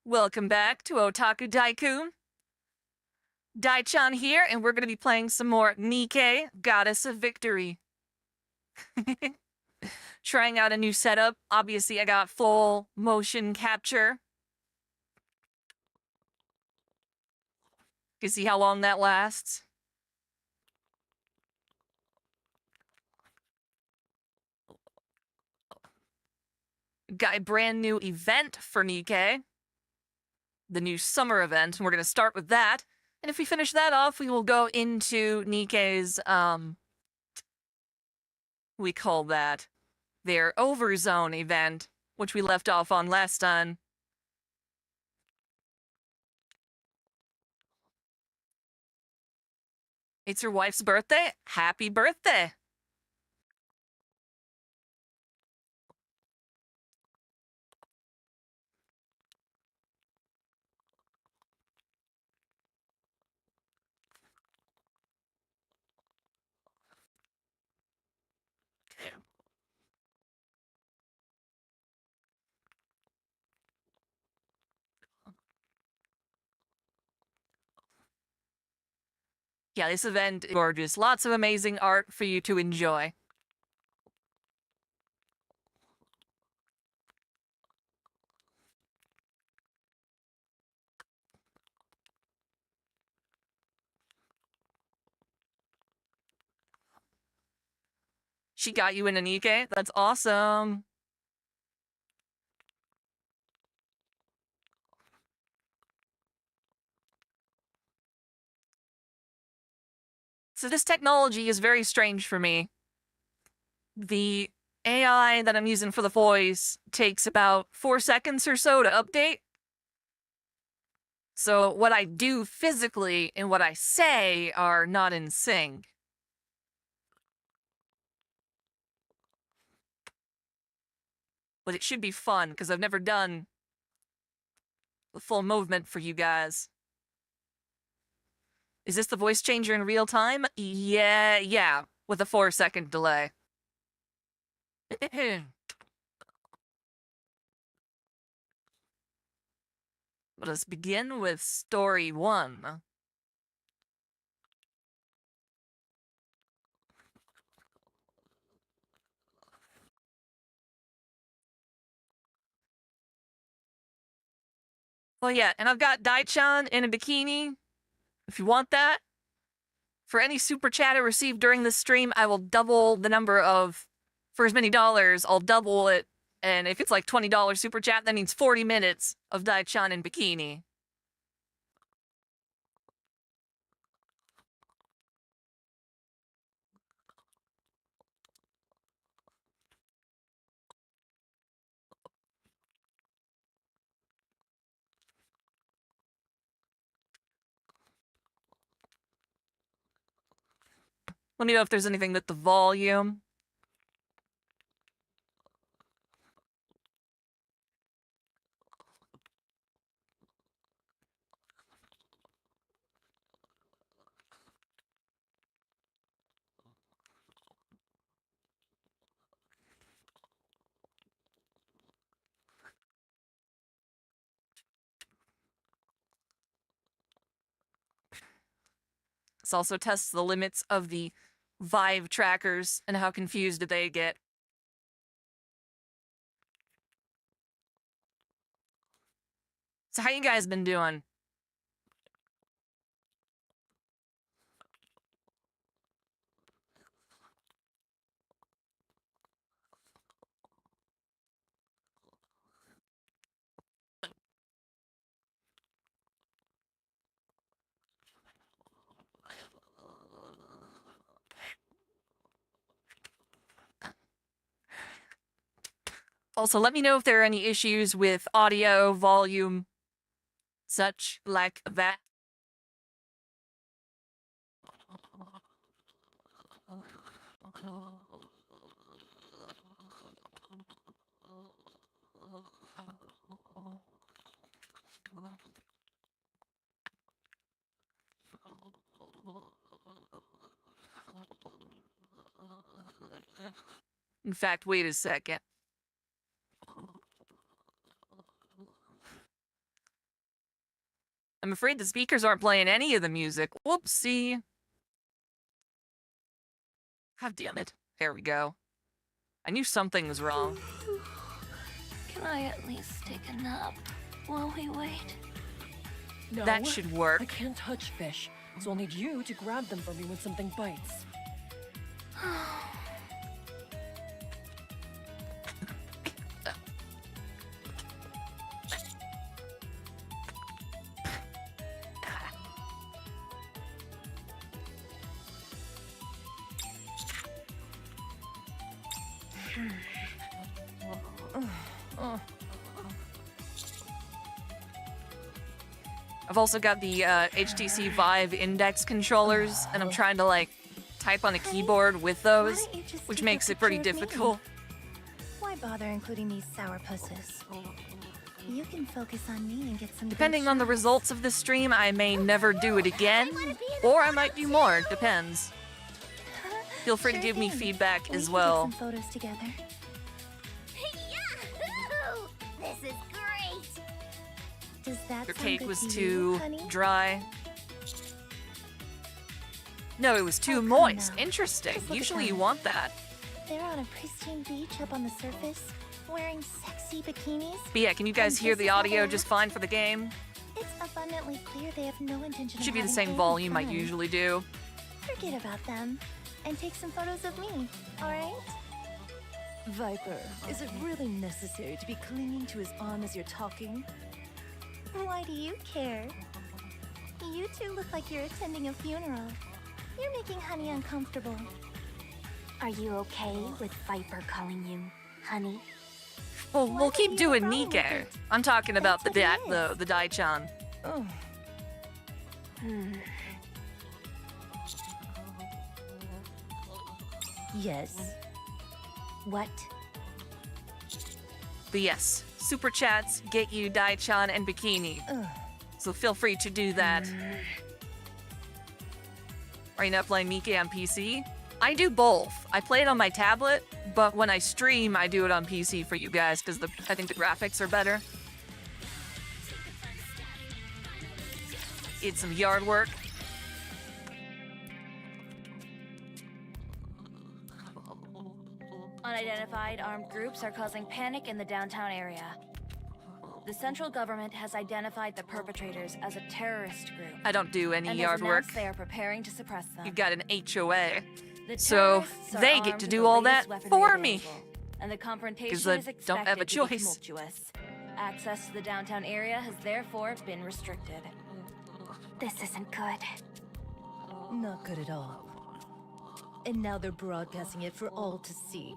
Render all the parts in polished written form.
Welcome back to OtakuDaiKun. Dai-chan here, and we're going to be playing some more Nikke, Goddess of Victory. Trying out a new setup. Obviously, I got full motion capture. You can see how long that lasts. Got a brand new event for Nikke. The new summer event, and we're going to start with that. And if we finish that off, we will go into Nikke's, we call that their Overzone event, which we left off on last time. It's your wife's birthday? Happy birthday! Yeah, this event is gorgeous. Lots of amazing art for you to enjoy. She got you in a Nikke? That's awesome. So this technology is very strange for me. The AI that I'm using for the voice takes about 4 seconds or so to update. So what I do physically and what I say are not in sync. But it should be fun, because I've never done the full movement for you guys. Is this the voice changer in real time? Yeah, with a 4-second delay. Let us begin with story 1. Well, yeah, and I've got dai-chan in a bikini, if you want that. For any super chat I receive during this stream, I will double the number of, for as many dollars, I'll double it. And if it's like $20 super chat, that means 40 minutes of dai-chan in bikini. Let me know if there's anything with the volume. This also tests the limits of the Vive trackers and how confused they get. So how you guys been doing? Also, let me know if there are any issues with audio, volume, such like that. In fact, wait a second. I'm afraid the speakers aren't playing any of the music. Whoopsie. God damn it. There we go. I knew something was wrong. Can I at least take a nap while we wait? No, That should work. I can't touch fish, so I'll need you to grab them for me when something bites. I've also got the HTC Vive Index controllers, and I'm trying to, like, type on a keyboard with those, which makes it pretty difficult. Why bother including these sourpusses? You can focus on me and get some. Depending on the results of the stream, I may never do it again, or I might do more, depends. Feel free to give me feedback as well. Take some photos together. Yahoo! This is great. Does that Your sound cake good was to too you, honey? dry. No, it was too come moist. now. Interesting. Just look at Usually you that. want that. They're on a pristine beach up on the surface, wearing sexy bikinis. But yeah, can you guys And hear this the is how audio they just act. fine for the game? It's abundantly clear they have no intention of Should be the having same any volume I fun. usually do. Forget about them, and take some photos of me. All right? Viper, is it really necessary to be clinging to his arm as you're talking? Why do you care? You two look like you're attending a funeral. You're making Honey uncomfortable. Are you okay with Viper calling you honey? Well, Why we'll do you keep have a doing problem with Nikke. it? I'm talking about the That's what it is. the dai-chan. Oh, Yes. What? But yes, super chats get you dai-chan and bikini. Ugh. So feel free to do that. Are you not playing Nikke on PC? I do both. I play it on my tablet, but when I stream, I do it on PC for you guys because I think the graphics are better. It's some yard work. Unidentified armed groups are causing panic in the downtown area. The central government has identified the perpetrators as a terrorist group. I don't do any and yard has work. announced they are preparing to suppress them. You've got an HOA. The So terrorists are they get armed to with do the all latest that weaponry for me. available, and the confrontation 'Cause I is don't expected have a to be choice. tumultuous. Access to the downtown area has therefore been restricted. This isn't good. not good at all. And now they're broadcasting it for all to see.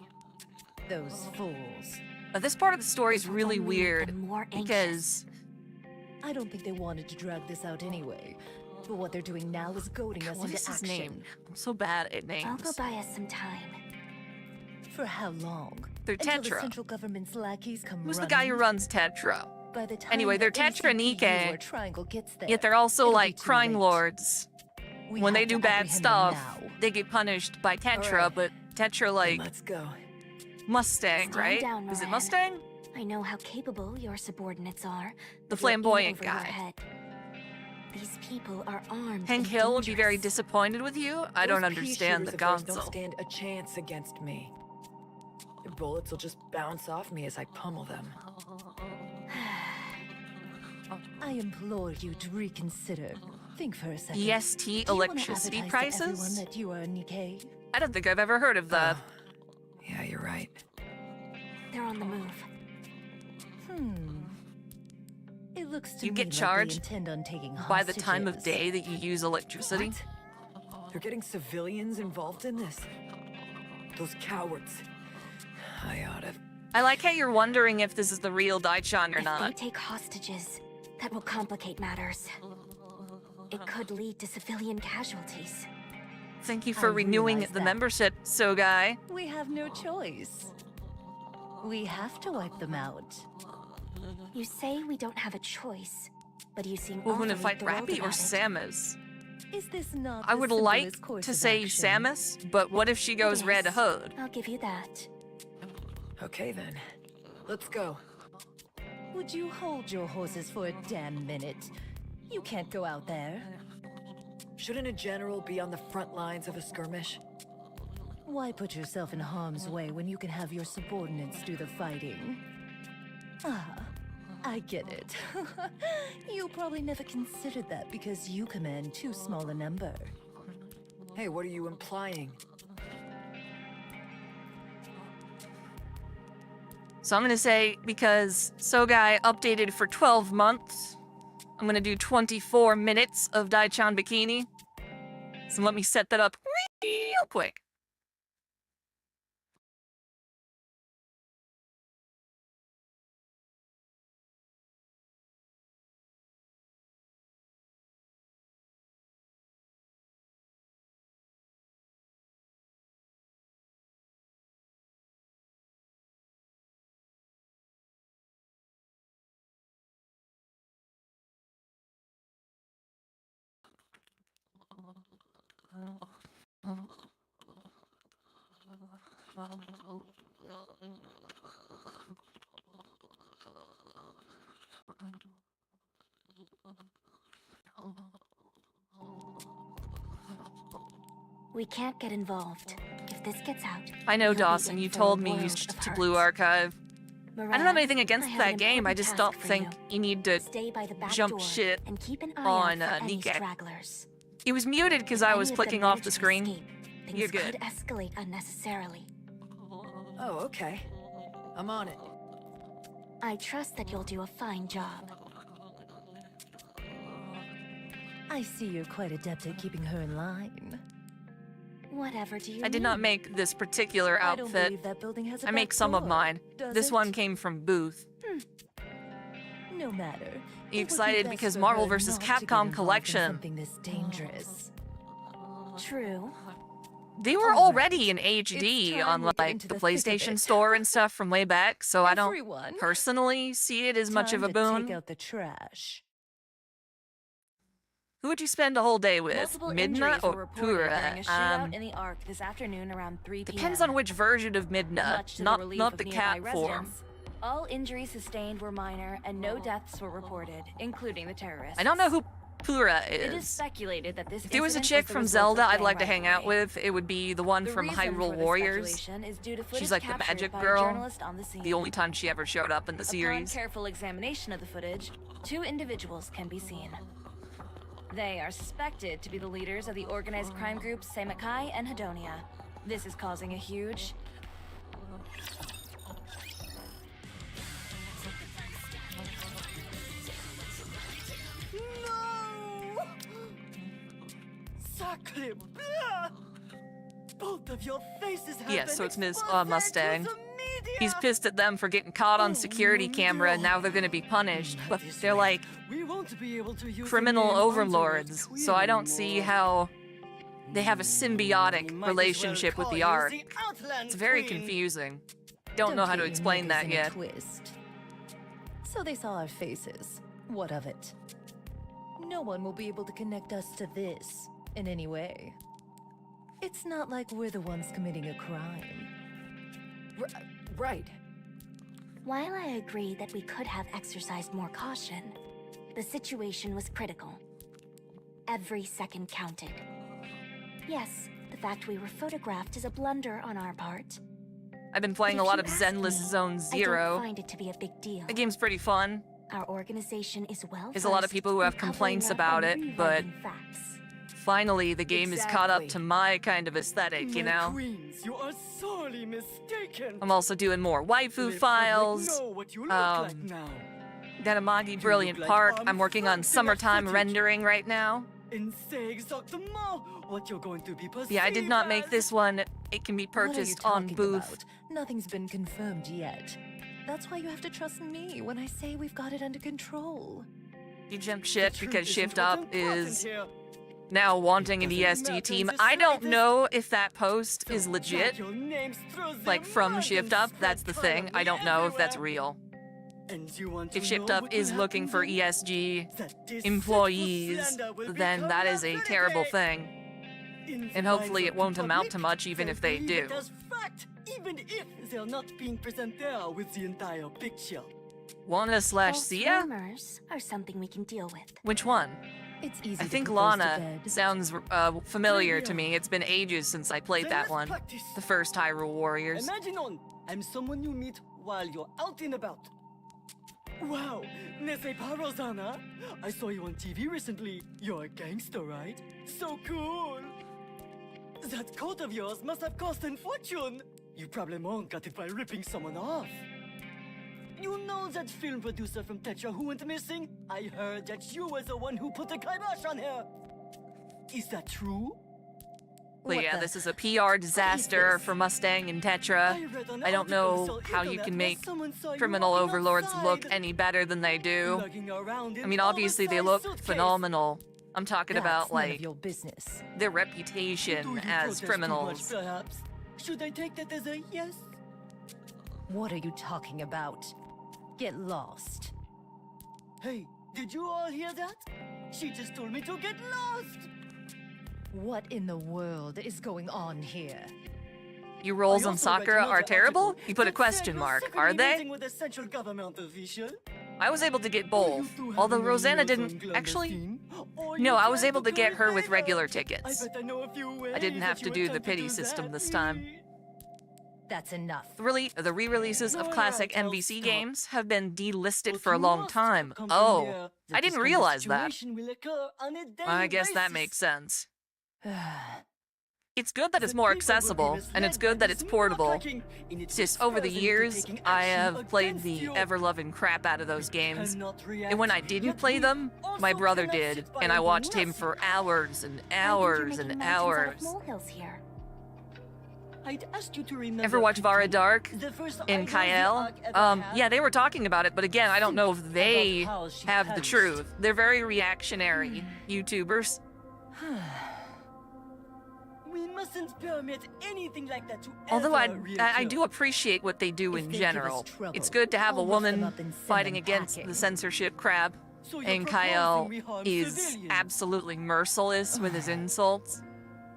Those fools. This part of the story is really only make weird them more because I don't think they wanted to drag this out anyway. But what they're doing now is goading us what into is his action. name? I'm so bad at I'll names. go buy us some time. For how long? They're Until the Tetra. central government's lackeys come Who's the running? guy who runs Tetra? By the time Anyway, they're the Tetra and ACPU Nikke, or Triangle gets there, Yet they're also it'll be like too crime late. lords. We When they have do to bad apprehend them stuff, now. they get punished by Tetra, Alright. but Tetra like Let's go. Mustang, Stand right? down, Is it Moran. Mustang? I know how capable your subordinates are. The but you're in flamboyant over your guy. head. These people are armed. Hank and Hill would be very dangerous. disappointed with you. I don't Those pea understand the shooters of theirs console. Don't stand a chance against me. The bullets will just bounce off me as I pummel them. I implore you to reconsider. Think for a second. EST Do you wanna electricity advertise to everyone prices? that you are a Nikke? I don't think I've ever heard of that. Yeah, you're right. They're on the move. It looks to You me get like they charged intend on taking By the time of hostages. day that you use electricity. They're getting civilians involved in this? Those cowards. I oughta... I like how you're wondering if this is the real Dai-chan or If they not. take hostages, that will complicate matters. It could lead to civilian casualties. Thank you for I renewing realize the that. membership, so guy. We have no choice. We have to wipe them out. You say we don't have a choice, but you seem We're gonna awfully fight thrilled Rappy or about it. Samus. Is this not I the would simplest like course to of say action? Samus, but what if she goes It Red is. Hood? I'll give you that. Okay then. Let's go. Would you hold your horses for a damn minute? You can't go out there. Shouldn't a general be on the front lines of a skirmish? Why put yourself in harm's way when you can have your subordinates do the fighting? Ah, I get it. You probably never considered that because you command too small a number. Hey, what are you implying? So I'm gonna say, because Sogai updated for 12 months, I'm gonna do 24 minutes of dai-chan bikini. So let me set that up real quick. We can't get involved. If this gets out, I know, we'll be Dawson, in you for a told me you world switched of to hurt. Blue Archive. I don't have Mirage, anything against I have that an game, I important just task don't for think you need to Stay by the back jump door shit and keep an eye on out for any Nikke. stragglers. It was muted because If I any was of them clicking off manage the to screen. escape, things You're good. could escalate unnecessarily. Oh, okay. I'm on it. I trust that you'll do a fine job. I see you're quite adept at keeping her in line. Whatever do you I did not mean? make this particular I don't outfit. believe that building has a I make back some of door, mine. does This it? one came from Booth. No matter. You It would be excited best because for Marvel her vs. not to get Capcom involved in collection. something this dangerous. True. They were Alright. already in It's HD time on we get like into the the thick of PlayStation it. Store and stuff from way back, so I don't Everyone, personally see it as much of a time to boon. take out the trash. Who would you spend a whole day with? Multiple Midna injuries were or reported during a shootout Pura? in the Ark this afternoon around 3 p.m. Depends on which version of Midna, Much to the not relief not of the nearby cat form. residents, all injuries sustained were minor, and no deaths were reported, including the terrorists. I don't know who Pura It is is. speculated that this If there was a incident chick the from result of Zelda I'd gang like to hang out rivalry. with, it would be the one The from reason Hyrule for this Warriors. speculation is due to She's footage like the captured magic by a girl. journalist on the scene. The only time she ever showed up in the Upon series. careful examination of the footage, 2 individuals can be seen. They are suspected to be the leaders of the organized crime groups Seimakai and Hedonia. This is causing a huge... No! Sacre bleu! Both of your faces have Yeah, been so it's Ms. exposed Mustang. to the media! He's pissed at them for getting caught on security camera and now they're gonna be punished, but they're like We won't be able to use criminal the name overlords, Entourage so I don't Queen see anymore. how they have a symbiotic We might as well relationship with call the you Ark. the Outland It's very Queen. confusing. Don't know how get to your explain knickers that in a yet. Twist. So they saw our faces. What of it? No one will be able to connect us to this in any way. It's not like we're the ones committing a crime. Right. While I agree that we could have exercised more caution, the situation was critical. Every second counted. Yes, the fact we were photographed is a blunder on our part. I've been playing But a if lot you of ask Zenless me, Zone I don't Zero. find it to be a big deal. The game's pretty fun. Our organization is well. There's a lot of versed people who in have complaints covering up about and it, but rewriting facts. finally the game is caught up Exactly. to my kind of aesthetic, you My know? queens, you are sorely mistaken. I'm also doing more waifu Let files. public know what you look like um, now. Ganamagi Brilliant like Park. I'm working on unfiltered summertime footage. rendering right now. And say exactement what you're going to be perceived Yeah, I did not make as. this one. It can be What are you purchased on talking Booth. about? Nothing's been confirmed yet. That's why you have to trust me when I say we've got it under control. You jump The ship truth because isn't Shift what's Up important is here. now wanting an Doesn't ESD matter team. in the I don't slightest. know if that post is So legit. drag your names through the Like from mud Shift and Up, spread that's the thing. I don't know if that's everywhere. real. And you want If to Shift know Up what will is looking happen for then? ESG That deceitful employees, slander will then become that is a reality. terrible thing. In the And hopefully minds it of won't the amount to public, much even they'll if they believe it do. as fact, even if they're not being present there with the entire picture. False Wana/Sia? rumors are something we can deal with. Which one? It's easy I to think propose to Lana bed. sounds familiar to me. It's been ages since I played that one. The first Hyrule Warriors. Imagine on, I'm someone you meet while you're out and about. Wow, n'est-ce pas, Rosanna? I saw you on TV recently. You're a gangster, right? So cool! That coat of yours must have cost a fortune. You probably got it by ripping someone off. You know that film producer from Tetra who went missing? I heard that you were the one who put the kibosh on her. Is that true? But What yeah, the- this is a PR disaster this? for Mustang and Tetra. read an I don't article know on the how you internet can where make someone saw you criminal walking overlords look outside, any better than they do. lugging around I an mean, obviously they oversized look suitcase. phenomenal. I'm talking That's about, none of like, your business. their Do reputation you as protest too criminals. much, perhaps? Should I take that as a yes? What are you talking about? Get lost. Hey, did you all hear that? She just told me to get lost! What in the world is going on here? Your roles I on also read Sakura another are terrible? article You put a that said question you're mark. secretly Are they? meeting with a central government official. I was able to get Or both. you two Although having a Rosanna liaison didn't actually. clandestine. Or No, you I was tried able to get do her it with later. regular tickets. I bet I know a few ways I didn't that have to you do the attempt to pity do system that. this time. That's enough. The re-releases No of one classic else MVC stop. games have been delisted But for a you long must time. come Oh, here, that I this didn't kind of realize that. situation will occur on a I daily guess that basis. makes sense. It's It's good that it's The more people will be accessible, and it's misled good by that this it's portable. marketing, and it It's just over the spurs them into years, taking I action have played against the you. ever-loving crap out of those games. Cannot And when I react, didn't yet play we them, my also brother cannot did, sit by and I and do watched him nothing. for hours and I think you're hours making and mountains out of hours. molehills here. I'd ask you to remember Ever watch quickly, Vara Dark the first in idol the Kael? Ark ever had Yeah, they were talking about it, but again, I don't know if they about how she have the perished. truth. They're very reactionary YouTubers. We mustn't permit anything like that to Although ever I reoccur. do appreciate what they do If in they give us general. trouble, It's good to have a I'll lift them woman up and send fighting them against packing. the censorship crap. So you're And proposing Kyle we harm is civilians. absolutely merciless with his insults,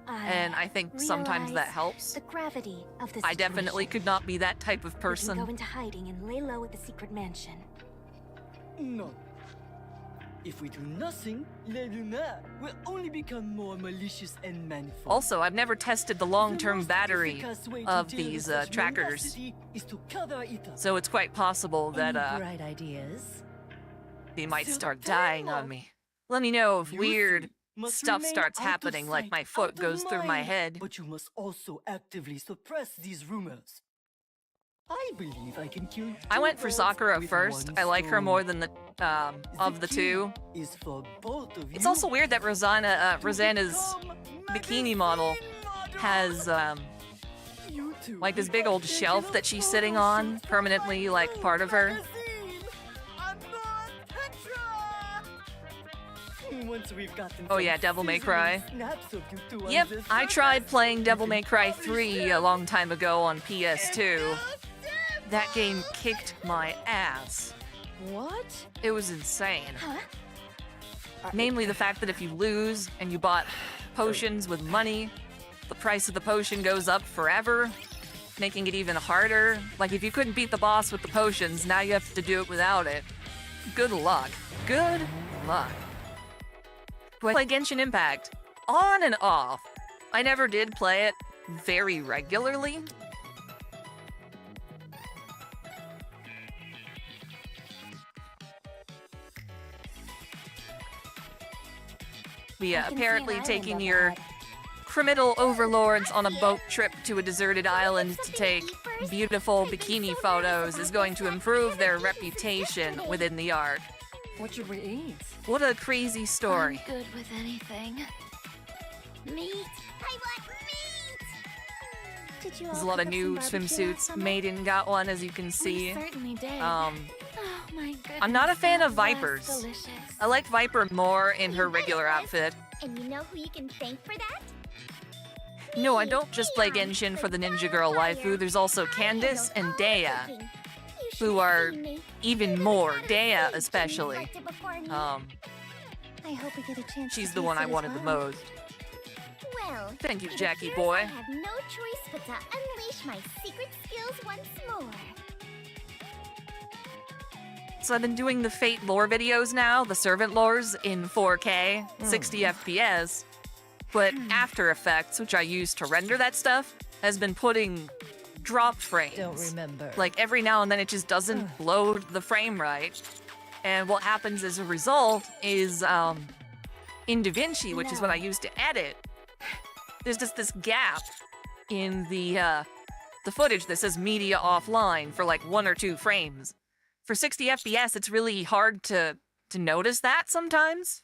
and I think sometimes that realize helps. The gravity of the I definitely situation. could not be that type of We can person. go into hiding and lay low at the secret mansion. No. If we do nothing, Les Lumières will only become more malicious and manful. Also, I've never tested the The long-term most battery efficacious way to of deal with these such trackers, mendacity is to cover it up. so it's quite possible that Any bright ideas? they might So start tell dying them on all. me. Let me know if You weird three must stuff remain starts out of happening, like sight, my foot out of goes through my mind, head. But you must also actively suppress these rumors. I believe I can kill I two went for birds Sakura with first. one I like her stone. more than the of the key two. Is for both of It's you also weird that Rosanna's become bikini model has You two like this will big old get shelf into that she's photo sitting on, shoots for permanently my like new part of her. magazine. I'm on Petra! Once we've gotten Oh some yeah, Devil May sizzling Cry. snaps of you two on Yep, this I tried surface, playing we Devil can May Cry polish 3 a them. long time ago on PS2. And That game kicked my ass. What? It was insane. Huh? Namely the fact that if you lose and you bought potions with money, the price of the potion goes up forever, making it even harder. Like if you couldn't beat the boss with the potions, now you have to do it without it. Good luck. Good luck. Do I play Genshin Impact? On and off. I never did play it very regularly. But yeah, I can see apparently an taking island your up ahead. criminal overlords on a boat trip to a deserted island to take beautiful bikini photos is going to improve their reputation within the Ark. What should we eat? What a crazy story. I'm good with anything. Meat. I want meat. Did you There's a all lot of cook up new some barbecue last swimsuits. summer? Maiden got one, as you can see. We certainly did. Um, Oh my goodness. I'm not a fan of that was Vipers. delicious. I like Viper more in her You bet it regular was. outfit. And you know who you can thank for that? No, I don't just play Genshin for the Ninja Girl waifu. There's also Candice and Dea, who are even more. Dea especially. I hope we get a chance. She's to the one taste I it as wanted the well. most. Well, Thank you, it Jackie appears boy. I have no choice but to unleash my secret skills once more. So I've been doing the Fate lore videos now, the servant lores in 4K, 60 FPS. But After Effects, which I use to render that stuff, has been putting dropped frames. Don't remember. Like every now and then it just doesn't load the frame right. And what happens as a result is in DaVinci, which is what I use to edit, there's just this gap in the footage that says media offline for like 1 or 2 frames. For 60 FPS, it's really hard to notice that sometimes.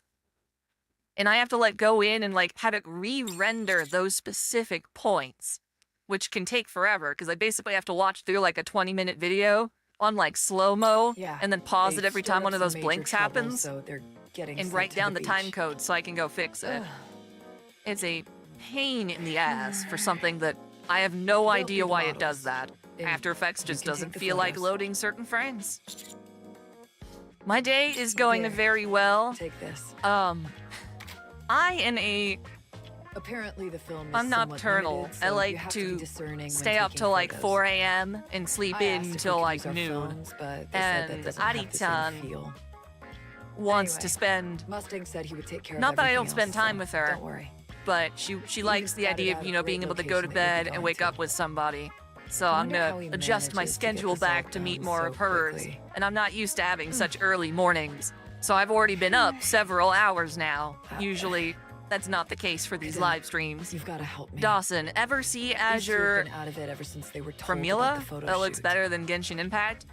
And I have to like go in and like have it re-render those specific points, which can take forever because I basically have to watch through like a 20-minute video on like slow-mo and then pause it every time one of those blinks happens so they're getting and sent write to down the beach. time code so I can go fix it. It's a pain in the ass for something that I have no They'll idea be the why it models. does that. And After Effects you just can doesn't take the feel like photos. loading certain frames. My day is going Here. very well. Take this. I am a Apparently the film is I'm somewhat nocturnal. limited, I so like you have to be discerning when stay up taking till like photos. 4 a.m. and sleep I in asked if we till could like use our noon. phones, but they said that And doesn't have the same Ari-chan feel. Wants Anyway, to spend, Mustang said he would take care not of that I everything don't spend else, time so with her, Don't worry. but she likes the scouted idea out of, a you know, great being able to go to location that you'll bed be and going wake to. up with somebody. So I'm wonder how gonna he adjust my manages to get schedule this all back to done meet more so of hers. quickly. And I'm not used to having such early mornings. So I've already been up several hours now. Usually that's not the case for these live streams. You've got to help me. Dawson, ever see These two have Azure been out of it ever since they were told from about Mila the photo that looks shoot. better than Genshin Impact?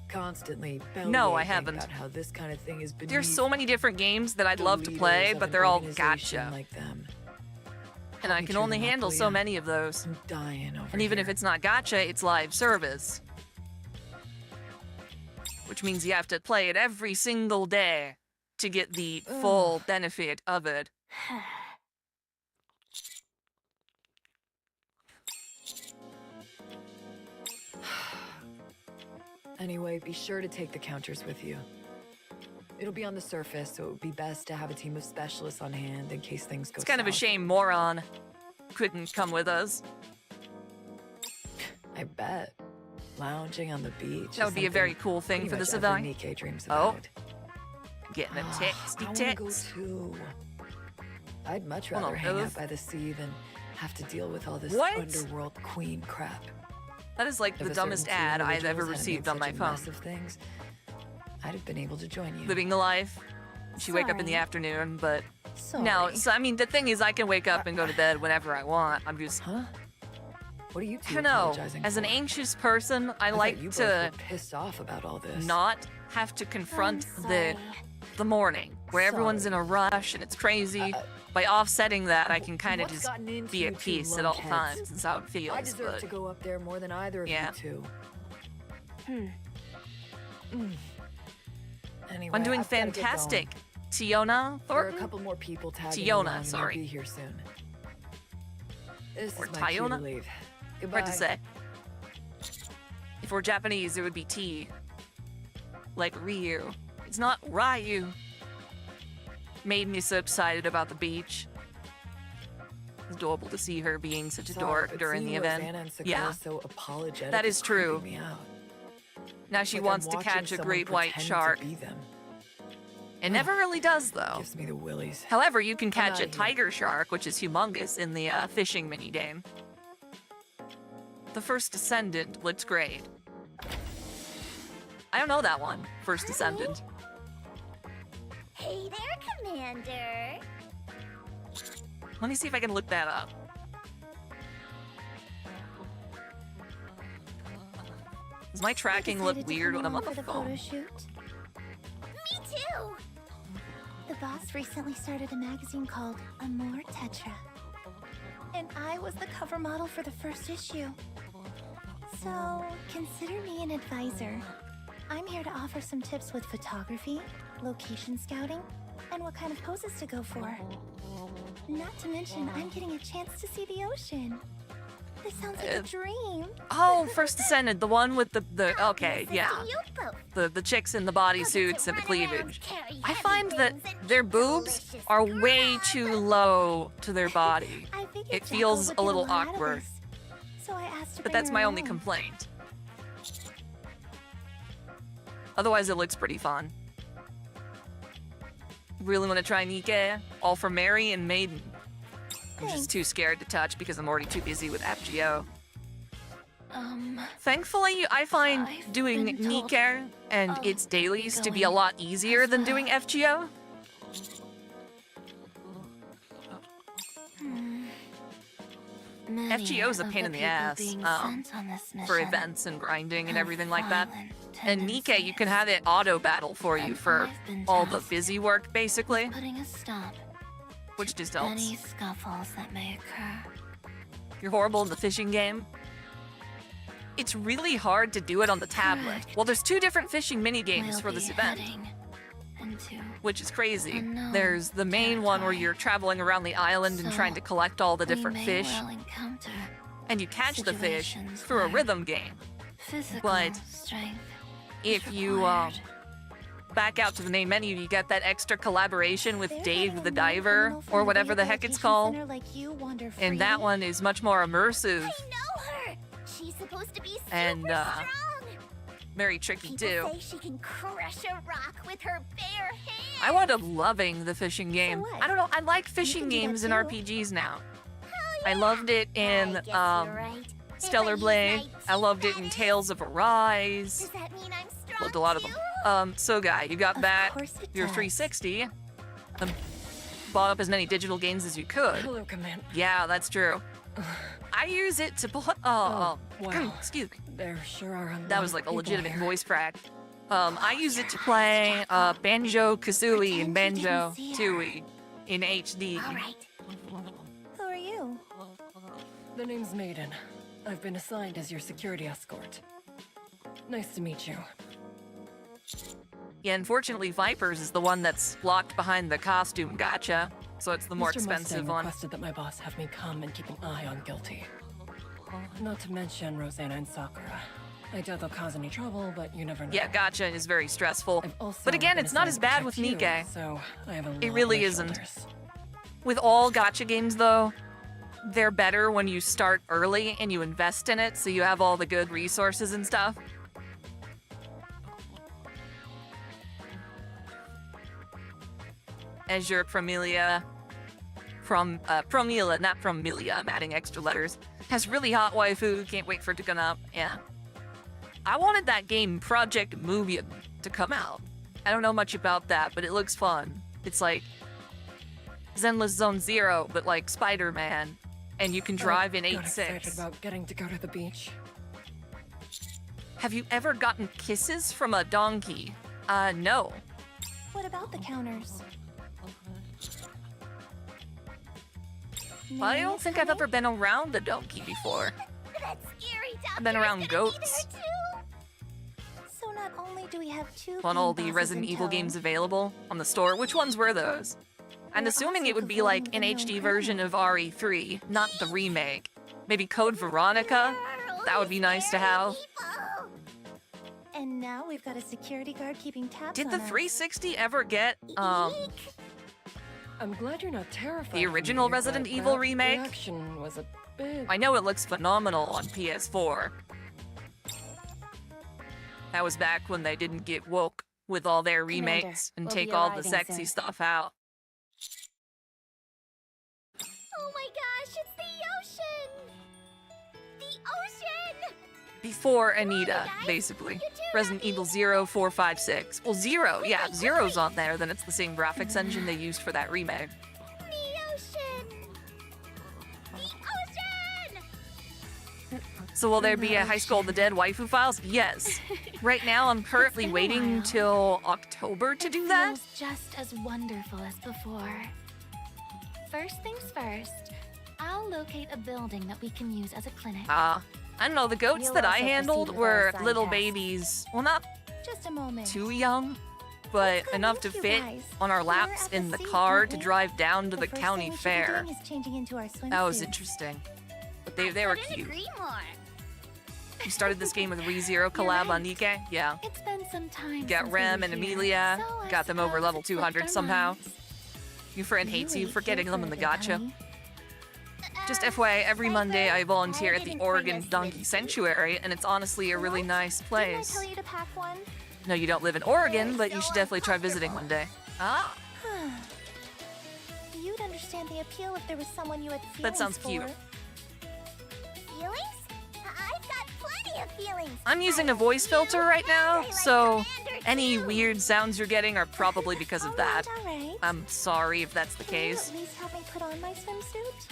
Constantly No, I bellyaching haven't. about how this kind of thing is There's beneath so many different games that I'd the love to play, leaders of but an they're all organization gotcha. like them. And I me can turn only them up, handle will so ya? many of those. I'm dying over And even if here. it's not gotcha, it's live service. Which means you have to play it every single day to get the full benefit of it. Anyway, be sure to take the counters with you. It'll be on the surface, so it would be best to have a team of specialists on hand in case things go It's kind of a south. shame Moron couldn't come with us. I bet. Lounging on the beach. That would be a very cool thing for this event. Nikke dreams Oh, about. getting a I texty wanna go text. too. I'd much Hold rather on, hang those- out by the sea than have to deal with all this What? underworld queen crap. That is like If the a certain dumbest two ad I've ever individuals hadn't received made on my such a phone. mess of things, I'd have been able to join you. Living the life. She wake up in the Sorry. afternoon, but Sorry. no. So I mean, the thing is, I can wake up and go to bed whenever I want. I'm just, Huh? What are you I two don't know. apologizing As an for? anxious person, I thought like you both to were pissed off about all this. not have to confront I'm the sorry. morning where everyone's in a rush and it's crazy. By offsetting that, I can kind of what's just gotten into be you at two peace at all lunkheads? times. That's how it feels. I deserve But to go up there more than either of Yeah. you two. Anyway, I'm doing I've gotta get fantastic. going. Tiona There are a Thornton? couple more people tagging Tiona, along and they'll sorry. be here soon. This Or is my cue to Tiona? leave. Goodbye. Hard to say. If we're Japanese, it would be T. Like Ryu. It's not Ryu. Made me so excited about the beach. It's adorable to see her being such a Sorry, dork but during the seeing event. Rosanna and Sakura Yeah. so apologetic That is true. creeping me out. Now she Like I'm wants to watching catch a someone great white pretend to shark. be them. It never really does, though. Gives me the willies. However, you can catch outta a here. tiger shark, which is humongous, in the fishing minigame. The First Descendant looks great. I don't know that one, First Descendant. Hey there, Commander. Let me see if I can look that up. Does my tracking look Decided to weird come when I'm on along the for the photo phone? shoot? Me too. The boss recently started a magazine called Amor Tetra. And I was the cover model for the first issue. So, consider me an advisor. I'm here to offer some tips with photography, location scouting, and what kind of poses to go for. Not to mention, I'm getting a chance to see the ocean. This sounds like a dream. Oh, First Descendant, the one with the okay, yeah. You both. The chicks in the bodysuits and the cleavage. I find that their boobs are way too low to their body. I figured It Jacko feels would a get little lot out of awkward. this, so I asked to But bring that's her my only along. complaint. Otherwise, it looks pretty fun. Really want to try Nikke, all for Mary and Maiden. I'm just too scared to touch because I'm already too busy with FGO. Thankfully, I find doing been told Nikke and its dailies to be a lot easier than doing FGO. FGO's a pain in the ass for events and grinding and everything like that. And Nikke, you can have it auto battle for you for all the busy work, basically, Putting a stop which just to helps. any scuffles that may occur. You're horrible in the fishing game. It's really hard to do it on the tablet. Correct. Well, there's 2 different fishing mini games We'll for this be event, heading into which is crazy. unknown There's the main one where territory. you're traveling around the island and So, trying to collect all the we different may fish, well encounter and you catch the fish situations through a where rhythm game. physical But strength If is you required. back out to the main menu, you get that extra collaboration with There's Dave that the old Diver, criminal from or the whatever the heck it's rehabilitation called. center like you wander And that freely. one is much more immersive I know her. She's supposed to be super and strong. very tricky People too. say she can crush a rock with her bare hands. I wound up loving the fishing game. what? I don't know, I like fishing can do that games in too. RPGs now. I loved it in I guess you're right. Stellar If I Blade. use my I loved it teeth, in that is. Tales of Arise. Does that mean I'm strong Loved a lot of too? them. So Guy, you got Of back course it your does. 360. Bought up as many digital games as you could. Hello, Command. Yeah, that's true. I use it to pull. Wow. Excuse me. There sure are That was like a legitimate voice crack. I use it to play Banjo Kazooie and Pretend you Banjo didn't see her. Tooie in HD. All right. Who are you? The name's Maiden. I've been assigned as your security escort. Nice to meet you. Yeah, unfortunately, Vipers is the one that's locked behind the costume gotcha, so it's the more Mr. expensive Mustang one. requested that my boss have me come and keep an eye on Guilty. Not to mention Rosanna and Sakura. I doubt they'll cause any trouble, but you never know. Yeah, gotcha is very stressful. I've also But again, been it's not as assigned to bad with protect you, Nikke. so I have a lot It on really my isn't. shoulders. With all gotcha games, though, they're better when you start early and you invest in it, so you have all the good resources and stuff. Azure Promilia, Promila, not Promilia, I'm adding extra letters, has really hot waifu, can't wait for it to come out, yeah. I wanted that game Project Mubian to come out. I don't know much about that, but it looks fun. It's like Zenless Zone Zero, but like Spider-Man, and you can drive in I got excited 8.6. about getting to go to the beach. Have you ever gotten kisses from a donkey? No. What about the counters? I don't think I've ever been around a donkey before. That's scary. I've been around Doctor's gonna be goats. there too. So not only do we have 2 On all game the bosses Resident in Evil tow, games available on the store. Which ones were those? I'm We're assuming also it would be like avoiding an unknown HD version of RE3, not the remake. Maybe Code Veronica? That would be nice to have. People. And now we've got a security guard keeping tabs Did on the us. 360 ever get, Eek. I'm glad you're not terrified. The of original me, Resident but Evil that remake? reaction was a bit. I know it looks phenomenal on PS4. That was back when they didn't get woke with all their remakes and we'll take be all the arriving sexy soon. stuff out. Oh my gosh, it's the ocean. The ocean. Before Anita, guys. basically. You too, Resident Rocky. Evil 0, 4, 5, 6. Well, 0, yeah, if Zero's on there, then it's the same graphics engine they used for that remake. The ocean. The ocean. So will there be a High School of the Dead waifu files? Yes. Right now, I'm currently been a waiting while. till October to do that. Feels just as wonderful as before. First things first, I'll locate a building that we can use as a clinic. I don't know, the goats You'll that I also handled proceed with our were assigned little tasks. babies. Well, not Just a moment. too young, but Let's go enough to meet you fit guys. on our We're laps at the in the sea, car aren't to we? drive down to the first county thing we should be fair. doing is changing into our That was swimsuits. interesting. But they were Couldn't cute. agree more. You started this game with a ReZero collab on Nikke? Yeah. It's been some time. You got since we Rem were and here, Amelia. so I Got them over suppose level it slipped 200 our somehow. minds. Your friend hates you Really for getting care them in the it, gotcha. honey. Just FYI, every Monday I volunteer at the didn't bring Oregon us Donkey swimsuits. Sanctuary, and it's honestly a really nice Didn't I place. tell you to pack one? No, you don't live in Oregon, but you should definitely try visiting one day. Ah, You'd understand the appeal if there was someone you had feelings that sounds for. cute. Feelings? I've got plenty of feelings. I'm using a voice filter right now, so any weird sounds you're getting are probably because of that. All right. I'm sorry if that's the Can you case. at least help me put on my swimsuit?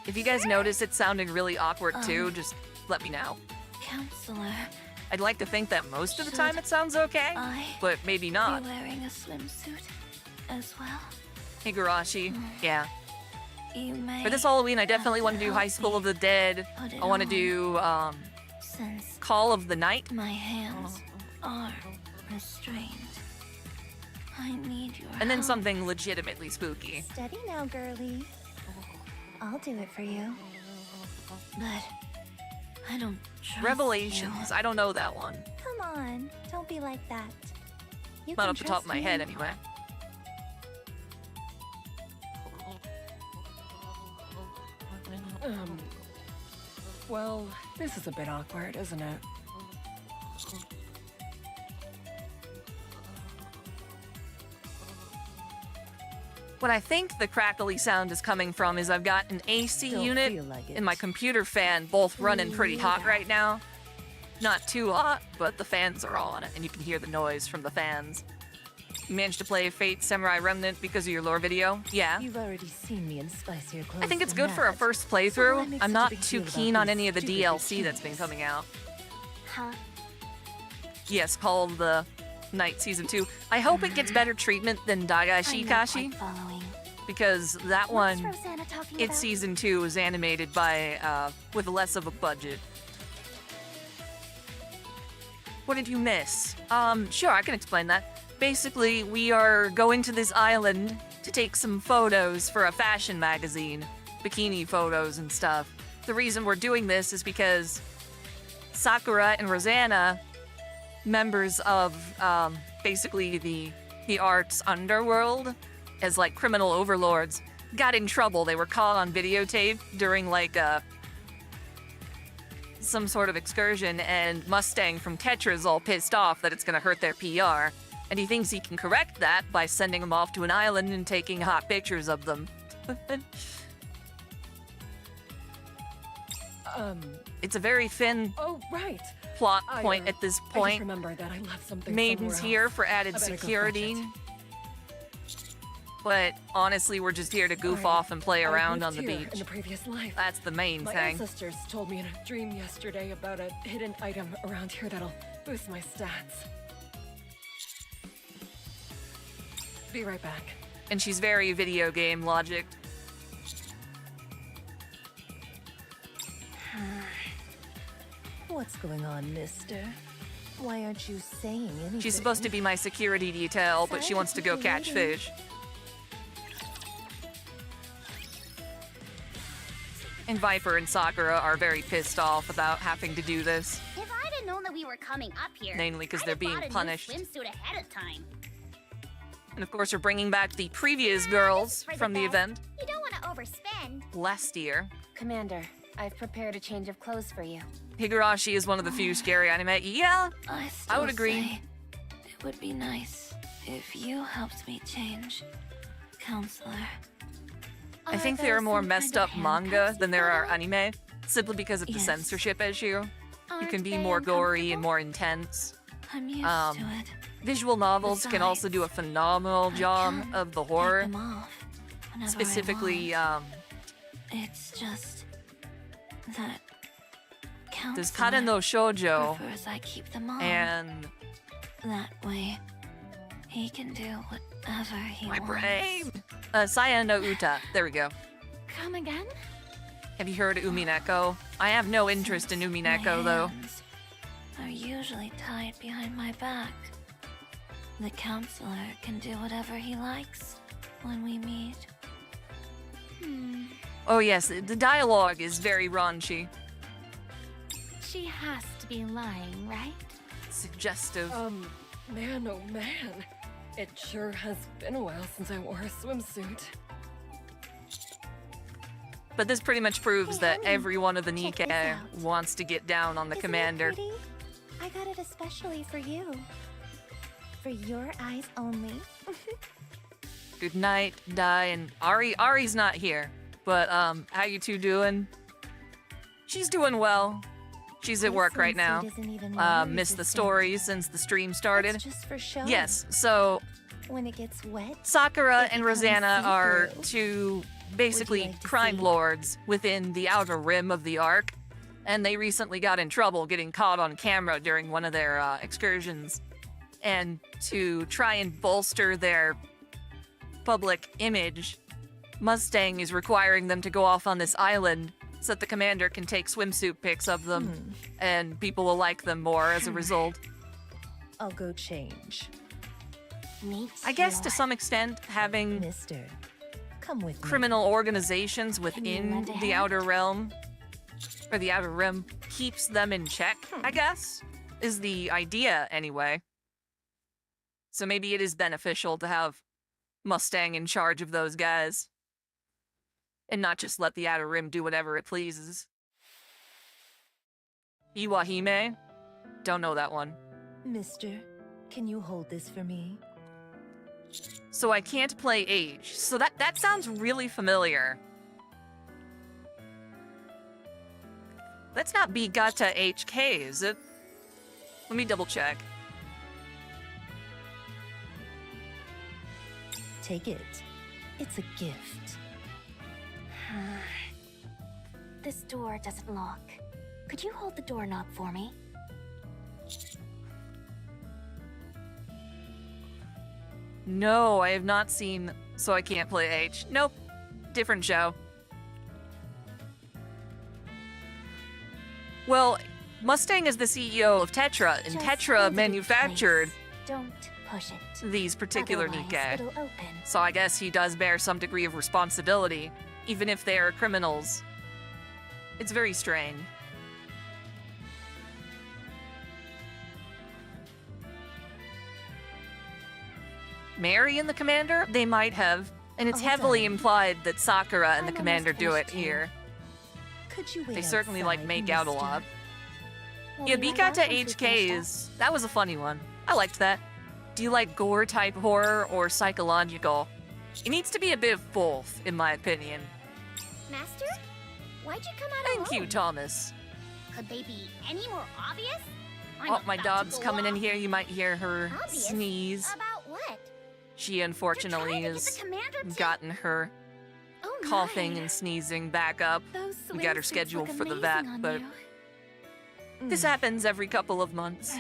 If you guys notice it sounding really awkward too, just let me know. Counselor, I'd like to think that most of the time it sounds okay, I but maybe not. be wearing a swimsuit as well? Higurashi, yeah. You may. For this Halloween, I definitely want to do High School of the Dead. Put it I want to on. do Since Call of the Night. my hands are restrained, I need your And then help. something legitimately spooky. Steady now, girlie. I'll do it for you. But I don't trust Revelations, I don't know that one. Come on, don't be like that. You Not can off the top of trust my me. head, anyway. Well, this is a bit awkward, isn't it? What I think the crackly sound is coming from is I've got an AC Don't unit feel like it. and my computer fan both running pretty hot right now. Not too hot, but the fans are on, and you can hear the noise from the fans. You managed to play Fate Samurai Remnant because of your lore video? Yeah. You've already seen me in spicier clothes. I think it's than good for a that. first So why playthrough. make I'm such a not big too deal about keen on these any of the stupid DLC that's been bikinis? coming out. Huh? Yes, Call of the Night Season 2. I hope it gets better treatment than Dagai I'm not Shikashi, quite following. because that What's one, Rosanna talking its about? Season 2 was animated by, with less of a budget. What did you miss? Sure, I can explain that. Basically, we are going to this island to take some photos for a fashion magazine. Bikini photos and stuff. The reason we're doing this is because Sakura and Rosanna, members of, basically the arts underworld, as like criminal overlords, got in trouble. They were caught on videotape during like some sort of excursion, and Mustang from Tetra's all pissed off that it's gonna hurt their PR. And he thinks he can correct that by sending them off to an island and taking hot pictures of them. It's a very thin Oh, right. plot I, point at this I just point. remember that I left something Maiden's somewhere here else. for added I better go security. fetch But honestly, we're just here to goof Alright, off and play I around lived on the here beach. In the previous life. That's the main My thing. ancestors told me in a dream yesterday about a hidden item around here that'll boost my stats. Be right back. And she's very video game logic. What's going on, mister? Why aren't you saying anything? She's supposed to be my security detail, but she wants to go catch fish. And Viper and Sakura are very pissed off about having to do this, If I'd have known that we were coming up here, mainly because I'd they're have being bought a new punished. swimsuit ahead of time. And of course, we're bringing back the previous girls For from the best. event You don't want to overspend. last year. Commander, I've prepared a change of clothes for you. Higurashi is one of the few scary anime. Yeah, I I still would agree. say it would be nice if you helped me change, Counselor. I think there are more messed up manga than there are anime, simply because of the Yes. censorship issue. You can be they more gory and uncomfortable? more intense. I'm used Um, to it. Visual novels can also do a phenomenal job can't of the Take horror. them off whenever I Specifically, want. It's just that there's Counselor Kara no Shoujo, prefers I keep them on. and That way, he can do whatever he my wants. brain. Saya no Uta. There we go. Come again? Have you heard of Umineko? I have no interest in Umineko, though. My hands are usually tied behind my back. The counselor can do whatever he likes when we meet. Oh yes, the dialogue is very raunchy, She has to be lying, right? suggestive. Man, oh man. It sure has been a while since I wore a swimsuit. But this pretty much proves Hey, that honey, every one of the check this Nikke out. wants to get down on the Isn't it commander. pretty? I got it especially for you. For your eyes only. Good night, Dai and Ari. Ari's not here, but how you two doing? She's doing well. She's at This work right now. swimsuit isn't even water Missed the resistant. story since the stream started. It's just for show. Yes, so When it gets wet, Sakura It and becomes Rosanna are see-through. two basically like to crime see? lords within the outer rim of the Ark, and they recently got in trouble getting caught on camera during one of their excursions. And to try and bolster their public image, Mustang is requiring them to go off on this island so that the commander can take swimsuit pics of them, and people will like them more as a result. I'll go change. Me I guess too. to some extent, having Mister, come with me. criminal organizations you within lend a the hand? outer realm, or the outer rim, keeps them in check, I guess, is the idea anyway. So maybe it is beneficial to have Mustang in charge of those guys, and not just let the outer rim do whatever it pleases. Iwahime? Don't know that one. Mister, can you hold this for me? So I can't play Age. So that sounds really familiar. Let's not be Gata HK, is it? Let me double check. Take it. It's a gift. This door doesn't lock. Could you hold the doorknob for me? No, I have not seen So I Can't Play Age. Nope. Different show. Well, Mustang is the CEO of Tetra, and Just Tetra hold it in manufactured place. Don't push it. these particular Otherwise, Nikke. it'll open. So I guess he does bear some degree of responsibility, even if they are criminals. It's very strange. Mary and the commander? They might have. And it's All heavily done. implied that Sakura and the I'm commander almost do it finished, too. here. Could you wait They certainly like outside, make out a mister? lot. We'll Yeah, be right Bikata back once we HK finish up. is... That was a funny one. I liked that. Do you like gore-type horror or psychological? It needs to be a bit of both, in my opinion. Master? Why'd you come out Thank alone? you, Thomas. Could they be any more obvious? I'm Oh, my about to dog's go coming in off. here. You might hear her Obvious? sneeze. About what? She You're unfortunately trying to get has the commander to... gotten her Oh, coughing my. and sneezing back up. Those We got her swimsuits scheduled look for the amazing vet, on but you. this happens every couple of months.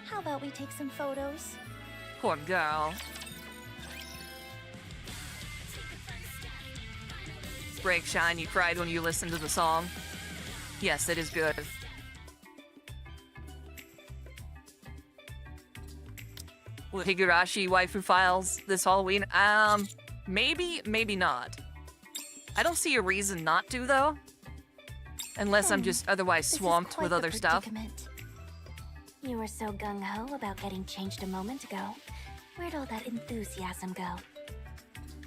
how about we take some photos? Poor girl. Break Shine, you cried when you listened to the song. Yes, it is good. Will Higurashi waifu files this Halloween? Maybe, maybe not. I don't see a reason not to, though. Unless I'm just otherwise This is swamped quite with the other stuff. predicament. You were so gung-ho about getting changed a moment ago. Where'd all that enthusiasm go?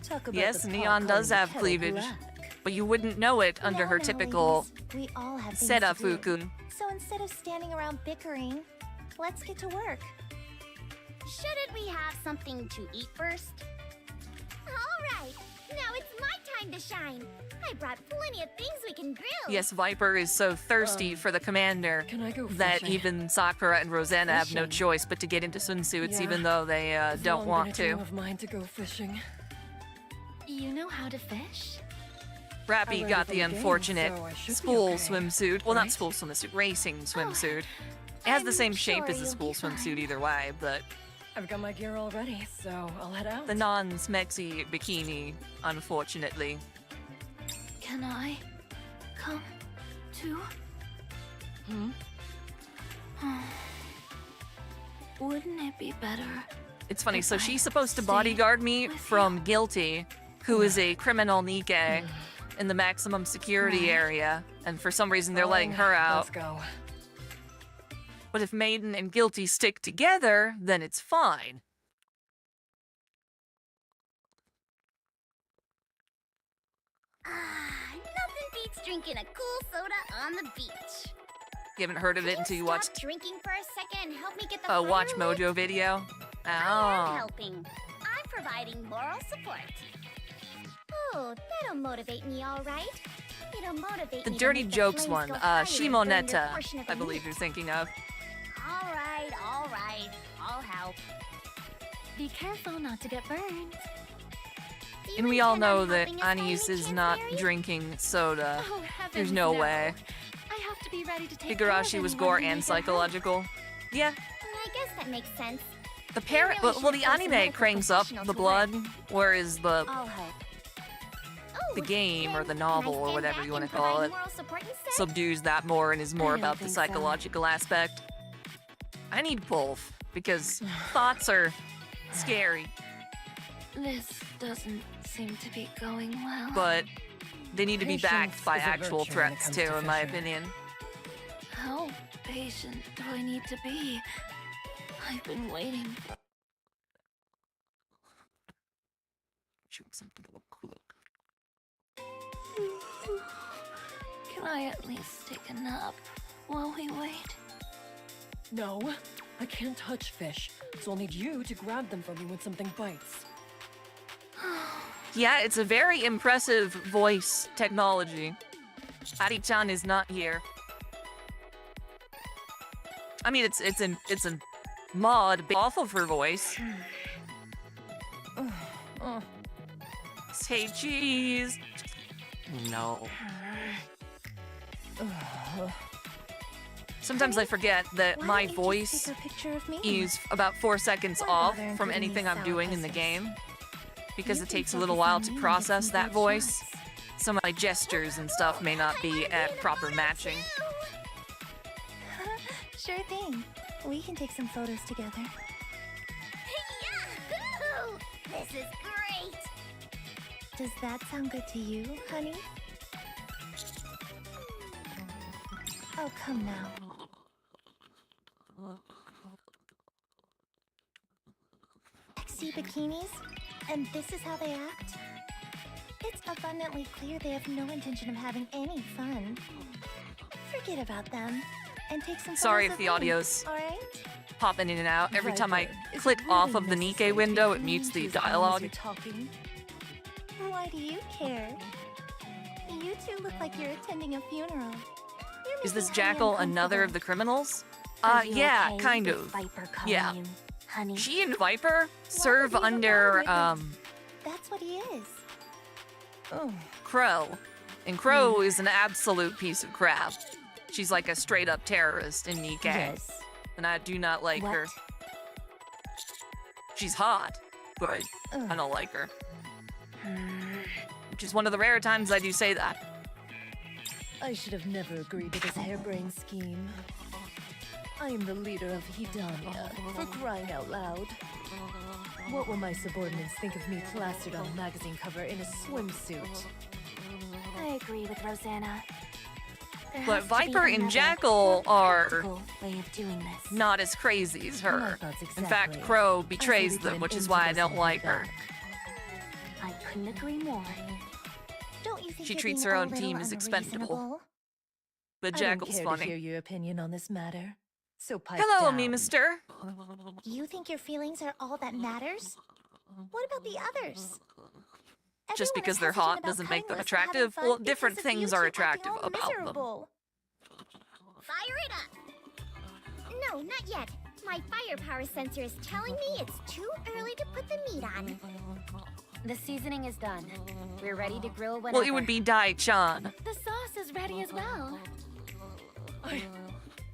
Talk about Yes, the pot Neon does calling the have kettle cleavage. black. But you wouldn't know it under No, her no, typical ladies. We all have things to do. Serafuku. So instead of standing around bickering, let's get to work. Shouldn't we have something to eat first? All right. Now it's my time to shine. I brought plenty of things we can grill. Yes, Viper is so thirsty for the commander Can I go that fishing? even Sakura and Rosanna have no Fishing? choice but to get into swimsuits, Yeah. even though they It's don't long want been a dream to. of mine to go fishing. You know how to fish? Rappy learned got it from the the game, unfortunate so I should be spool okay, swimsuit. Well, not right? spool swimsuit, racing swimsuit. It has the I'm same shape sure as a you'll spool be fine. swimsuit either way, but I've got my gear all ready, so I'll head out. the non-smexy bikini, unfortunately. Can I come too? Hmm? Wouldn't it be better? It's funny, If so I she's supposed to stay bodyguard me with from Guilty, who is a criminal Nikke in the maximum security Right. area, and for some reason they're letting her out. Let's go. But if Maiden and Guilty stick together, then it's fine. Ah, nothing beats drinking a cool soda on the beach. You haven't heard of it until you Stop watched drinking for a second and help me get the a fire Watch lit? Mojo video. I am Oh. helping. I'm providing moral support. Oh, that'll motivate me, all right. It'll motivate The me to Dirty make the Jokes flames one, go higher and burn their Shimoneta, portion of I the believe meat. you're thinking of. All right, I'll help. Be careful not to get burned. Do you And we all intend on know that helping us by Anise any is chance, not Mary? drinking soda. Oh, heavens, There's no way. I have to be ready to take care of Higurashi was anyone gore who and needs our help. psychological. Yeah, I guess that makes sense. the parent. really Well, should the force a anime medical cranks up professional the to work. blood, whereas the I'll help. Oh, game or then the can novel I or stand whatever back you want and to call provide it moral support instead? subdues that more and is more I don't about the think so. psychological aspect. I need both because thoughts are scary, This doesn't seem to be going well. but they need to be backed Patience by is a actual virtue when it threats comes too, to in my fishing. opinion. How patient do I need to be? I've been waiting. Can I at least take a nap while we wait? No, I can't touch fish, so I'll need you to grab them for me when something bites. Yeah, it's a very impressive voice technology. Ari-chan is not here. I mean, it's a mod, but awful for voice. Say cheese. No. Sometimes I forget that Why my don't you voice just take a picture of me? is about 4 seconds Why off bother from including anything these I'm sour doing in the puzzles? game because You it can takes a little focus while on to me and get process some that good voice. shots. So my gestures and stuff may not be at proper matching. Sure thing. We can take some photos together. Yahoo! This is great! Does that sound good to you, honey? Oh, come now. Sexy bikinis? And this is how they act? It's abundantly clear they have no intention of having any fun. Forget about them and take some Sorry photos if the of me, audio's all right? popping in and out. Every time I Viper, is click it off really of the necessary Nikke to window, it cling mutes to the his arm as dialogue. you're talking? Why do you care? You two look like you're attending a funeral. You're Is this making honey Jackal another of the uncomfortable. criminals? Are you Yeah, okay kind with of. Viper calling Yeah. you honey? She and Viper serve would you under, bother with That's what he is. Oh, Crow. And Crow is an absolute piece of crap. She's like a straight up terrorist in Nikke. yes. And I do not like her. What? She's hot, but I Ugh. don't like her. Which is one of the rare times I do say that. I should have never agreed to this harebrained scheme. I am the leader of Hidania, for crying out loud. What will my subordinates think of me plastered on a magazine cover in a swimsuit? I agree with Rosanna. There But has to be Viper and another, Jackal more are practical way of doing this. not as crazy as her. My thoughts In fact, exactly. Crow I say betrays we put them, an which is end why to I this don't and like head her. back. I couldn't agree more. Don't you think She you're treats being her a own little team as expendable. unreasonable? But I Jackal's don't care to hear funny. your opinion on this matter. So pipe Hello, down. me mister. You think your feelings are all that matters? What about the others? Just Everyone because is they're hesitant hot about doesn't make them cuddling us and having attractive. fun Well, because different of you things two are acting attractive all about them. miserable. Fire it up! No, not yet. My firepower sensor is telling me it's too early to put the meat on. The seasoning is done. We're ready to grill whenever. Well, it would be dai-chan. The sauce is ready as well.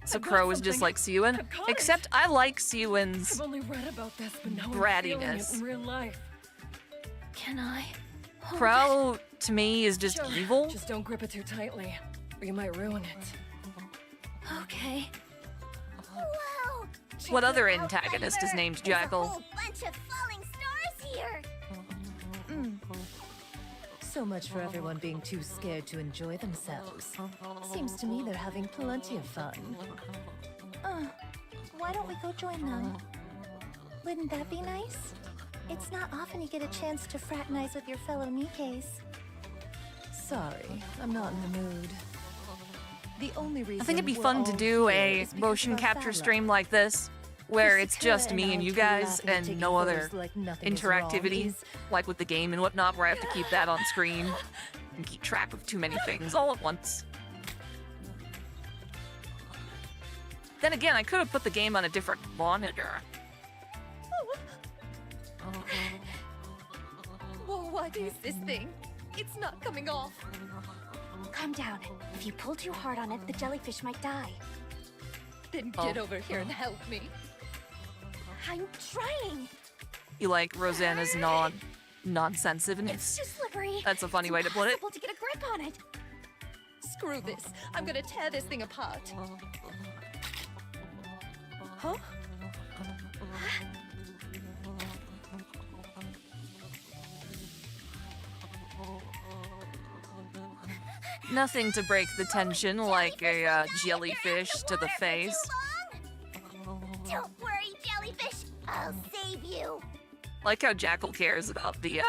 So I brought Crow is just something. like Siwon. Gosh. Except I like Siwon's. I've only read about this, but now I'm feeling Brattiness. it in real life. Can I? hold it? Crow, to me, is just Sure, evil. Just don't grip it too tightly, or you might ruin it. Okay. Wow! Check What other it out, antagonist is Viper. named There's Jackal? a whole bunch of falling stars here. So much for everyone being too scared to enjoy themselves. Seems to me they're having plenty of fun. Why don't we go join them? Wouldn't that be nice? It's not often you get a chance to fraternize with your fellow Nikkes. Sorry, I'm not in the mood. The only reason I think it'd be we're fun to all do here a is because motion of our capture fella. stream like this, where Chris it's just Sakura me and I you will be guys laughing and and taking no other photos like nothing is wrong. interactivity, He's- like with the game and whatnot, where I have to keep that on screen and keep track of too many things all at once. Then again, I could have put the game on a different monitor. Whoa, what is this thing? It's not coming off. Calm down. If you pull too hard on it, the jellyfish might die. Then Oh. get over here and help me. I'm trying. You like Rosanna's It's non-sensitiveness? too slippery. That's a funny way to put it. Impossible to get a grip on it. Screw this. I'm gonna tear this thing apart. Huh? Nothing to break the tension like a jellyfish to the face. Don't worry, jellyfish. I'll save you. Like how Jackal cares about the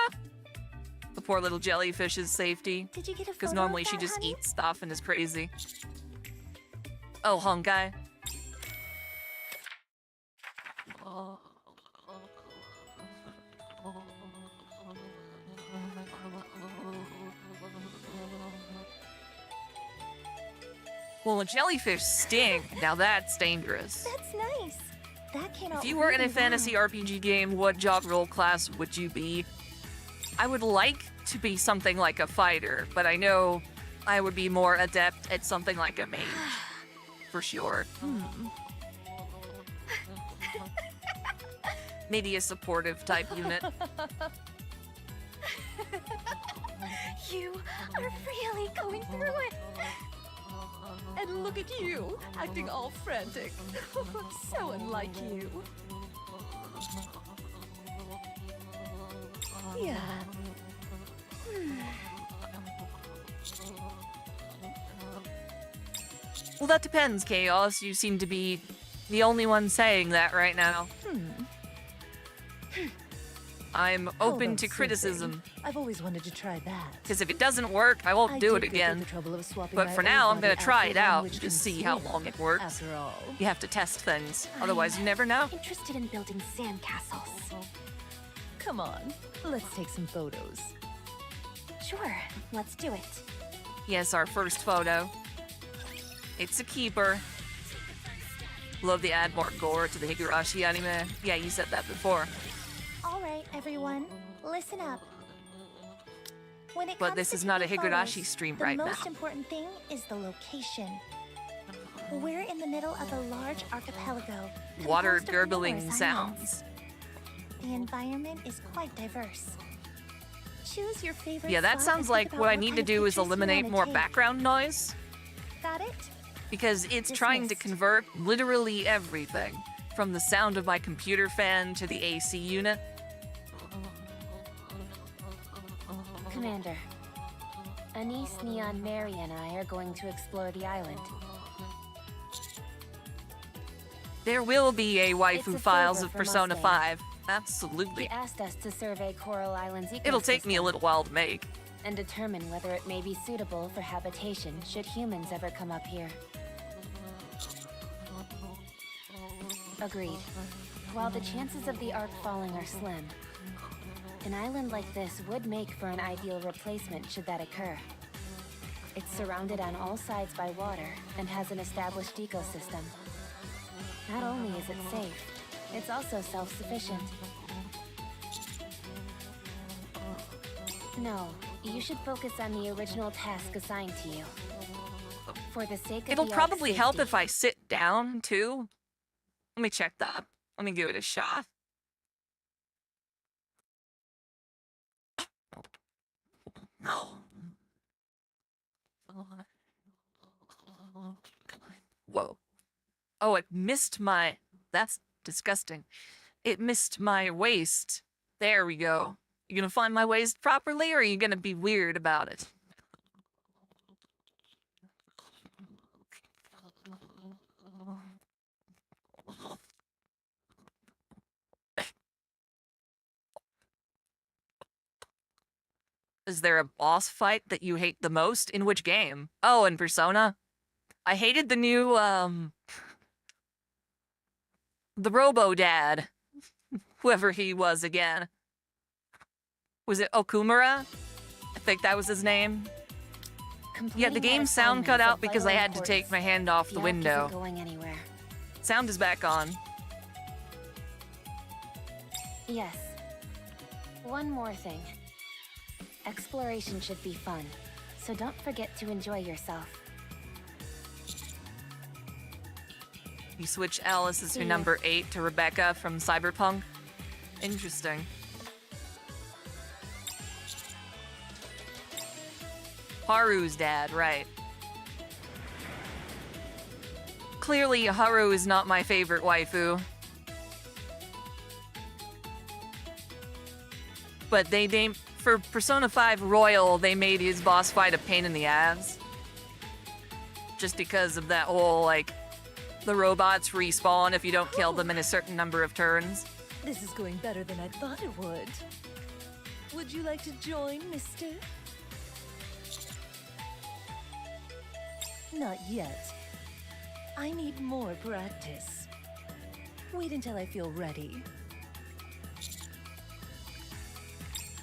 poor little jellyfish's safety. Did you get a Because photo normally of she that, just honey? eats stuff and is crazy. Oh, Honkai. Well, a jellyfish sting. Now that's dangerous. That's nice. That came out If you were in a really fantasy well. RPG game, what job role class would you be? I would like to be something like a fighter, but I know I would be more adept at something like a mage. For sure. Maybe a supportive type unit. You are really going through it. And look at you, acting all frantic. So unlike you. Yeah. Well, that depends, Chaos. You seem to be the only one saying that right now. I'm Oh, How open about to surfing? criticism, I've always wanted to try that. because if it doesn't work, I won't do it did go through again. the trouble of swapping But my for old now, I'm body gonna try out it for one out which to can see how swim, long it works. After all. You have to test things, otherwise you never know. Interested in building sandcastles. Come on, let's take some photos. Sure, let's do it. Yes, our first photo. It's a keeper. Love to add more gore to the Higurashi anime. Yeah, you said that before. All right, everyone, listen up. When it But comes this to is not a taking Higurashi photos, stream the right most now. important thing is the location. We're in the middle of a large archipelago. Water composed of gurgling numerous islands. sounds. The environment is quite diverse. Choose your favorite. Yeah, that spot sounds and like think what about I need to kind of do is pictures you eliminate wanna more take. background noise, Got it? because it's trying to Dismissed. convert literally everything, from the sound of my computer fan to the AC unit. Commander, Anise, Neon, Mary, and I are going to explore the island. There will be a It's waifu a files favor of from Persona us, 5. He Absolutely. asked us to survey Coral Island's ecosystem. It'll take me a little while to make. And determine whether it may be suitable for habitation should humans ever come up here. Agreed. While the chances of the Ark falling are slim, an island like this would make for an ideal replacement should that occur. It's surrounded on all sides by water and has an established ecosystem. Not only is it safe, it's also self-sufficient. No, you should focus on the original task assigned to you. For the sake of It'll the Ark's probably help safety. if I sit down, too. Let me check that. Let me give it a shot. No. Whoa. Oh, it missed my... That's disgusting. It missed my waist. There we go. You gonna find my waist properly, or are you gonna be weird about it? Is there a boss fight that you hate the most? In which game? Oh, in Persona? I hated the new, the Robo-Dad. Whoever he was again. Was it Okumura? I think that was his name. Yeah, the game sound cut out because I had to take my hand off the window. Going anywhere. Sound is back on. Yes. One more thing. Exploration should be fun, so don't forget to enjoy yourself. You switch Alice as your number 8 to Rebecca from Cyberpunk. Interesting. Haru's dad, right. Clearly, Haru is not my favorite waifu. But they named... For Persona 5 Royal, they made his boss fight a pain in the ass. Just because of that whole, like... The robots respawn if you don't kill them in a certain number of turns. This is going better than I thought it would. Would you like to join, mister? Not yet. I need more practice. Wait until I feel ready.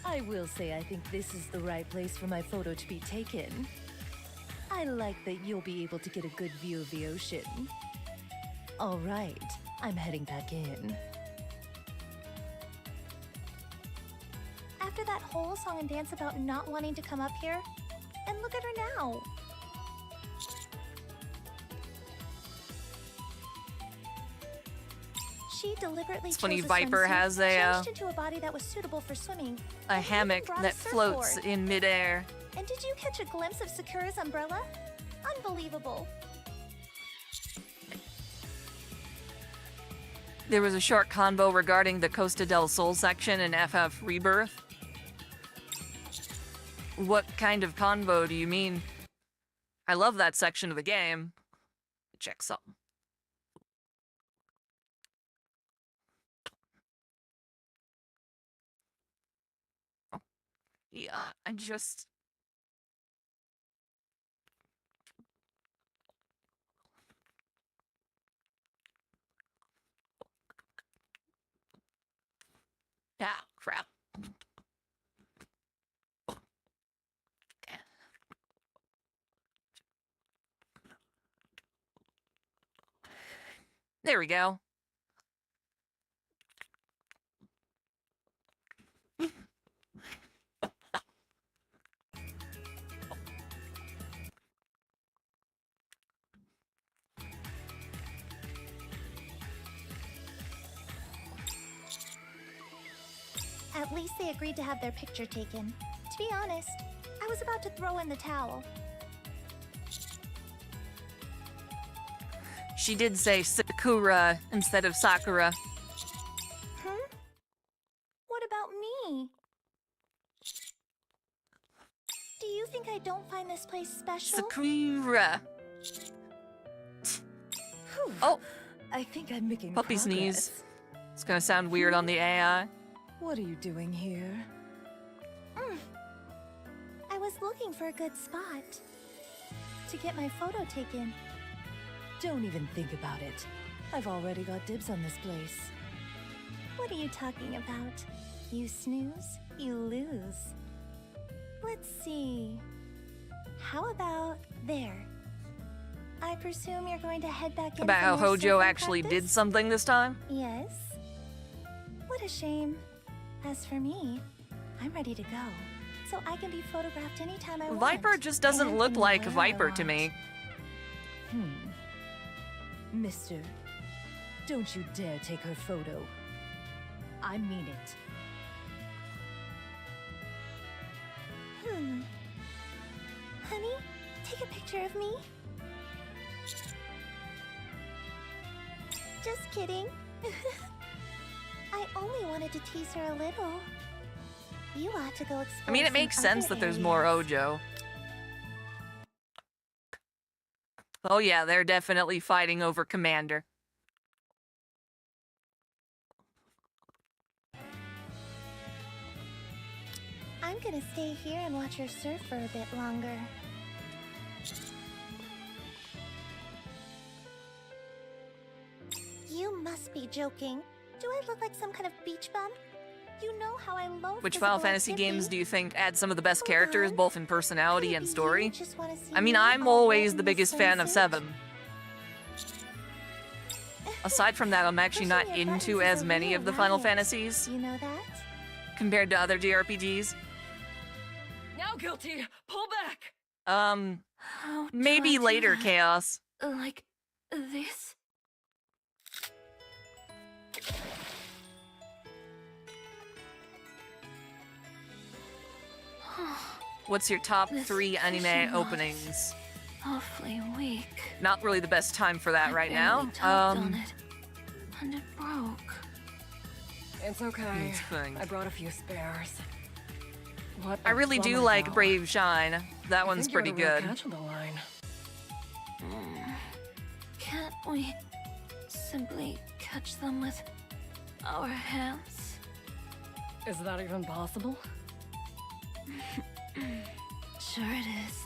I will say I think this is the right place for my photo to be taken. I like that you'll be able to get a good view of the ocean. All right, I'm heading back in. After that whole song and dance about not wanting to come up here, and look at her now. She deliberately It's funny, chose a Viper swimsuit, has a, changed into a body that was suitable for swimming, A and even hammock brought a that floats surfboard. in midair. And did you catch a glimpse of Sakura's umbrella? Unbelievable. There was a short convo regarding the Costa del Sol section in FF Rebirth. What kind of convo do you mean? I love that section of the game. Check something. Oh, yeah, I just... Yeah, crap. There we go. At least they agreed to have their picture taken. To be honest, I was about to throw in the towel. She did say Sakura instead of Sakura. What about me? Do you think I don't find this place special? Sakura. Whew. Oh, I think I'm making puppy progress. sneeze. It's gonna sound weird on the AI. What are you doing here? I was looking for a good spot to get my photo taken. Don't even think about it. I've already got dibs on this place. What are you talking about? You snooze, you lose. Let's see. How about there? I presume you're going to head back in About how for more Hojo surfing actually practice? did something this time. Yes. What a shame. As for me, I'm ready to go. So I can be photographed anytime I want. Viper just doesn't and look like anywhere I Viper to want. me. Mister, don't you dare take her photo. I mean it. Honey, take a picture of me. Just kidding. I only wanted to tease her a little. You ought to go explore. I mean, it some makes sense other that there's more areas. Ojo. Oh yeah, they're definitely fighting over Commander. I'm gonna stay here and watch her surf for a bit longer. be joking. Do I look like some kind of beach bum? You know how I loathe Which physical Final Fantasy activity. games do you think add some of the best Hold characters, on. both in personality Could it and be story? you just wanna see I mean, me I'm all always wet the in this biggest fan of swimsuit? 7. Aside from that, I'm actually not Pushing your into buttons as is a many real of the Final riot. Fantasies You know that? compared to other JRPGs. Now, Guilty! Pull back! How do Maybe I do later, that? Chaos. Like this? What's your top This 3 anime fishing rod openings? is awfully weak. Not really the best time for that I right barely now. tugged on it, and it broke. It's okay. It's fine. I brought a few spares. What I a really do bummer, like though. Brave Shine. That I one's think you're pretty the real good. catch of the line. Can't we simply catch them with our hands? Is that even possible? Sure it is.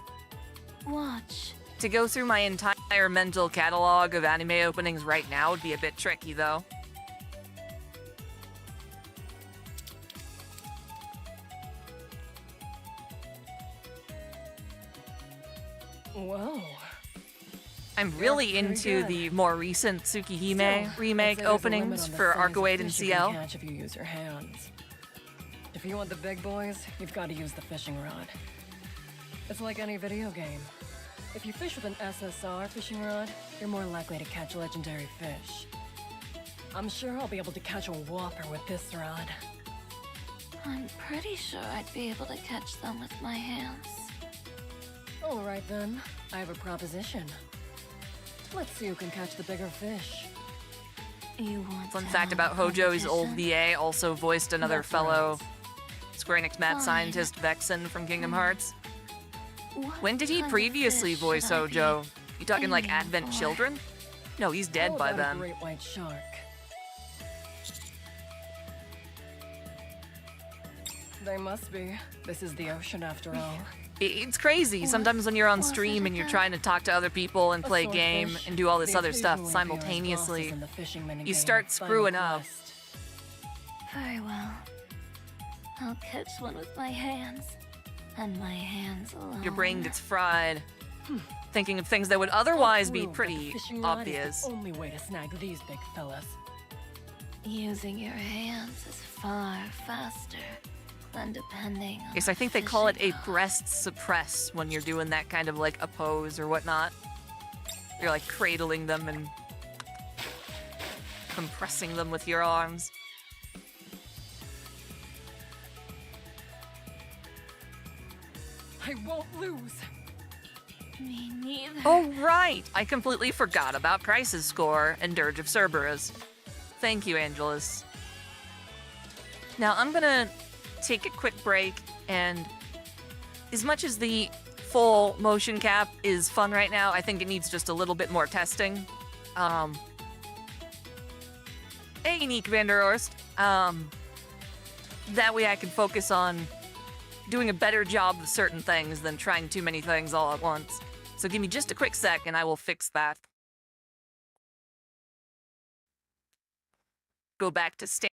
Watch. To go through my entire mental catalog of anime openings right now would be a bit tricky, though. Whoa. I'm really pretty into good. the more recent Tsukihime Still, I'd remake say there's a limit openings on the for size of Arcade and fish you can CL. catch if you use your hands. If you want the big boys, you've got to use the fishing rod. It's like any video game. If you fish with an SSR fishing rod, you're more likely to catch legendary fish. I'm sure I'll be able to catch a whopper with this rod. I'm pretty sure I'd be able to catch them with my hands. All right then, I have a proposition. Let's see who can catch the bigger fish. You want Fun to fact have about a Hojo's old competition? VA also voiced another That's fellow right. Square Enix mad Fine. scientist Vexen from Kingdom Hearts. What When did he kind of previously fish voice should I be Hojo? You talking like aiming Advent for? Children? No, he's dead How by about a then. great white shark? They must be. This is the ocean after all. It's crazy. Sometimes when you're on was stream it and you're again? trying to talk to other people and A play game swordfish, and do all this the other stuff occasional simultaneously, appearance bosses in the fishing you minigame start of Final screwing up. Quest. Very well. I'll catch one with my hands. And my hands alone. Your brain gets fried. Thinking of things that would otherwise be Prove that the pretty fishing rod obvious. Is the only way to snag these big fellas. Using your hands is far faster than depending on Yes, I a think they call it a fishing rod. breast suppress when you're doing that kind of like a pose or whatnot. You're like cradling them and compressing them with your arms. I won't lose. Me neither. Oh, right! I completely forgot about Crisis Score and Dirge of Cerberus. Thank you, Angelus. Now, I'm gonna take a quick break, and as much as the full motion cap is fun right now, I think it needs just a little bit more testing. Hey, Nikke Vanderhorst. That way I can focus on doing a better job of certain things than trying too many things all at once. So give me just a quick sec and I will fix that. Go back to standard.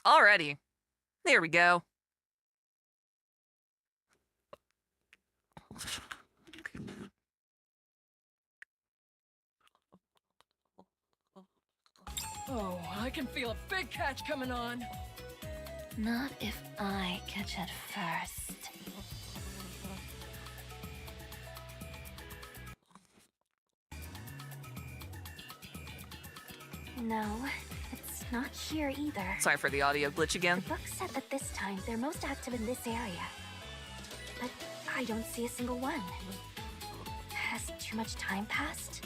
Alrighty. There we go. Oh, I can feel a big catch coming on. Not if I catch it first. No, it's not here either. Sorry for the audio glitch again. The book said that this time they're most active in this area. But I don't see a single one. Has too much time passed?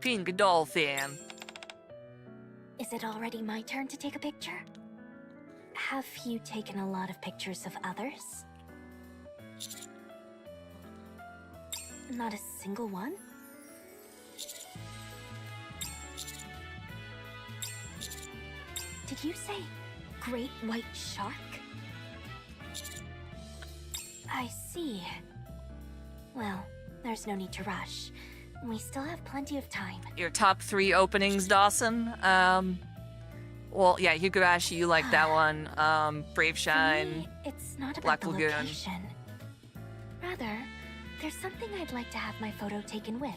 Pink dolphin. Is it already my turn to take a picture? Have you taken a lot of pictures of others? Not a single one? Did you say great white shark? I see. Well, there's no need to rush. We still have plenty of time. Your top 3 openings, Dawson. Well, yeah, Higurashi, you like that one. Brave For Shine. me, it's not about Black the Lagoon. location. Rather, there's something I'd like to have my photo taken with.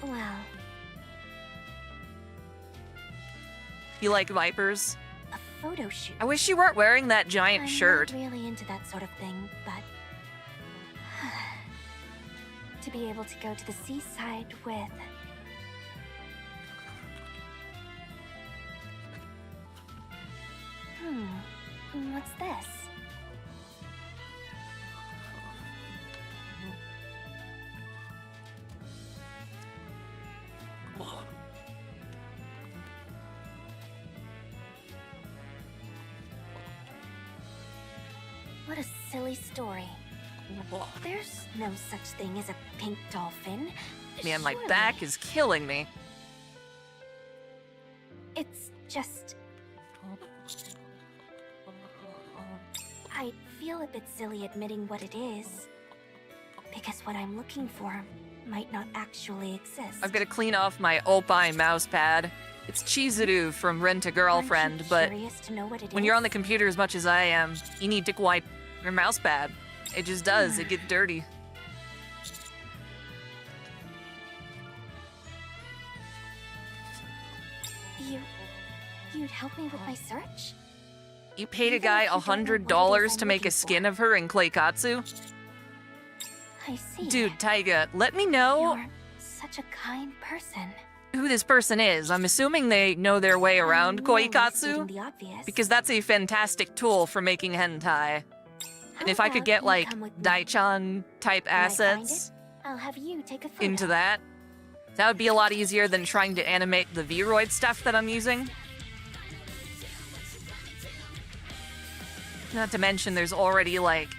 Well, You like Vipers? a photo shoot. I wish you weren't wearing that giant I'm shirt. not really into that sort of thing, but to be able to go to the seaside with what's this? What a silly story. There's no such thing as a pink dolphin. Man, my Surely. back is killing me. It's just... I feel a bit silly admitting what it is. Because what I'm looking for might not actually exist. I've got to clean off my Opie mouse pad. It's Chizuru from Rent a Girlfriend, Aren't you but curious to know what it when is? you're on the computer as much as I am, you need to wipe your mouse pad. It just does. It gets dirty. You'd help me with my search? You paid a Even guy if you don't know what it is $100 I'm to make a looking skin for. of her in clay katsu? I see. Dude, Taiga, let me know You're such a kind person. who this person is. I'm assuming they know their way around I'm koi merely katsu, stating the obvious. because that's a fantastic tool for making hentai. And How if I could about get you like come with me? dai-chan type When I find assets I'll have you take a photo. into that, that would be a lot easier than trying to animate the Vroid stuff that I'm using. Not to mention there's already like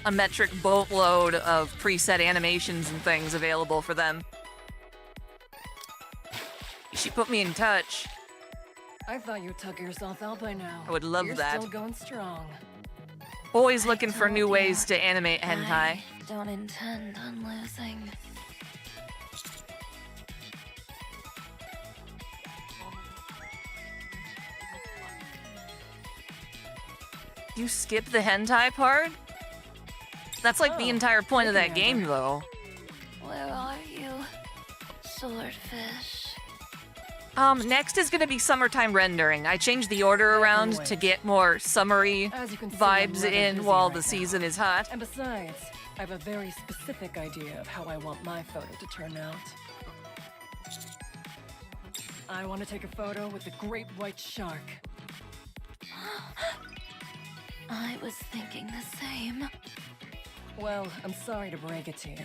a metric boatload of preset animations and things available for them. She put me in touch. I thought you'd tuck yourself out by now. I would love You're that. Still going strong. Always looking for told new ya, ways to animate hentai. I don't intend on losing. You skip the hentai part? That's like the Oh, entire point of that looking at game, her. though. Where are you, swordfish? Next is gonna be summertime rendering. I changed the order around to get more summery As you can see, I'm vibes rather in busy while right the now. season is hot. And besides, I have a very specific idea of how I want my photo to turn out. I want to take a photo with the great white shark. I was thinking the same. Well, I'm sorry to break it to you,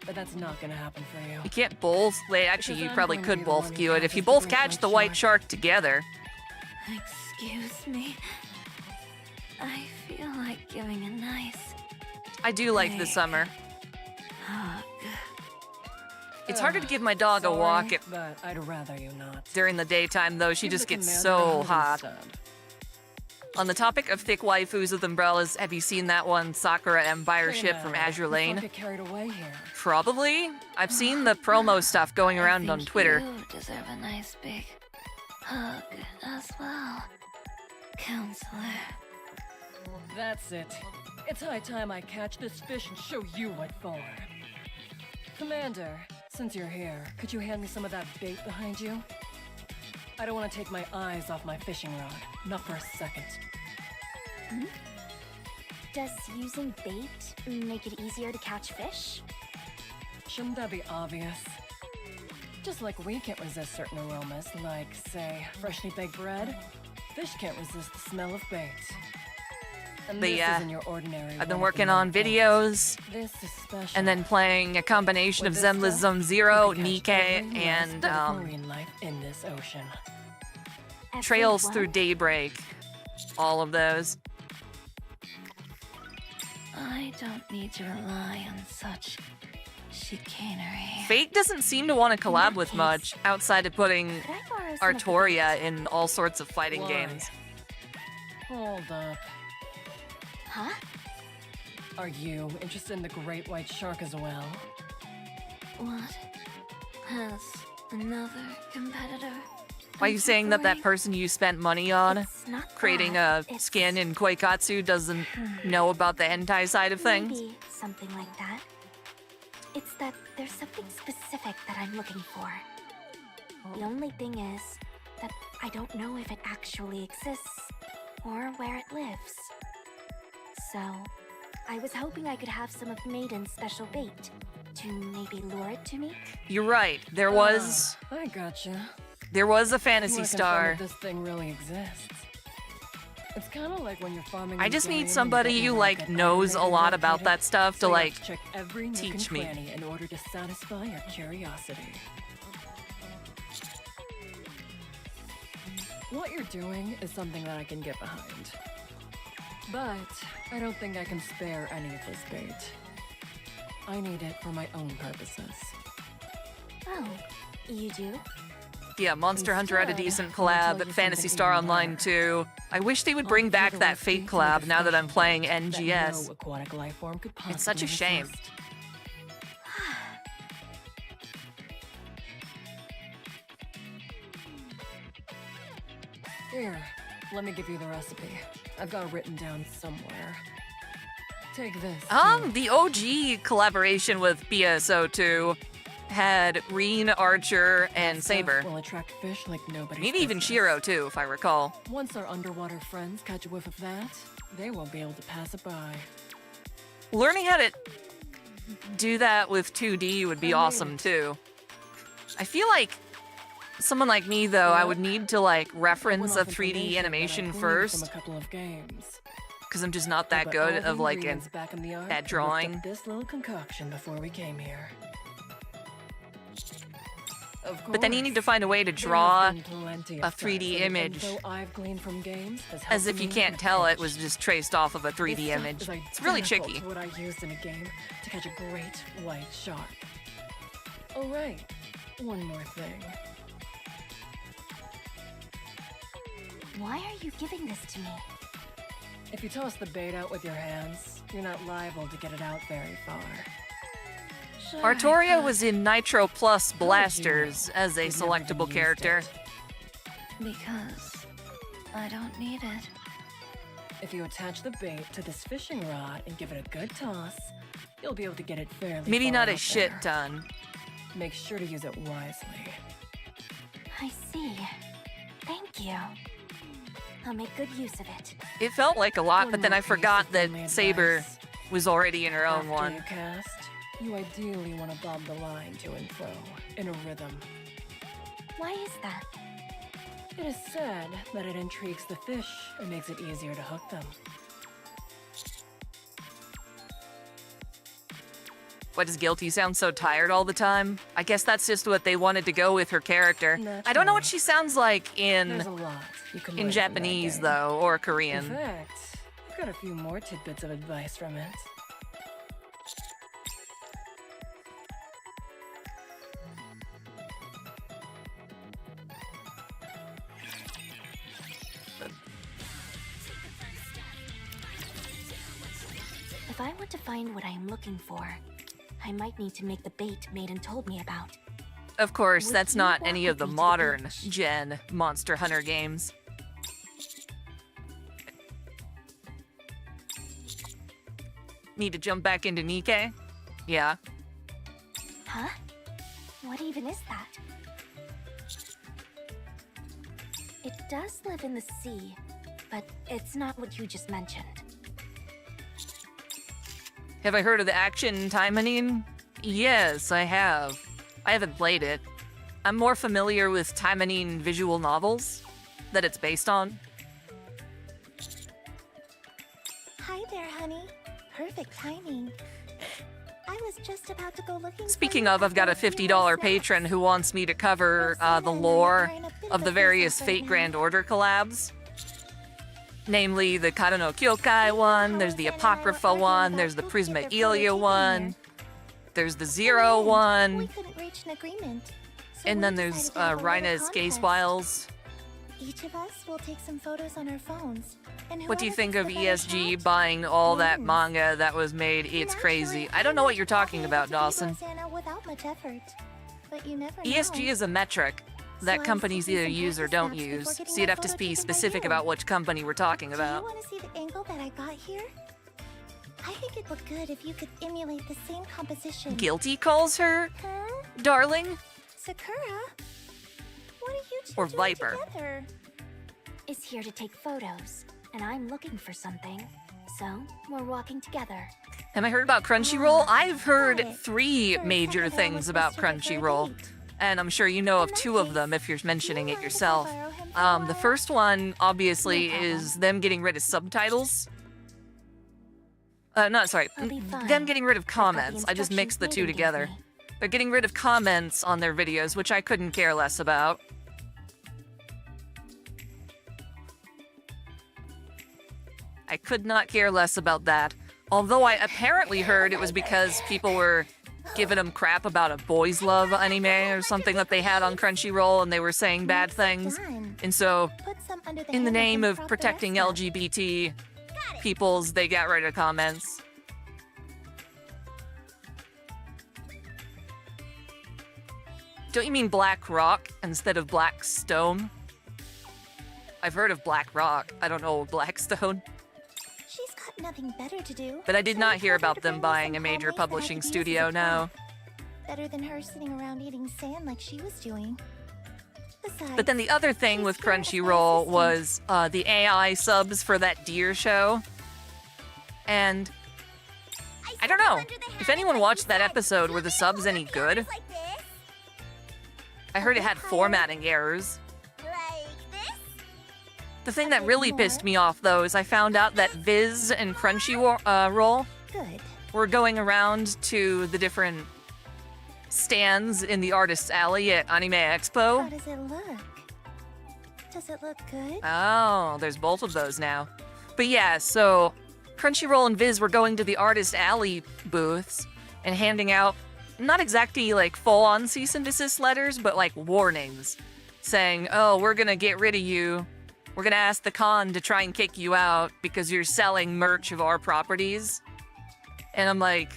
but that's not gonna happen for you. You can't both. Wait, actually, Because you I'm probably going to could be the one both who queue it if catches you the both great catch white the white shark. shark together. Excuse me. I feel like giving a nice I do like the Hey. summer. hug. It's harder to give my dog a Sorry, walk but I'd rather you not. during the daytime, though. She Give just the gets commander a so hug hot. instead. On the topic of thick waifus with umbrellas, have you seen that one Sakura Empire ship from Azure Let's Lane? not get carried away here. Probably. I've seen the promo stuff going around on Twitter. You deserve a nice big hug as well, counselor. That's it. It's high time I catch this fish and show you what for. Commander, since you're here, could you hand me some of that bait behind you? I don't want to take my eyes off my fishing rod. Not for a second. Does using bait make it easier to catch fish? Shouldn't that be obvious? Just like we can't resist certain aromas, like, say, freshly baked bread, fish can't resist the smell of bait. And But this yeah, isn't your ordinary I've been run-of-the-mill working on bait. videos This is special. and then playing a combination of With this Zenless stuff, Zone Zero, you could catch Nikke, every and last marine life in this ocean. Trails Everyone? Through Daybreak. All of those. I don't need to rely on such chicanery. Fate doesn't seem to want to collab with much outside of putting Could I borrow some of the Artoria bait? in all sorts of fighting Why? games. Hold up. Huh? Are you interested in the great white shark as well? What? Has another competitor? Why are you saying that that person you spent money on It's not creating that. a It's skin in Koikatsu doesn't know about the hentai side of things? Maybe something like that. It's that there's something specific that I'm looking for. The only thing is that I don't know if it actually exists or where it lives. So, I was hoping I could have some of Maiden's special bait to maybe lure it to me. You're right. There was I gotcha. a You Fantasy wanna confirm Star. if this thing really exists. It's kind of like when you're farming. I in just game need and you somebody get who your like market knows a automated lot about located, that stuff to so you have like to check every nook teach and me. cranny in order to satisfy your curiosity. What you're doing is something that I can get behind. But I don't think I can spare any of this bait. I need it for my own purposes. Oh, you do? Yeah, Monster Hunter had a Instead, decent I'll tell collab, you but Fantasy something Star even Online better. too. I wish they would I'll bring give back you a that recipe Fate to make collab a now that I'm special playing bait that NGS. no aquatic life form could It's such a possibly shame. resist. Here, let me give you the recipe. I've got it written down somewhere. Take this. too. The OG collaboration with BSO2 had Reen, Archer, and Stuff Saber. will attract fish like nobody's Maybe even business. Shiro too, if I recall. Once our underwater friends catch a whiff of that, they won't be able to pass it by. Learning how to do that with 2D would be awesome too. I feel like someone like me though, I would need to like reference a Went off 3D information that I animation gleaned first, From a couple of games. because I'm just not that But good all of the like an ingredients back in the ark at whipped up drawing. this little concoction before we came here. Of But then you need to course, find a way to there have draw been plenty a of 3D times when the image info I've gleaned from games has as helped if you me can't with tell it pitch. was just traced off of a This 3D stuff image. is It's really identical tricky. to what I used in a game to catch a great white shark. Oh right, one more thing. Why are you giving this to me? If you toss the bait out with your hands, you're not liable to get it out very far. Sure, Artoria but was in Nitro Plus How did you Blasters know? as a You've never selectable used character. it. because I don't need it. If you attach the bait to this fishing rod and give it a good toss, you'll be able to get it fairly Maybe far not a out shit there. ton. Make sure to use it wisely. I see. Thank you. I'll make good use of it. It felt like a lot, One but then more I piece forgot of that friendly Saber advice. was already in her own After one. you cast, you ideally want to bob the line to and fro in a rhythm. Why is that? It is said that it intrigues the fish and makes it easier to hook them. Why does Guilty sound so tired all the time? I guess that's just what they wanted to go with her character. I don't know what she sounds like There's in a lot you can in learn from that Japanese game. though, or In Korean. fact, I've got a few more tidbits of advice from it. If I want to find what I am looking for, I might need to make the bait Maiden told me about. Of course, Would that's you not walk any with of the me to the modern beach? gen Monster Hunter games. Need to jump back into Nikke? Yeah. Huh? What even is that? It does live in the sea, but it's not what you just mentioned. Have I heard of the action Taimanin? Yes, I have. I haven't played it. I'm more familiar with Taimanin visual novels that it's based on. Hi there, honey. Perfect timing. I was just about to go looking. Speaking of, I've got a $50 patron who wants me to cover the lore of the various Fate Grand Order collabs. Namely, the Kara no Kyokai one, there's the Apocrypha one, there's the Prisma Ilia one, there's the Zero We one, couldn't reach an agreement. So and we then there's decided to have a little Rhina's Case contest. Files. Each of us will take some photos on our phones. And What do you whoever think gets of the better ESG shot buying all that wins. manga that was made? It's crazy. I don't know what you're talking about, Dawson. Without much effort. But you never ESG know. is a metric that companies either use or don't use, so you'd have to be specific about which company we're talking Do about. you want to see the angle that I got here? I think it'd look good if you could emulate the same composition. Guilty calls her Huh? darling? Sakura? What are you two Or doing Viper. together? Is here to take photos, and I'm looking for something. So, we're walking together. Have I heard about Crunchyroll? I've got heard it. 3 For a major second, I things almost about missed her for a Crunchyroll, date. and I'm sure you know of In that 2 of case, them if you're mentioning do you it mind if I yourself. borrow him for a The while? first one, obviously, No problem. is them getting rid of subtitles. No, sorry, I'll be fine. them getting rid of I've got the comments. I just mixed the two instructions Maiden together. gave me. They're getting rid of comments on their videos, which I couldn't care less about. I could not care less about that. Although I apparently heard it was because people were giving them crap about a boys love anime or something that they had on Crunchyroll, and they were saying bad things. Done. And so, Put some under the in the hammer name and of prop the protecting rest up. LGBT peoples, they got rid of comments. Don't you mean Black Rock instead of Black Stone? I've heard of Black Rock. I don't know Blackstone. She's got nothing better to do. But I did so not I hear told her about to them bring me buying some a major hobbies that I publishing could use as a studio now. prop. Better than her sitting around eating sand like she was doing. Besides, But then the other thing she's with scared of my Crunchyroll assistant. was the AI subs for that deer show. And I don't know. If anyone watched that episode, were the subs any good? Like this? I heard it had formatting errors. Like this? The thing that really pissed me off, though, is I found out that Viz and Crunchyroll good. were going around to the different stands in the Artist's Alley at Anime How Expo. does it look? Does it look good? Oh, there's both of those now. But yeah, so Crunchyroll and Viz were going to the Artist Alley booths and handing out not exactly like full-on cease and desist letters, but like warnings saying, oh, we're gonna get rid of you. We're gonna ask the con to try and kick you out because you're selling merch of our properties. And I'm like,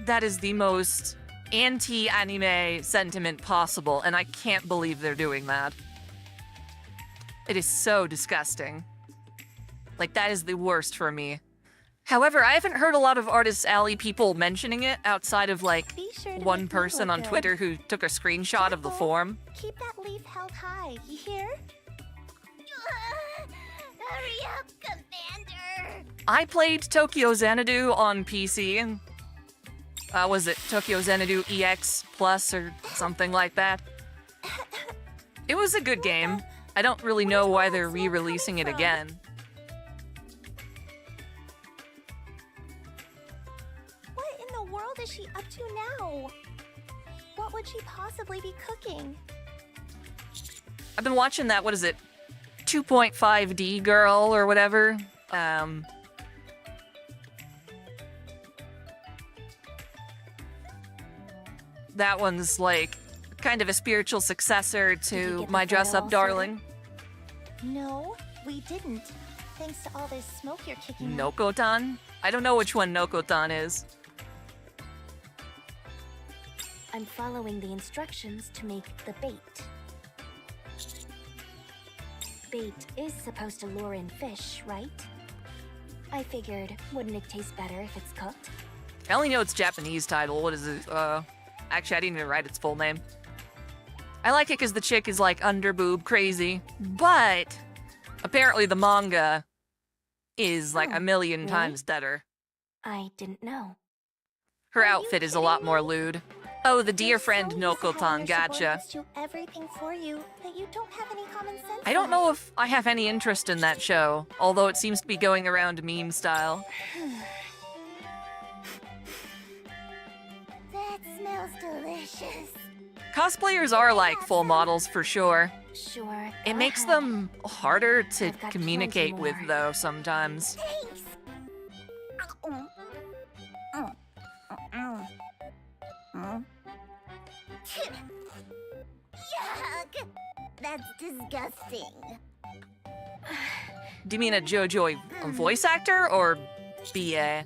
that is the most anti-anime sentiment possible, and I can't believe they're doing that. It is so disgusting. Like, that is the worst for me. However, I haven't heard a lot of Artist Alley people mentioning it outside of, like, Be sure to one make me person look on good. Twitter who took a screenshot of the Careful. form. Keep that leaf held high, you hear? Hurry up, Commander! I played Tokyo Xanadu on PC. Was it Tokyo Xanadu EX Plus or something like that? It was a good game. I don't really know why they're re-releasing it again. What in the world is she up to now? What would she possibly be cooking? I've been watching that, what is it? 2.5D girl or whatever. That one's like kind of a spiritual successor you to get the My Dress photo Up all Darling. No, we didn't. thanks to all this smoke you're kicking up. Nokotan? I don't know which one Nokotan is. I'm following the instructions to make the bait. Bait is supposed to lure in fish, right? I figured, wouldn't it taste better if it's cooked? I only know its Japanese title. What is it? Actually, I didn't even write its full name. I like it because the chick is like underboob crazy, but apparently the manga is like a million times better. I didn't know. Her Are you outfit is a lot kidding more me? lewd. Oh, the dear You're friend so used to having Nokotan, your gotcha. subordinates do everything for you that you don't have any common sense. I don't left. know if I have any interest in that show, although it seems to be going around meme style. That smells delicious. Cosplayers are like full models for sure. Sure. It go makes ahead. them harder to I've got communicate plenty with, more. though, sometimes. Thanks. Yuck! That's disgusting. Do you mean a JoJo voice actor or BA?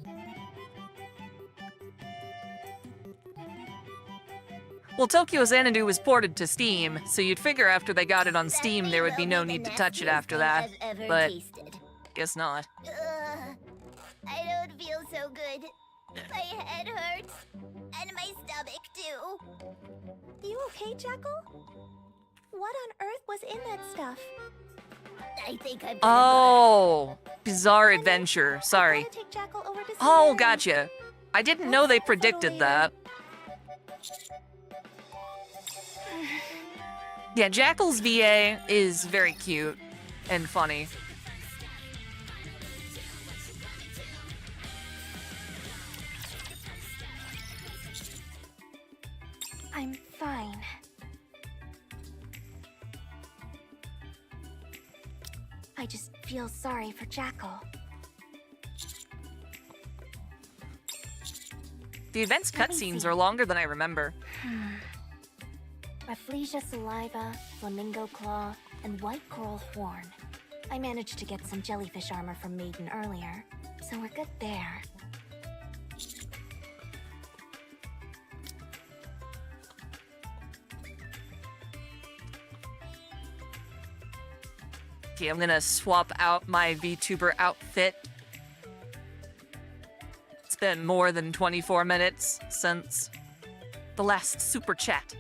Well, Tokyo Xanadu was ported to Steam, so you'd figure after they got it on Steam there would be no need to touch it after that, but guess not. I don't feel so good. My head hurts, and my stomach too. You okay, Jackal? What on earth was in that stuff? I think I'm. Oh, Bizarre Adventure, sorry. Take Jackal over to see Oh, Mary. gotcha. I didn't know they predicted that. Yeah, Jackal's VA is very cute and funny. I'm fine. I just feel sorry for Jackal. The event's Let me cutscenes see. are longer than I remember. Rafflesia saliva, flamingo claw, and white coral horn. I managed to get some jellyfish armor from Maiden earlier, so we're good there. Okay, I'm gonna swap out my VTuber outfit. It's been more than 24 minutes since the last super chat.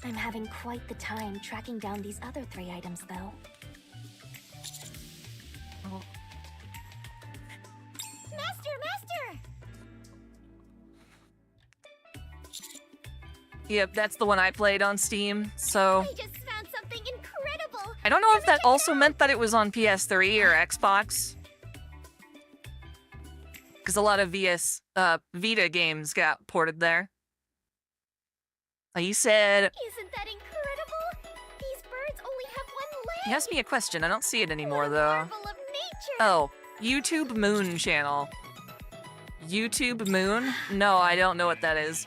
I'm having quite the time tracking down these other 3 items, though. Master! Yep, that's the one I played on Steam, so I just found something incredible. I don't know if that also meant that it was on PS3 or Xbox. Because a lot of Vita games got ported there. He said, Isn't that incredible? These birds only have one leg. he asked me a question, I don't see it anymore What a though. marvel of nature. Oh, YouTube Moon channel. YouTube Moon? No, I don't know what that is.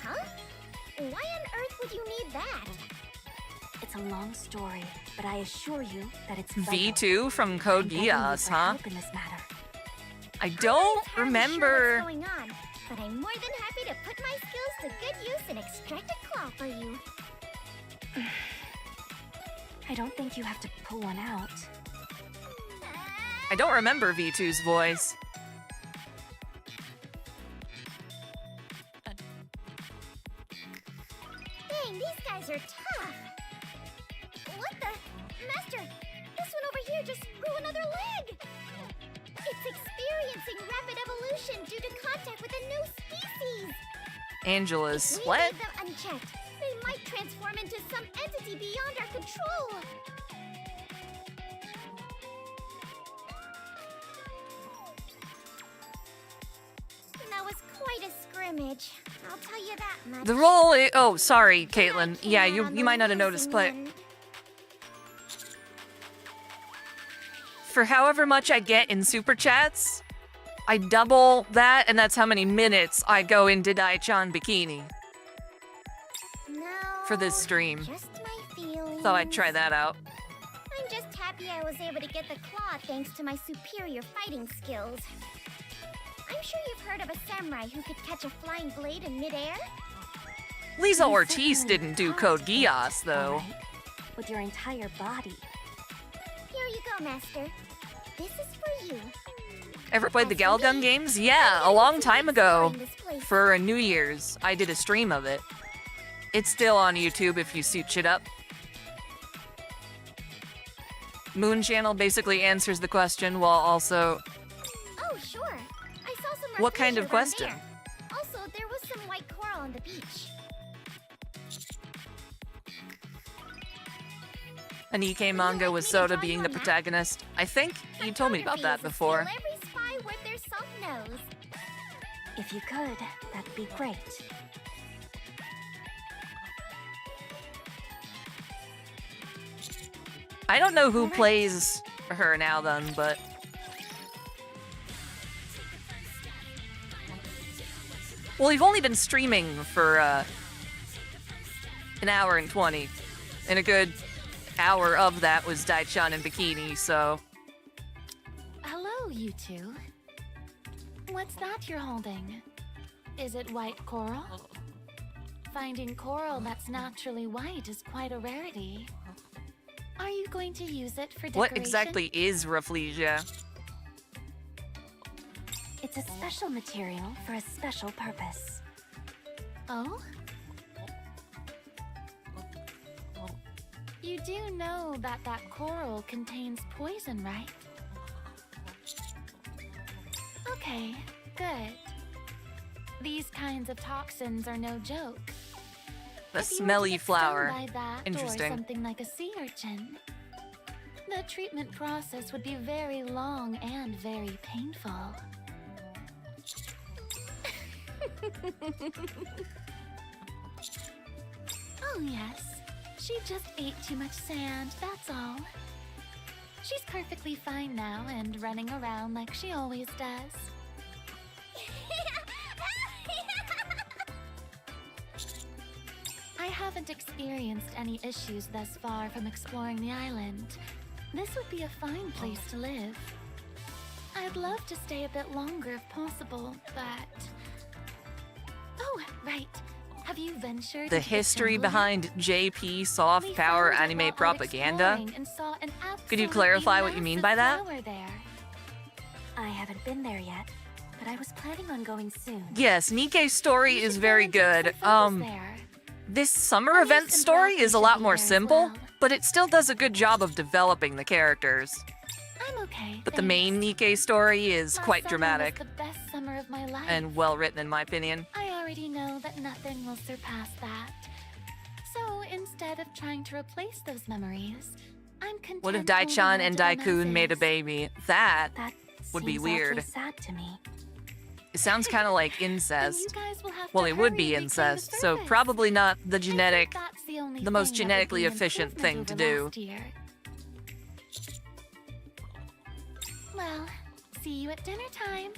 Huh? Why on earth would you need that? It's a long story, but I assure you that it's V2 from Code I'm begging you Geass, for huh? help in this matter. I don't Entirely sure remember. what's going on, but I'm more than happy to put my skills to good use and extract a claw for you. I don't think you have to pull one out. I don't remember V2's voice. Dang, these guys are tough. What the? Master, this one over here just grew another leg. It's experiencing rapid evolution due to contact with a new species. Angela's If we what? leave them unchecked, they might transform into some entity beyond our control. That was quite a scrimmage. I'll tell you that much. The role oh, sorry, Caitlin. Yeah, you might not have noticed, but for however much I get in super chats, I double that, and that's how many minutes I go into dai-chan bikini No, for this stream. just my feelings. Thought I'd try that out. I'm just happy I was able to get the claw thanks to my superior fighting skills. I'm sure you've heard of a samurai who could catch a flying blade in midair. Lisa You Ortiz certainly didn't do have Code to, Geass, though. alright? With your entire body. Here you go, Master. This is for you. Ever played the As for Galgun me, games? Yeah, a I'm long here time to ago. exploring this place. For a New Year's, I did a stream of it. It's still on YouTube if you search it up. Moon Channel basically answers the question while also... Oh, sure. I saw some What kind of rafflesia around question? there. Also, there was some white coral on the beach. A Nikke manga with Soda being the protagonist. I think you told me about that before. Photography is a skill every spy worth their salt knows. If you could, that'd be great. I don't know who Alright. plays her now then, but... Well, we've only been streaming for, an hour and 20. And a good hour of that was dai-chan in bikini, so... Hello, you two. What's that you're holding? Is it white coral? Finding coral that's naturally white is quite a rarity. Are you going to use it for decoration? What exactly is rafflesia? It's a special material for a special purpose. Oh? You do know that that coral contains poison, right? Okay, good. These kinds of toxins are no joke. The If you were to smelly get stung flower. by that Interesting. Or something like a sea urchin, the treatment process would be very long and very painful. Oh yes, she just ate too much sand, that's all. She's perfectly fine now and running around like she always does. I haven't experienced any issues thus far from exploring the island. This would be a fine place to live. I'd love to stay a bit longer if possible, but... Oh, right. Have you ventured The into history jungle behind JP soft We power found it anime while out propaganda? exploring and saw an Could you absolutely clarify what you mean by that? massive flower there. I haven't been there yet, but I was planning on going soon. Yes, Nikke's story You is should very go and take good. some photos there. This summer At event least in story is a lot should be more there as simple, well. but it still does a good job of developing the characters. I'm okay. But the thanks. main Nikke story is Last quite summer dramatic was the best summer of my life. and well written in my opinion. I already know that nothing will surpass that. So instead of trying to replace those memories, I'm content. What if dai-chan holding and on to them dai-kun as made a is. baby? That That would be seems awfully weird. sad to me. It sounds kind of like Then you incest. guys will have Well, to it would hurry be and reclaim the incest, so service. probably not the I think genetic, that's the only the most thing that would genetically be an efficient improvement thing to over do. last year. Well, see you at dinner time.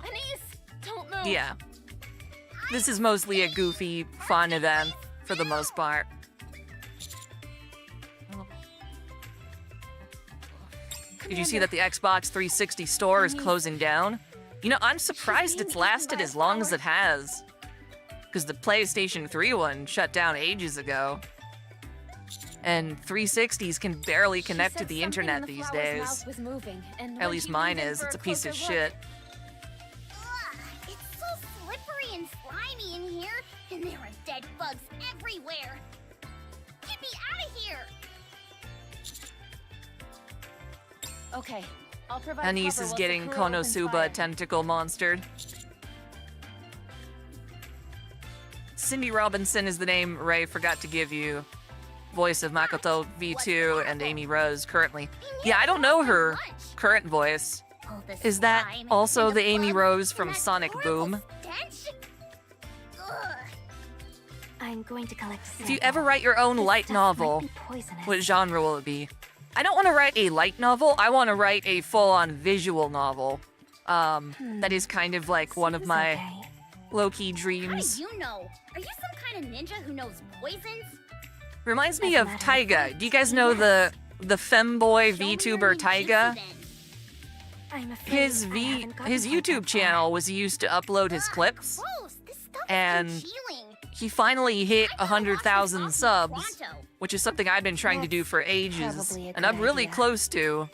Anise, don't move. Yeah. This is mostly a goofy, fun event for the most part. Did you see that the Xbox 360 store is closing down? You know, I'm surprised it's lasted as long as it has. Because the PlayStation 3 one shut down ages ago. And 360s can barely connect to the internet these days. At least mine is. It's a piece of shit. Ugh, it's so slippery and slimy in here, and there are dead bugs everywhere. Get me out of here! Okay, I'll provide Anise cover is while getting Sakura opens Konosuba fire. tentacle monstered. Cindy Robinson is the name Ray forgot to give you. Voice of Makoto V2 and Amy Rose currently. Yeah, I don't know her current voice. All the Is that slime also and the Amy bugs Rose and from that Sonic horrible Boom? stench. Ugh. I'm going to collect If you ever write your own This light stuff novel, might be poisonous. what genre will it be? I don't want to write a light novel. I want to write a full-on visual novel. That is kind of like one of Seems my okay. low-key How do dreams. you know? Are you some kind of ninja who knows poisons? Reminds me As a of matter of Taiga. fact, Do you guys know the femboy Show me your VTuber ninjutsu Taiga? then. I'm afraid His I haven't gotten his quite YouTube that far. channel was used to upload his Ugh, clips. Gross. This stuff And is congealing. He finally hit I gotta watch this 100,000 off in subs, Toronto. which is something I've been trying to do That's for ages, probably a and I'm good really idea. close to,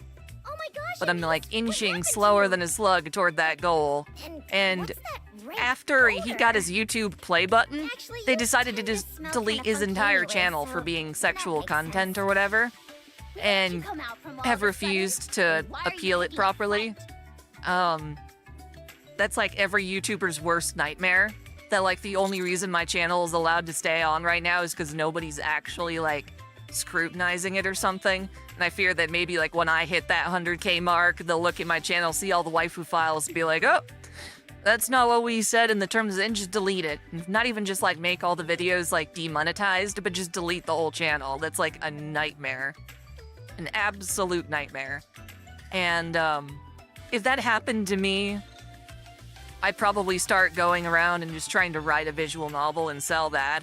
Oh my gosh. but I'm Anise, like what inching happened to slower you? than a slug toward that goal. And And what's that red after he odor? got his YouTube play button, Actually, they you decided to tend to just smell delete kinda his funky entire anyway, channel so for being that sexual makes content sense. or whatever, Where did you and come out from all have of a sudden? refused to And why are you appeal it taking a properly. flight? That's like every YouTuber's worst nightmare. That like the only reason my channel is allowed to stay on right now is because nobody's actually like scrutinizing it or something. And I fear that maybe like when I hit that 100K mark, they'll look at my channel, see all the waifu files, be like, oh, that's not what we said in the terms, and just delete it. Not even just like make all the videos like demonetized, but just delete the whole channel. That's like a nightmare. An absolute nightmare. And if that happened to me, I'd probably start going around and just trying to write a visual novel and sell that.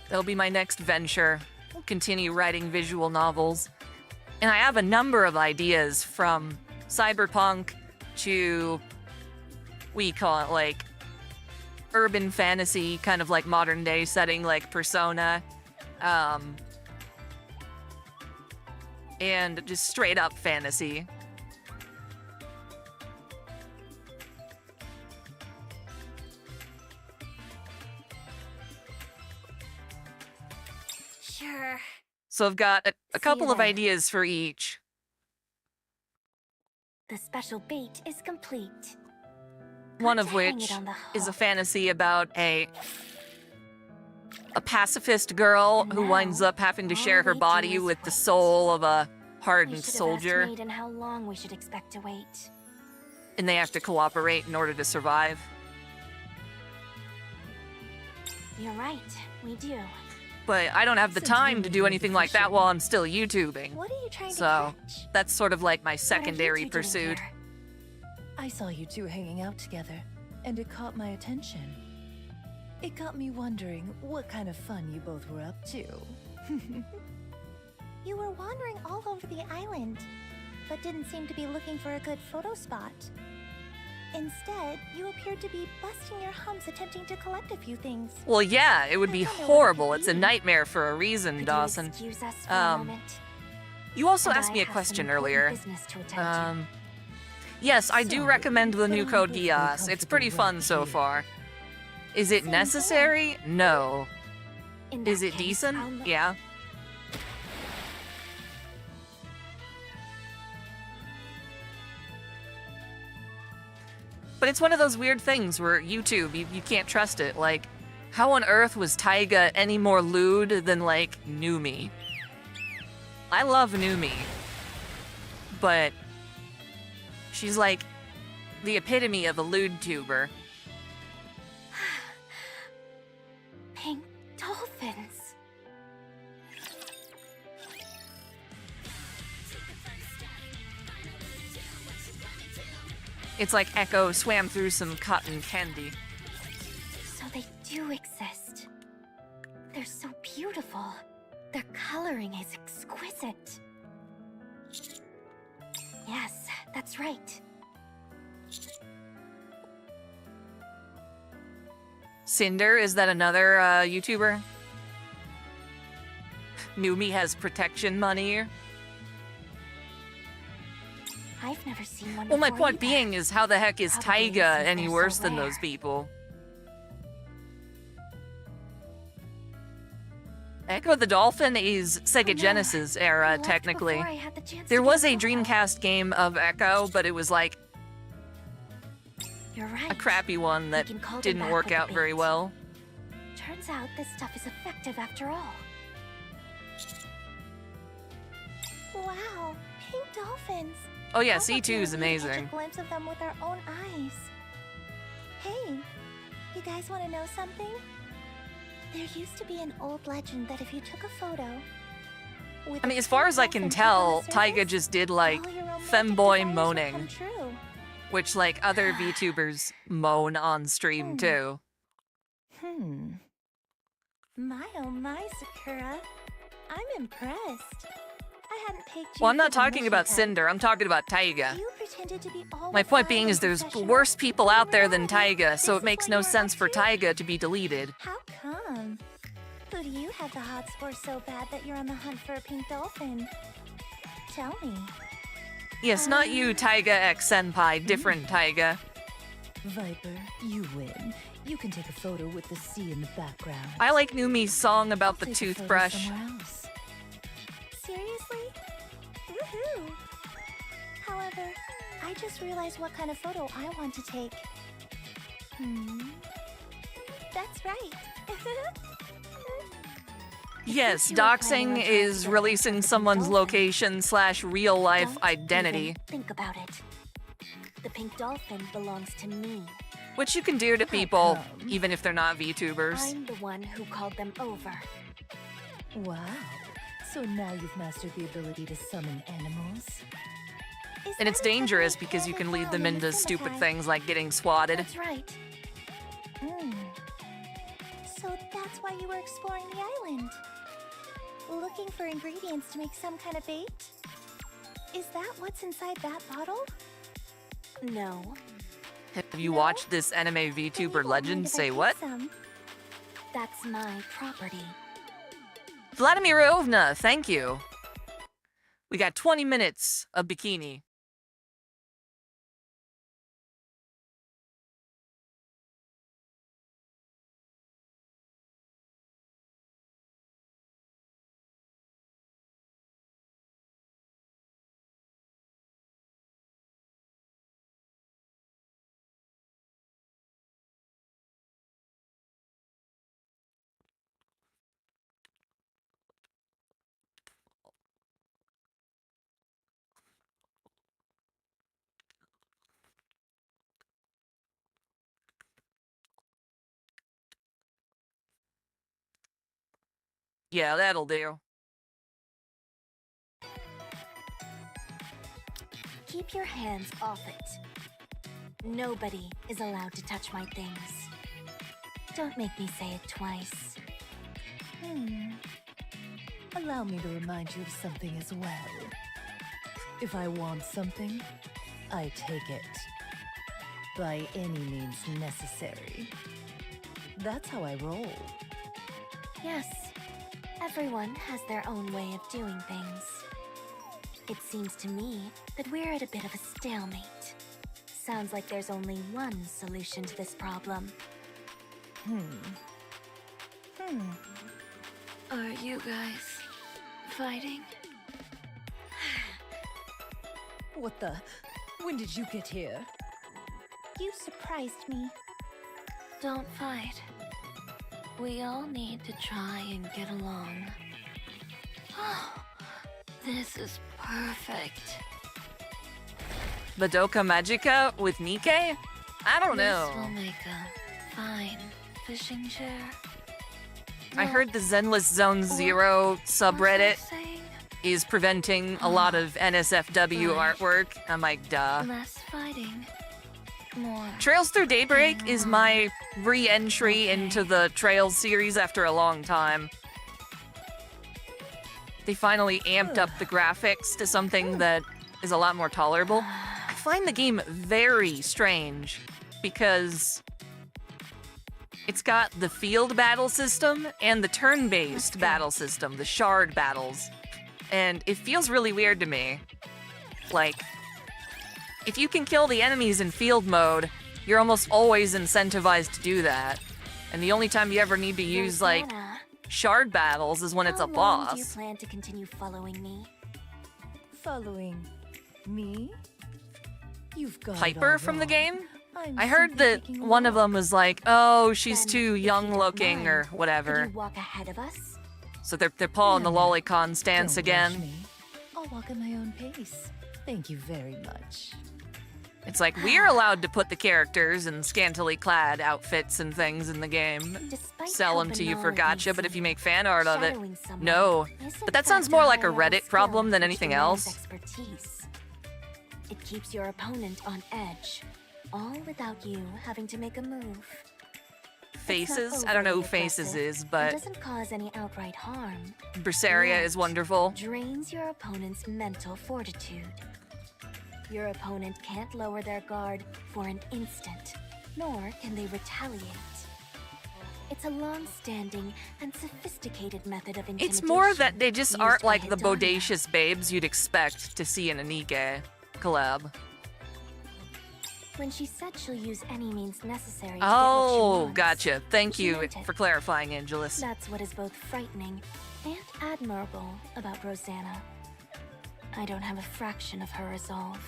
That'll be my next venture. I'll continue writing visual novels. And I have a number of ideas from cyberpunk to, we call it like urban fantasy, kind of like modern day setting like Persona. And just straight up fantasy. Sure. So I've got a you couple of then. ideas for each. The special bait is complete. One Got of to hang which it on the is a hook. fantasy about a pacifist girl And who now, winds up having to all share her we do body is with the wait. soul of a We hardened should have soldier, asked Maiden how long we should expect to wait. and they have to cooperate in order to survive. You're right, we do. But I don't have the Since time you to made do me anything like that deficient. while I'm still YouTubing. What are you trying So, to catch? that's sort of like my What are you secondary two doing pursuit. here? I saw you two hanging out together, and it caught my attention. It got me wondering what kind of fun you both were up to. You were wandering all over the island, but didn't seem to be looking for a good photo spot. Instead, you appeared to be busting your humps attempting to collect a few things. Well, yeah, it would be I don't know what it horrible. could It's a be. nightmare for a reason, Could Dawson. you excuse us for Um, a moment? You also And asked I me a have some question important earlier. business to attend to. Yes, I do So, recommend the but new I'm Code perfectly Geass. It's pretty comfortable fun right so here. far. Is it Same necessary? No. In that Is it case, decent? I'll look- Yeah. But it's one of those weird things where YouTube, you can't trust it. Like, how on earth was Taiga any more lewd than, like, Numi? I love Numi. But she's like the epitome of a lewd tuber. Pink dolphins. It's like Echo swam through some cotton candy. So they do exist. They're so beautiful. Their coloring is exquisite. Yes, that's right. Cinder, is that another YouTuber? Numi has protection money. I've never seen one Well, my before point either. being is, how the heck is Probably Taiga since any they're worse so than rare. those people? Echo the Dolphin is Sega Oh, no. Genesis I era, left technically. before I had the chance There to was get a photo. Dreamcast game of Echo, but it was like You're right. a crappy one that can call them didn't back work with the out very bait. well. Turns out this stuff is effective after all. Wow, pink dolphins. Oh yeah, How lucky C2 is are we to catch amazing. a glimpse of them with our own eyes. Hey, you guys want to know something? There used to be an old legend that if you took a photo with I mean, a as far pink as I can dolphin tell, on the Taiga surface, just did like all your romantic femboy desires will moaning, come true. which like other VTubers moan on stream too. My oh my, Sakura. I'm impressed. I hadn't pegged you Well, I'm for not the talking mushy about type. Cinder, I'm talking about Taiga. You pretended to be all My point refined being and is there's professional, worse people but in out there than reality, Taiga, so this it makes is no what you were sense up for to? Taiga to be deleted. How come? Who do you have the hots for so bad that you're on the hunt for a pink dolphin? Tell me. Yes, not you, Taiga X Senpai, different Taiga. Viper, you win. You can take a photo with the sea in the background. I like Numi's song about the Take a photo toothbrush. somewhere else. Seriously? Woohoo! However, I just realized what kind of photo I want to take. That's right. Yes, you were planning on doxing trying to is get releasing pictures of the someone's dolphin. location / real life Don't identity, even think about it. The pink dolphin belongs to me. which you can do to people, come? even if they're not VTubers. I'm the one who called them over. Wow. So now you've mastered the ability to summon animals? Is And it's that a dangerous technique because you handed can lead down them in the into stupid Sentai? things like getting swatted. That's right. So that's why you were exploring the island. Looking for ingredients to make some kind of bait? Is that what's inside that bottle? No. Have you No? watched this anime Then you VTuber won't mind legend if I say take what? some. That's my property. Vladimirovna, thank you. We got 20 minutes of bikini. Yeah, that'll do. Keep your hands off it. Nobody is allowed to touch my things. Don't make me say it twice. Allow me to remind you of something as well. If I want something, I take it. By any means necessary. That's how I roll. Yes, everyone has their own way of doing things. It seems to me that we're at a bit of a stalemate. Sounds like there's only one solution to this problem. Are you guys fighting? What the? When did you get here? You surprised me. Don't fight. We all need to try and get along. This is perfect. Madoka Magica with Nikke? I don't This will know. make a fine fishing chair. I heard the Zenless Zone Zero subreddit is preventing a lot of NSFW artwork. I'm like, duh. Less fighting. More. Trails Through Daybreak is my re-entry into the Trails series after a long time. they finally amped up the graphics to something that is a lot more tolerable. I find the game very strange because it's got the field battle system and the turn-based battle system, the shard battles. And it feels really weird to me. Like, if you can kill the enemies in field mode, you're almost always incentivized to do that. And the only time you ever need to use, like, Rosanna, shard battles is when it's a how long do you boss. plan to continue following me? Following me? You've got it Piper all from the wrong. game? I'm I heard simply that taking a one of walk. them was like, oh, she's Then, too if you young don't looking or mind, whatever. Could you walk ahead of us? So they're pulling the No, no. lolicon stance Don't rush again. me. I'll walk at my own pace. Thank you very much. It's like, we're allowed to put the characters in scantily clad outfits and things in the game. Despite Sell how them to you for banal it may gotcha, but if you seem, make fan art of it, shadowing someone no. is in But that sounds fact more like a high-level Reddit problem skill than which anything demands else. Expertise. It keeps your opponent on edge, all without you having to make a move. Faces? I don't know who overly Faces aggressive, is, and but doesn't cause any outright harm. Berseria is Yet, wonderful. Drains your opponent's mental fortitude. Your opponent can't lower their guard for an instant, nor can they retaliate. It's a long-standing and sophisticated method of intimidation. It's more that they just used aren't by like the Hedania. bodacious babes you'd expect to see in a Nikke collab. When she said she'll use any means necessary to get what she Oh, wants, gotcha. Thank she you meant it. for clarifying, Angelus. That's what is both frightening and admirable about Rosanna. I don't have a fraction of her resolve.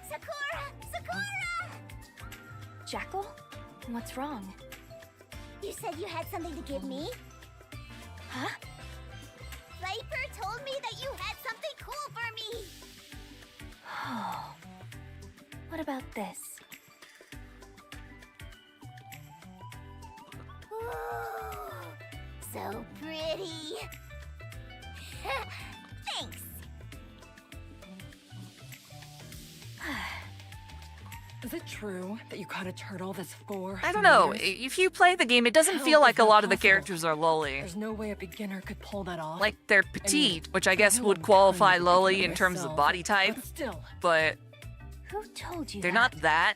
Sakura! Sakura! Jackal? What's wrong? You said you had something to give me? Huh? Viper told me that you had something cool for me! Oh. What about this? Ooh, so pretty! Thanks! Is it true that you caught a turtle that's 4 I don't know. meters? If you play the game, it doesn't How feel is like a that lot of the possible? characters are lowly. There's no way a beginner could pull that off. Like, they're I mean, petite, which I guess know would I'm qualify kind of a lowly beginner in terms of myself, body type, but still, but Who told you they're that? not that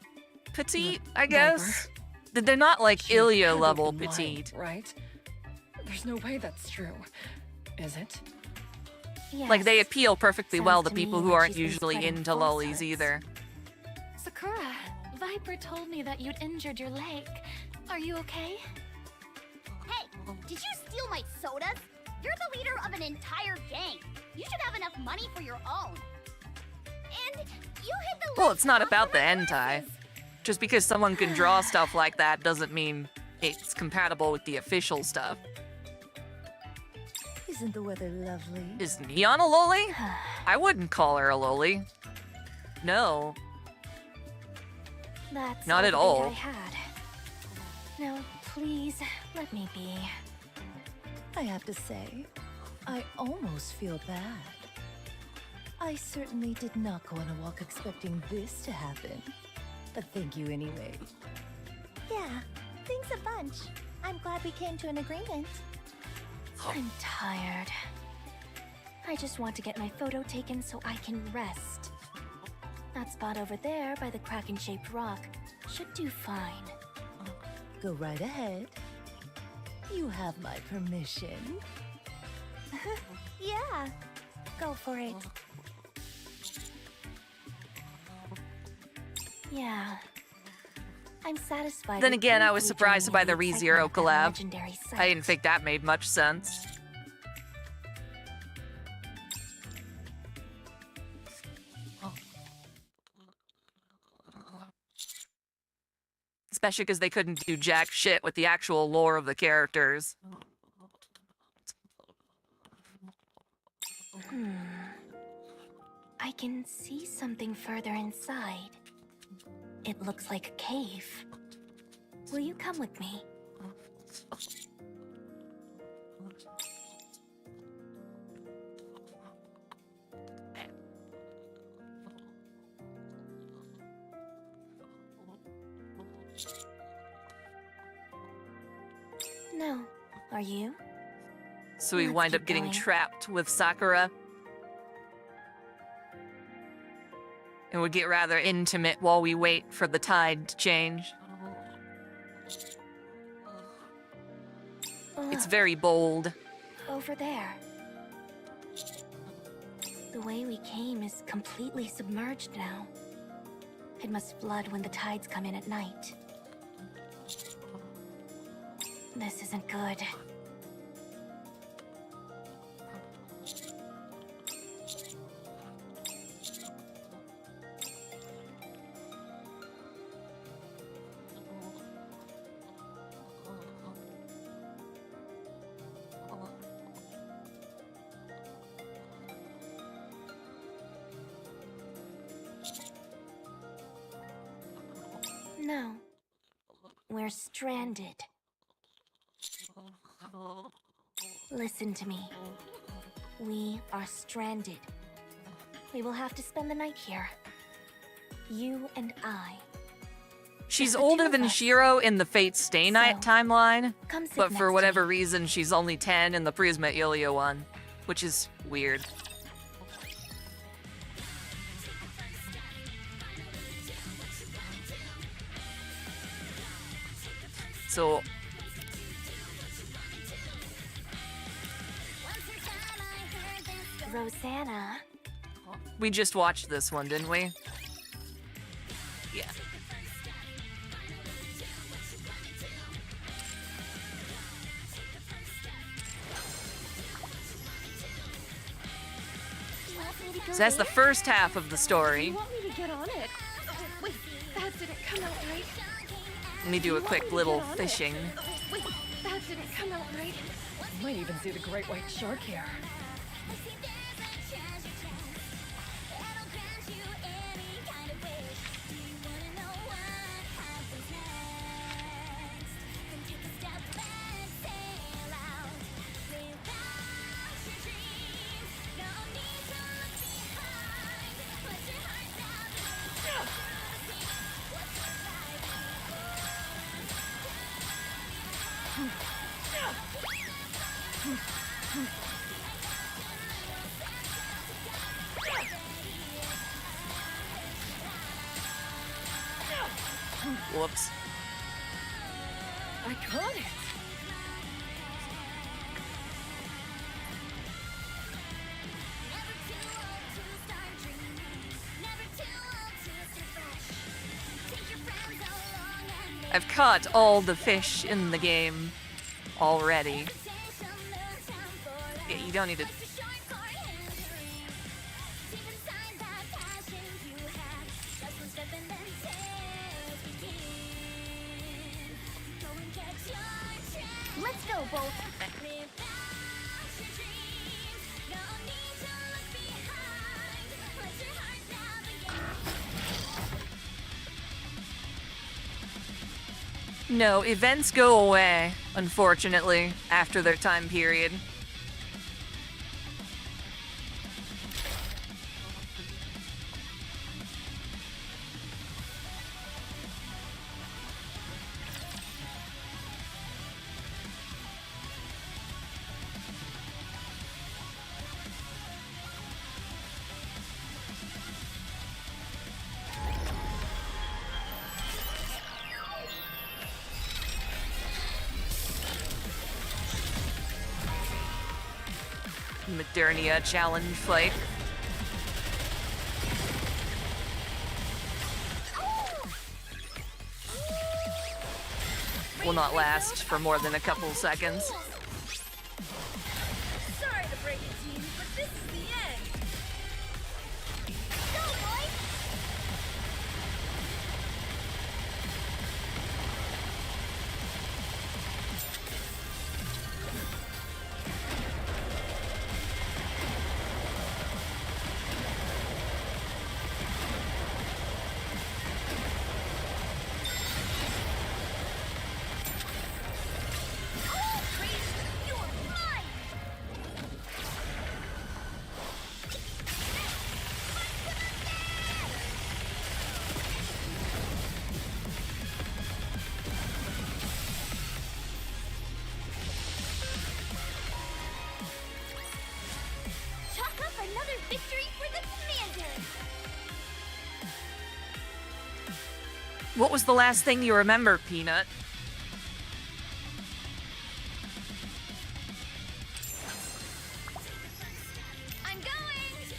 petite, I Viper, guess. They're not like you Ilya can't level be lying, petite. right? There's no way that's true, is it? Like, they Yes. appeal perfectly Sounds well to to me people who like aren't she's been usually spreading into lollies falsehoods. either. Sakura, Viper told me that you'd injured your leg. Are you okay? Hey, did you steal my sodas? You're the leader of an entire gang. You should have enough money for your own. And you hit the Well, left it's not spot about for the my hentai. glasses. Just because someone can draw stuff like that doesn't mean it's compatible with the official stuff. Isn't the weather lovely? Is Neon a loli? I wouldn't call her a loli. No. That's Not at the all. day I had. Now, please, let me be. I have to say, I almost feel bad. I certainly did not go on a walk expecting this to happen. But thank you anyway. Yeah, thanks a bunch. I'm glad we came to an agreement. I'm tired. I just want to get my photo taken so I can rest. That spot over there by the kraken-shaped rock should do fine. Go right ahead. You have my permission. Yeah, go for it. Yeah. I'm satisfied. Then with again, I was briefly surprised joining by in the excitement ReZero of that collab. legendary sight. I didn't think that made much sense. Especially because they couldn't do jack shit with the actual lore of the characters. I can see something further inside. It looks like a cave. Will you come with me? No. Are you? So we Let's wind up keep getting going. trapped with Sakura. And would get rather intimate while we wait for the tide to change. It's Look, very bold. over there. The way we came is completely submerged now. It must flood when the tides come in at night. This isn't good. No. We're stranded. Listen to me. We are stranded. We will have to spend the night here. You and I. She's the two older of than us. Shiro in the Fate Stay Night So, timeline, Come sit but next for to whatever me. reason, she's only 10 in the Prisma Ilia one, which is weird. So, Rosanna. we just watched this one, didn't we? Yeah. So that's the first half of the story. You want me to get on it? Wait, that didn't come out right. Let me do a quick little fishing. Wait, that didn't come out right. You might even see the great white shark here. Whoops. I caught it! I've caught all the fish in the game already. Yeah, you don't need to. Let's go, Bolt. No, events go away, unfortunately, after their time period. Modernia challenge fight. Will not last for more than a couple seconds. Sorry to break it to you, but this is the end. Go, boy. Victory for the commander! What was the last thing you remember, Peanut? I'm going!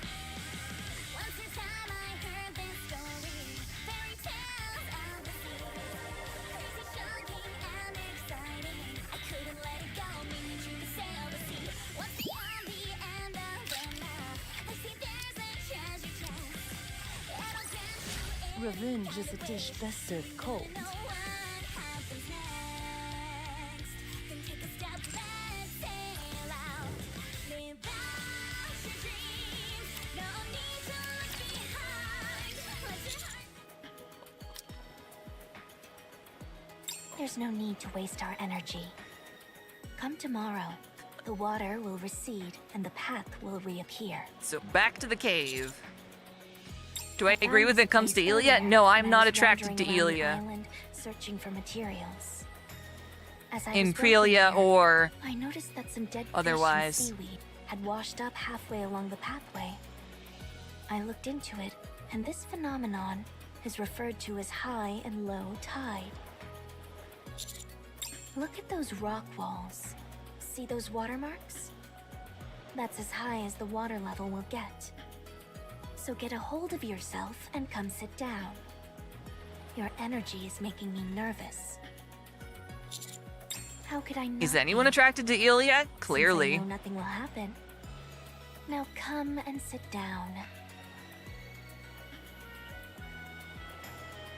Once in time I heard this story, fairy tales of the sea. Crazy, shocking, and exciting. I couldn't let it go, meaning you could sail the sea. Once beyond the end of the map, I see there's a treasure chest. It'll grant you Revenge is a dish best served cold. know what happens next. Then take a step back, sail out. Live out your dreams. No need to look behind. Let your heart. There's no need to waste our energy. Come tomorrow, the water will recede and the path will reappear. So back to the cave. Do I found agree with this it comes to place Elia? earlier No, when I'm I not was attracted to wandering around the Elia. island, searching for materials. As I In was walking Prelia there, or I noticed that some dead otherwise. fish and seaweed had washed up halfway along the pathway. I looked into it, and this phenomenon is referred to as high and low tide. Look at those rock walls. See those watermarks? That's as high as the water level will get. So get a hold of yourself and come sit down. Your energy is making me nervous. How could I not Is anyone be? attracted to Elia? Since I Clearly. know nothing will happen. Now come and sit down.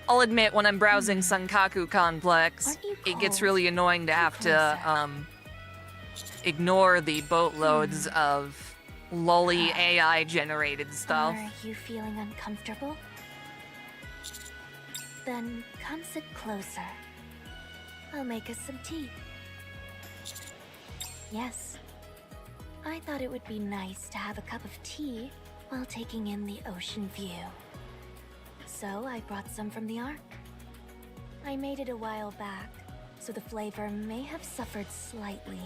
I'll admit, when I'm browsing Sankaku Complex, Aren't you it gets cold? really annoying to Come have to, closer. ignore the boatloads of lolly AI-generated stuff. Are you feeling uncomfortable? Then come sit closer. I'll make us some tea. Yes. I thought it would be nice to have a cup of tea while taking in the ocean view. So I brought some from the Ark. I made it a while back, so the flavor may have suffered slightly,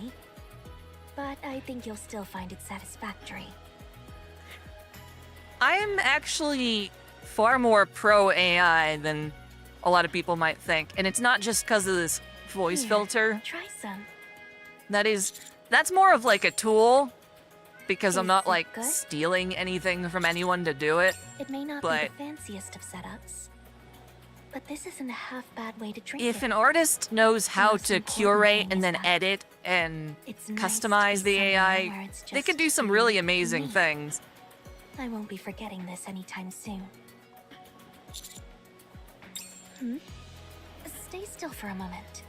but I think you'll still find it satisfactory. I'm actually far more pro AI than a lot of people might think, and it's not just because of this voice Here, filter. Try some. That's more of like a tool, because I'm Is not it like good? stealing anything from anyone to do it. It may not But- be the fanciest of setups, but this isn't a half bad way to drink If it. an artist knows how most to important curate thing and is then that edit and It's nice to customize be the somewhere AI, where it's they just could do some you really and amazing me. things. I won't be forgetting this anytime soon. Stay still for a moment.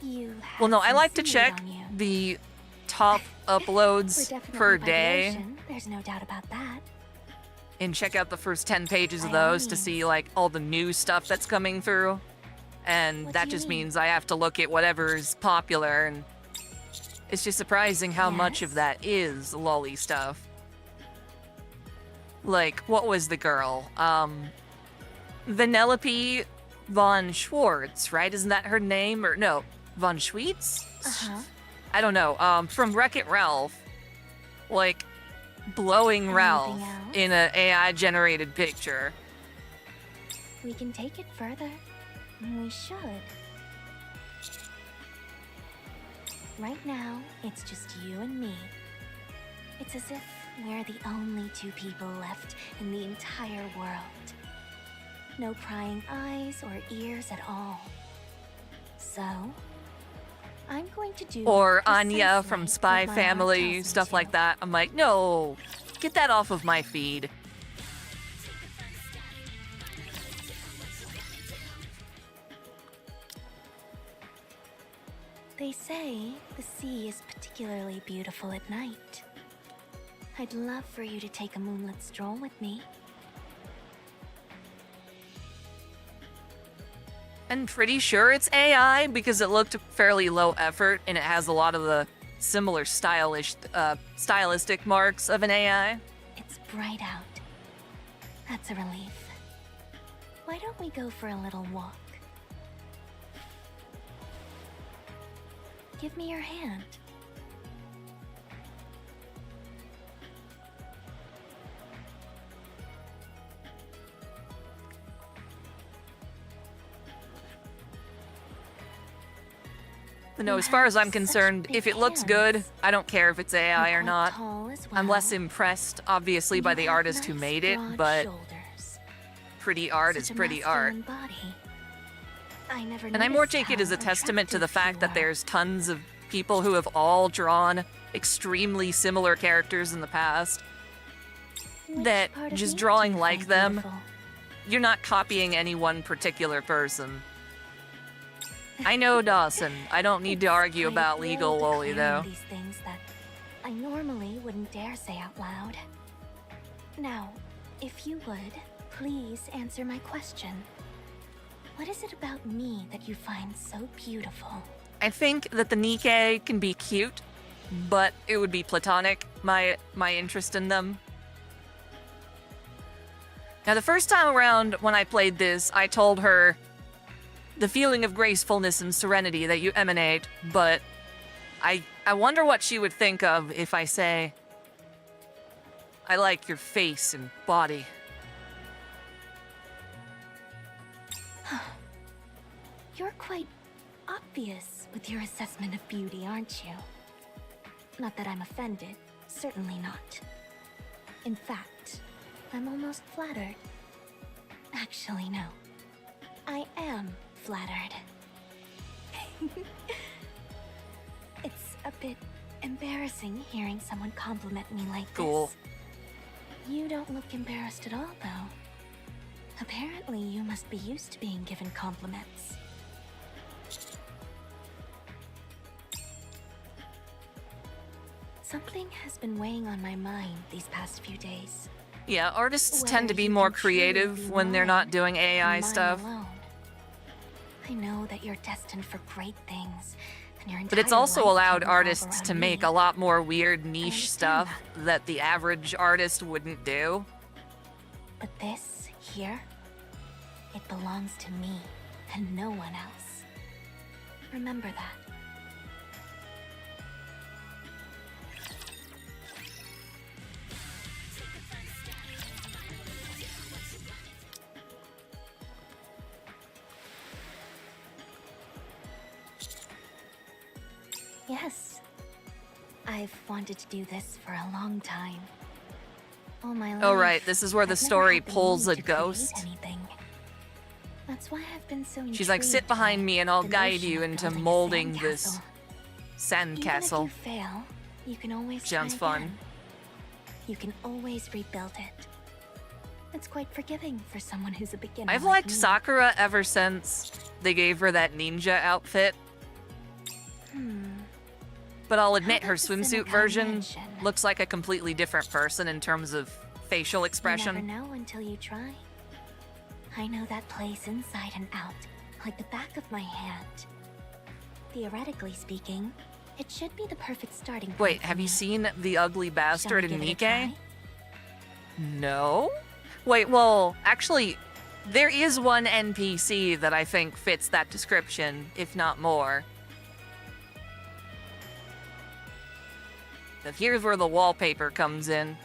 You Well, no, have I some like to seaweed check on you. the top We're uploads definitely per by the day ocean, there's no doubt about that. and check out the first 10 pages of By all those to see means. like all the new stuff that's coming through. And What that do you just mean? means I have to look at whatever's popular, and it's just surprising how much of Yes? that is lolly stuff. Like, what was the girl? Vanellope von Schwartz, right? Isn't that her name? Or no, von Schweetz? Uh-huh. I don't know. From Wreck-It Ralph. Like, blowing Ralph Anything else? in a AI-generated picture. We can take it further. We should. Right now, it's just you and me. It's as if we're the only two people left in the entire world. No prying eyes or ears at all. So, I'm going to do Or Anya precisely from Spy what my heart Family, tells me stuff to. like that. I'm like, no, get that off of my feed. They say the sea is particularly beautiful at night. I'd love for you to take a moonlit stroll with me. I'm pretty sure it's AI because it looked fairly low effort and it has a lot of the similar stylistic marks of an AI. It's bright out. That's a relief. Why don't we go for a little walk? Give me your hand. No, as far as I'm concerned, if it looks good, I don't care if it's AI or not. I'm less impressed, obviously, by the artist who made it, but pretty art is pretty art. And I more take it as a testament to the fact that there's tons of people who have all drawn extremely similar characters in the past. That just drawing like them, you're not copying any one particular person. I know Dawson. I don't need to argue about legal lolly, though. These things that I normally wouldn't dare say out loud. Now, if you would, please answer my question. What is it about me that you find so beautiful? I think that the Nikke can be cute, but it would be platonic, my interest in them. Now, the first time around when I played this, I told her the feeling of gracefulness and serenity that you emanate, but I wonder what she would think of if I say, I like your face and body. You're quite obvious with your assessment of beauty, aren't you? Not that I'm offended, certainly not. In fact, I'm almost flattered. Actually, no. I am flattered. It's a bit embarrassing hearing someone compliment me like Cool. this. You don't look embarrassed at all, though. Apparently, you must be used to being given compliments. Something has been weighing on my mind these past few days. Yeah, artists Whether tend to be you more can truly creative be when they're not mine doing AI and mine stuff. alone. I know that you're destined for great things, and your But it's entire also life allowed can revolve artists around to make me. a lot more weird niche understand stuff that the average artist wouldn't do. But this here, it belongs to me and no one else. Remember that. Yes. I've wanted to do this for a long time. All my life. Oh, right, this is where the I've never story had the pulls need a to create ghost. anything. That's why I've been so She's like, sit intrigued behind by me and I'll the guide notion you of into building a molding sandcastle. this sandcastle. Even if you fail, you can always Sounds try fun. again. You can always rebuild it. It's quite forgiving for someone who's a beginner. I've like liked me. Sakura ever since they gave her that ninja outfit, but I'll admit How her about the swimsuit Seneca version Mansion? looks like a completely different person in terms of facial You expression. never know until you try. I know that place inside and out, like the back of my hand. Theoretically speaking, it should be the perfect starting point. Wait, for have you me. seen the ugly Shall bastard we in give it a Nikke? try? No? Wait, well, actually, there is one NPC that I think fits that description, if not more. But here's where the wallpaper comes in.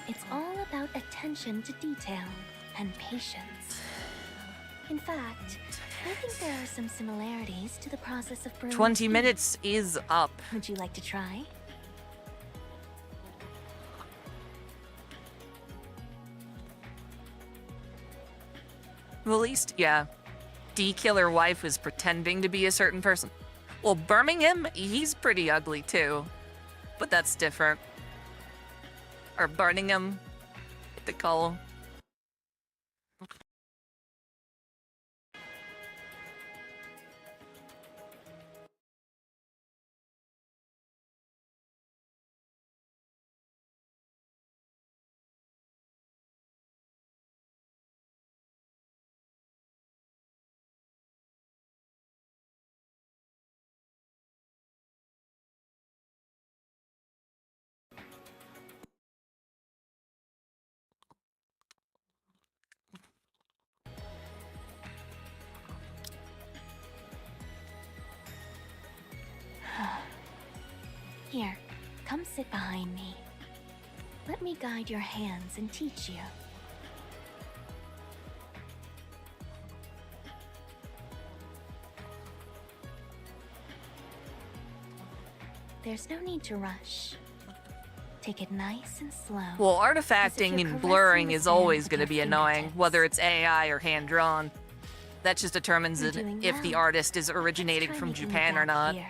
It's all about attention to detail and patience. In fact, I think there are some similarities to the process of brewing 20 tea. minutes is up. Would you like to try? Well, at least, yeah. D-Killer Wife was pretending to be a certain person. Well, Birmingham, he's pretty ugly too. But that's different. Or Birmingham, what they call him. Here, come sit behind me. Let me guide your hands and teach you. There's no need to rush. Take it nice and slow. Well, As if artifacting you're and caressing blurring the is sand always with going to your be annoying, fingertips. whether it's AI or hand-drawn. That just determines You're doing if the well. artist is originating Let's try from making it Japan or back not. here.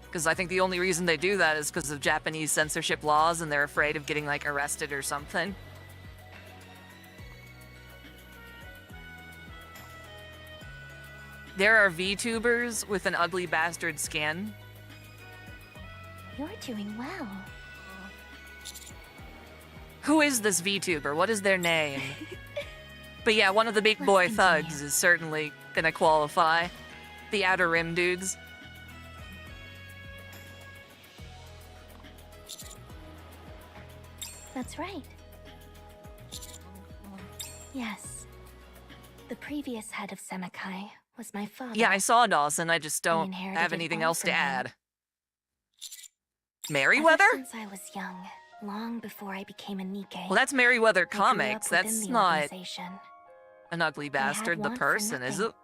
Because I think the only reason they do that is because of Japanese censorship laws and they're afraid of getting, like, arrested or something. There are VTubers with an ugly bastard skin. You're doing well. Who is this VTuber? What is their name? But yeah, one of the big Let's boy continue. thugs is certainly gonna qualify. The Outer Rim dudes. That's right. Yes. The previous head of Semekai was my father. Yeah, I saw Dawson, I just don't inherited have it anything all else to from him. add. Ever Merryweather? since I was young, long before I became a Nikke. Well, that's Merryweather I grew Comics. up within That's the not organization an ugly I had bastard, the want for person, is it? nothing.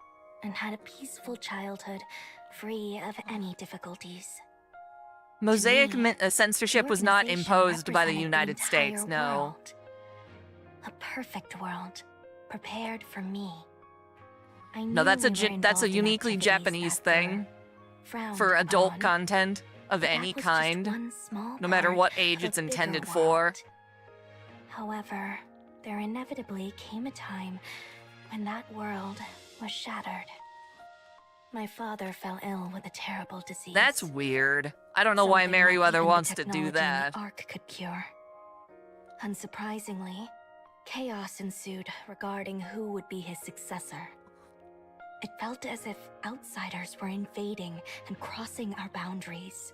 And had a peaceful childhood, free of any difficulties. Mosaic me, censorship the was not organization imposed by the represented United States, entire no. world. A perfect world, prepared for me. I No, knew that's we were that's a involved in uniquely activities Japanese that were thing frowned for adult upon, content of but that any was just kind, one small no matter part what age of a it's bigger intended for. world. However, there inevitably came a time when that world was shattered. My father fell ill with a terrible disease. That's weird. I don't know why Something that Merryweather even the wants to do technology in that. the Ark could cure. Unsurprisingly, chaos ensued regarding who would be his successor. It felt as if outsiders were invading and crossing our boundaries.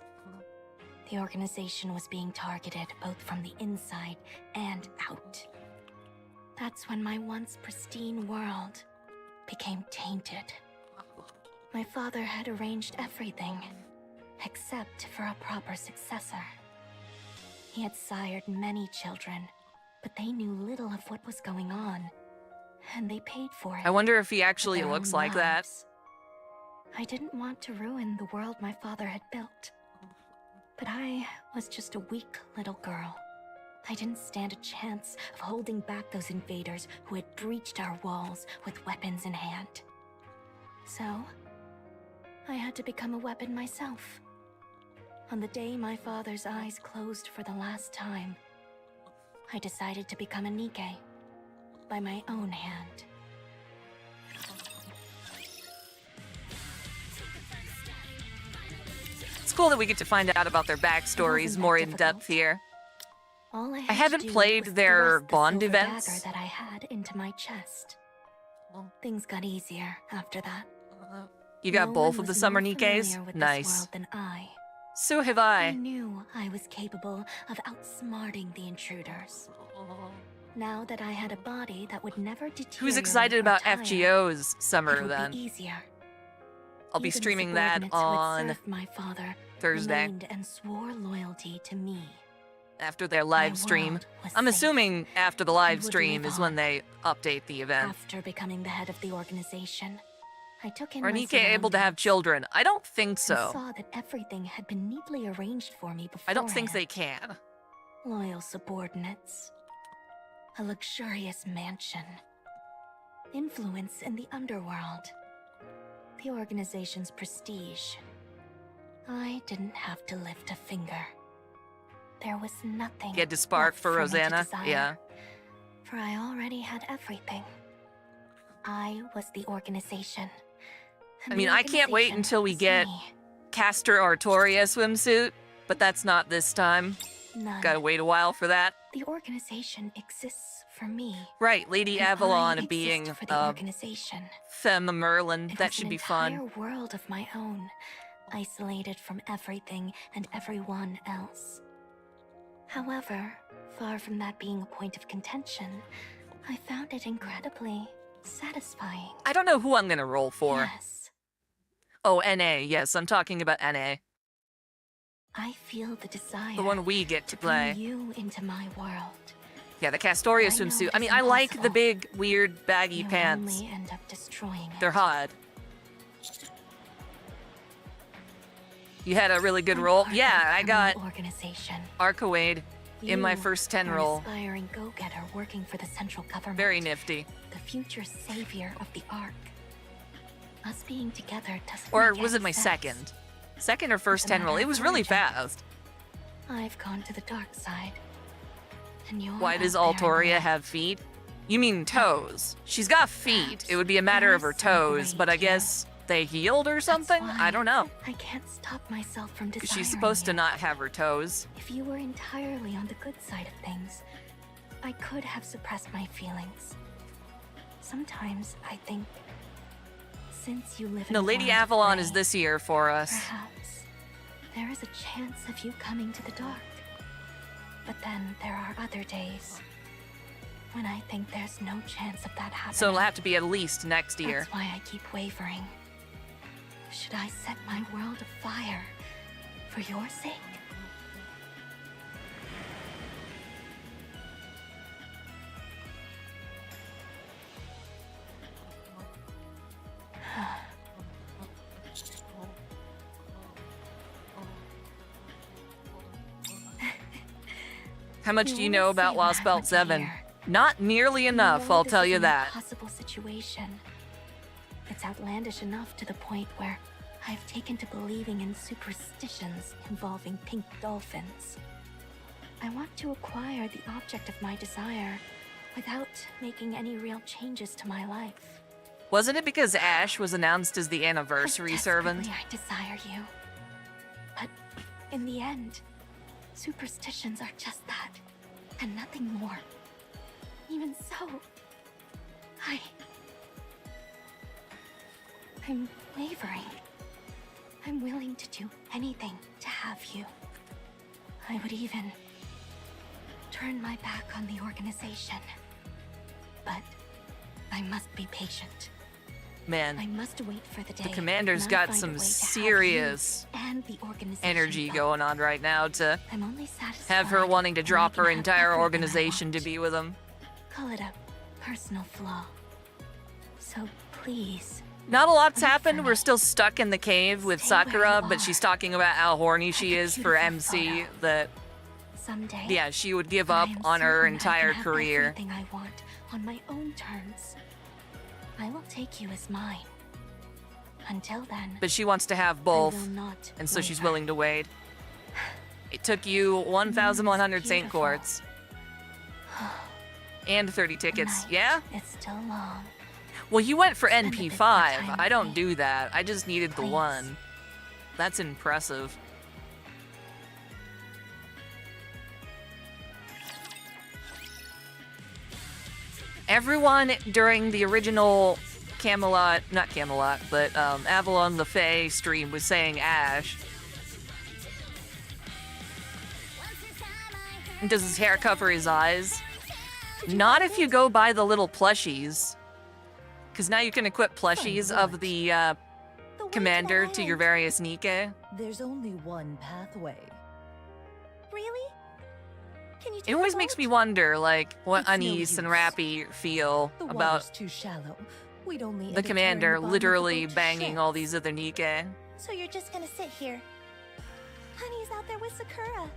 The organization was being targeted both from the inside and out. That's when my once pristine world became tainted. My father had arranged everything, except for a proper successor. He had sired many children, but they knew little of what was going on, and they paid for it. I wonder if he with actually their looks own like that. lives. I didn't want to ruin the world my father had built, but I was just a weak little girl. I didn't stand a chance of holding back those invaders who had breached our walls with weapons in hand. So, I had to become a weapon myself. On the day my father's eyes closed for the last time, I decided to become a Nikke by my own hand. It's cool that we get to find out about their backstories Wasn't more that in depth difficult? here. All I haven't had to do played was their thrust the Bond silver events. dagger that I had into my chest. Things got easier after that. You got No both one of the was summer more Nikkes? familiar with this Nice. world than I. So have I I. knew I was capable of outsmarting the intruders. Now that I had a body that would never deteriorate Who's excited or about tire, FGO's it summer would then? be easier. I'll be Even streaming that subordinates who had on served my father Thursday remained and swore loyalty to me. after their My live stream. world was I'm safe. assuming after the live would stream live is when on. they update the event. After becoming the head of the organization, I took in Are my Nikke able to have surroundings children? I don't think and so. saw that everything had been neatly arranged for me beforehand. I don't think they can. Loyal subordinates, a luxurious mansion, influence in the underworld, the organization's prestige. I didn't have to lift a finger. There was nothing. You had to spark left for me to Rosanna? desire, Yeah. For I already had everything. I was the organization. and I mean, the I can't wait organization until we was get me. Castor Artoria swimsuit, but that's not this time. None. Gotta wait a while for that. The organization exists for me. Right, Lady and Avalon I exist being for the organization. Femme Merlin. It That was should an be fun. entire world of my own, isolated from everything and everyone else. However, far from that being a point of contention, I found it incredibly satisfying. I don't know who I'm gonna roll for. Yes. Oh, NA. Yes, I'm talking about NA. I feel the desire The one we get to to bring play. you into my world. Yeah, the Castoria I know swimsuit. I it's mean, I like the impossible. big, weird, baggy You pants. only end up destroying it. They're hot. You had a really good I'm roll. part of Yeah, a I got criminal organization. Arcoade in my You first 10 are roll. An aspiring go-getter working for the central government. Very nifty. The future savior of the Ark. Us being together doesn't Or make was it any my sense. second? Second or first It's a 10 roll? matter It of was really origin. fast. I've gone to the dark side. And you're Why does out there in the Altoria light. have feet? You mean toes. She's got feet. It would be a matter of her toes, but I guess they healed or something? I don't know. I can't stop myself from desiring Because she's supposed to you. not have her toes. If you were entirely on the good side of things, I could have suppressed my feelings. Sometimes I think, since you live in No, a Lady world of Avalon gray, is this year for us. perhaps there is a chance of you coming to the dark. But then there are other days when I think there's no chance of that happening. So it'll have to be at least next year. That's why I keep wavering. Should I set my world afire for your sake? How much do you know will about see when Lost I Belt look 7? here. Not nearly enough, know I'll this tell is you an that. impossible situation. It's outlandish enough to the point where I've taken to believing in superstitions involving pink dolphins. I want to acquire the object of my desire without making any real changes to my life. Wasn't it because Ash was announced as the anniversary How servant? desperately I desire you. But in the end, superstitions are just that, and nothing more. Even so, I'm wavering. I'm willing to do anything to have you. I would even turn my back on the organization. But I must be patient. I Man, must wait for the day. the commander's when I got find a some way to have serious you and the organization energy back. going on right now to I'm only satisfied have her wanting to when I drop can her have entire everything I organization to want. be with him. Call it a personal flaw. So please, Not a lot's Wait for happened. me. We're still stuck in the cave with Stay where Sakura, you but are. she's talking about how horny she Like a is for beautiful MC. photo. That, someday. yeah, she would give when up I am on her certain I entire can have career. Everything I want on my own terms. I will take you as mine. Until then, But she wants to have I both, will not and so she's waver. willing to wait. It took you 1,100 Saint beautiful. Quartz. And 30 The tickets, night yeah? is still long. Well, you went for Spend a bit more NP5. time I with don't me. do that. I just needed the Please. one. That's impressive. Everyone during the original Camelot, not Camelot, but Avalon the Fae stream was saying Ash. Does his hair cover his eyes? Not if you go by the little plushies. Because now you can equip plushies of the The way to commander the to your island. various Nikke. There's only one pathway. Really? Can you It take a always makes boat? me wonder, like, what It's no Anise and use. Rappy feel The about water's too shallow. We'd only end the up commander tearing the bottom of the literally boat to banging all shreds. these other Nikke. So you're just gonna sit here. Honey's out there with Sakura.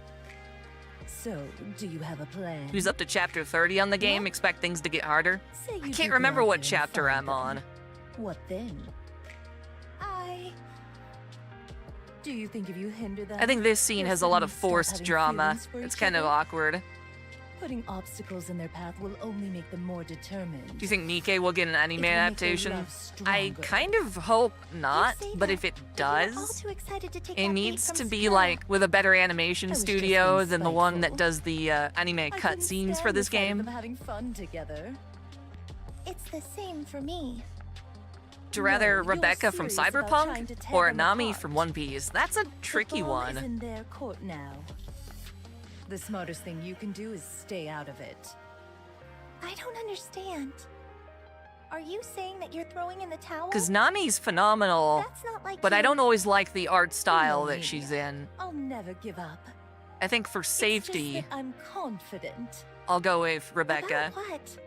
So, do you have a plan? Who's up to chapter 30 on the game? What? Expect things to get harder? Say you I do can't go remember out what there and chapter find I'm them. on. What then? Do you think if you hinder them? I think this scene they'll has a lot of suddenly start forced having drama. feelings for It's each kind of other? awkward. Putting obstacles in their path will only make them more determined. Do you think Nikke will get an anime It will make their adaptation? love I stronger. kind of hope not, say but that, if it but you were all does, too excited to take it that bait needs from to be Sakura. like with a better animation I was just studio being than the one that spiteful. does the anime I couldn't cutscenes for stand this the sight of game. them having fun together. It's the same for me. To rather No, you're Rebecca from serious about Cyberpunk trying to tear or them Nami apart. from One Piece? That's a tricky The ball is one. in their court now. The smartest thing you can do is stay out of it. I don't understand. Are you saying that you're throwing in the towel? Because Nami's phenomenal, That's not like but I you. don't always like the art style No, that she's in. I'll never give up. I think for It's safety, just that I'm confident I'll go with Rebecca. About what?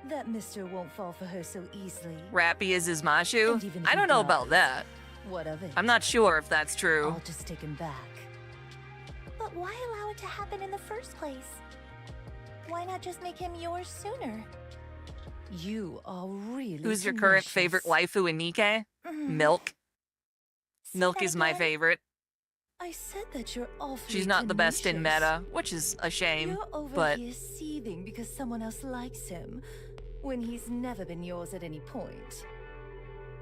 that Mister won't fall for her so easily. Rappy is his Mashu? And even if I he don't know does, about that. What of it? I'm not sure if that's true. I'll just take him back. But why allow it to happen in the first place? Why not just make him yours sooner? You are really Who's your current tenacious. favorite waifu in Nikke? Mhm. Milk. Say Milk that is my again? favorite. I said that you're awfully She's not the best in tenacious. meta, which is a shame. You're over but- here seething because someone else likes him, when he's never been yours at any point.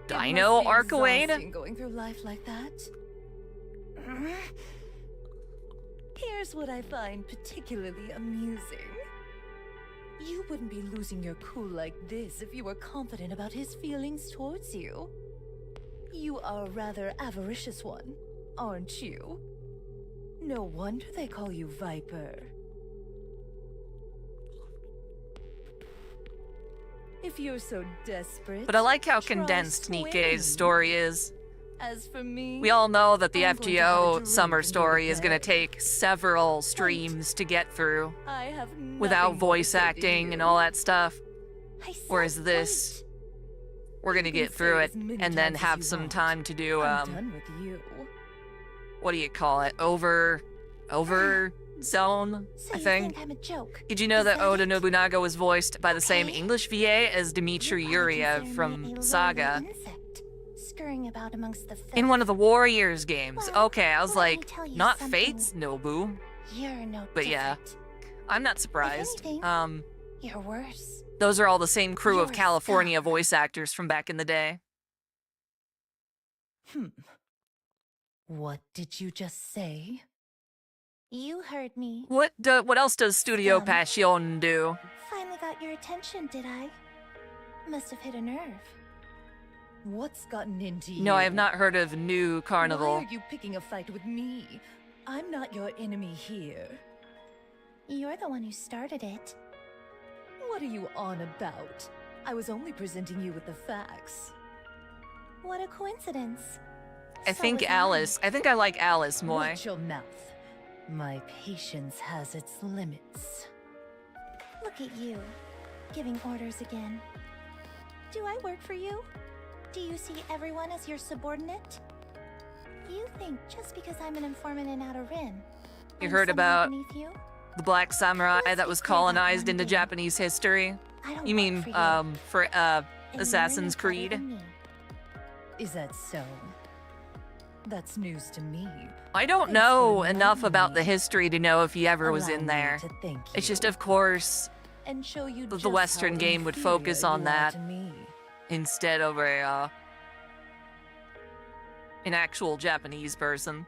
It Dino must be Arcade? exhausting going through life like that. Here's what I find particularly amusing. You wouldn't be losing your cool like this if you were confident about his feelings towards you. You are a rather avaricious one, aren't you? No wonder they call you Viper. If you're so desperate, But I like how try condensed swimming. Nikke's story is. As for me, We all know that the I'm going to have a FGO drink summer and go to story is going to bed. take several streams to get through I have without nothing voice to say to acting and you. all that stuff. I said Whereas this, wait. we're going to You can get through say it as many and then times as have you some want. time to do, I'm done with you. what do you call it? Over zone, So I you think. I'm a joke? Did you know Is that Oda it? Nobunaga was voiced by the same Okay. English VA as Dimitri You probably Yuria consider me a from lowly Saga insect, scurrying about amongst the in one of the Warriors games? Well, Okay, I was let me like, tell you not something. Fates, Nobu. You're no But yeah. different. I'm not surprised. anything- You're worse. Those are all the same crew of You're California scum. voice actors from back in the day. What did you just say? You heard me. What else does Studio Scum. Passion do? Finally got your attention, did I? Must have hit a nerve. What's gotten into you? No, I have not heard of New Why Carnival. are you picking a fight with me? I'm not your enemy here. You're the one who started it. What are you on about? I was only presenting you with the facts. What a coincidence. I So think was Alice. I think I like Alice more. Watch your mouth. My patience has its limits. Look at you, giving orders again. Do I work for you? Do you see everyone as your subordinate? You think just because I'm an informant in Outer Rim, You I'm heard somehow about beneath you? the Black Samurai Let's that be was clear about colonized one into thing. Japanese history? I don't You work mean, for you. for And you're no Assassin's better Creed? than me. Is that so? That's news to me. I don't Thanks know for enough enlightening about the me. history to know if he ever was Allow in me there. to thank It's just, you of course, and show you the just Western how game would inferior focus you on are that. to me. instead of an actual Japanese person.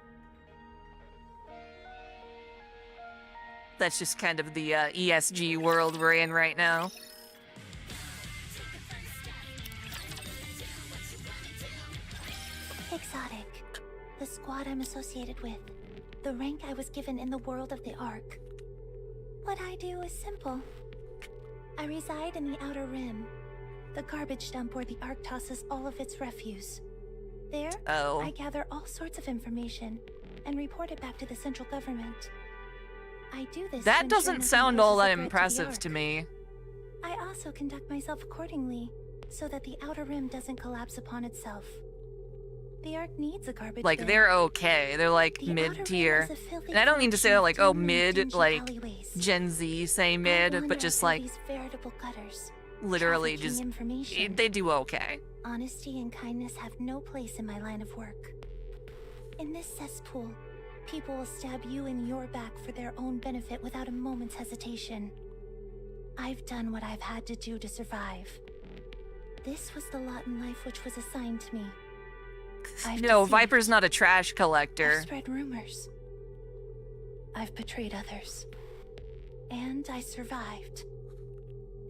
That's just kind of the ESG world we're in right now. Exotic. The squad I'm associated with. The rank I was given in the world of the Ark. What I do is simple. I reside in the Outer Rim, the garbage dump where the Ark tosses all of its refuse. There, Oh. I gather all sorts of information and report it back to the central government. I do this to That ensure doesn't nothing sound all poses a that threat impressive the to Ark. me. I also conduct myself accordingly, so that the Outer Rim doesn't collapse upon itself. The Ark needs a garbage Like, bin. they're okay. They're like The Outer Rim mid-tier. is a filthy And I don't mean to say collection of like, oh, dim and mid, dingy like alleyways. Gen Z say I mid, wander but just through like these veritable gutters, literally trafficking just information. they do okay. Honesty and kindness have no place in my line of work. In this cesspool, people will stab you in your back for their own benefit without a moment's hesitation. I've done what I've had to do to survive. This was the lot in life which was assigned to me. I've No, deceived. Viper's not a trash I've collector. spread rumors. I've betrayed others. And I survived.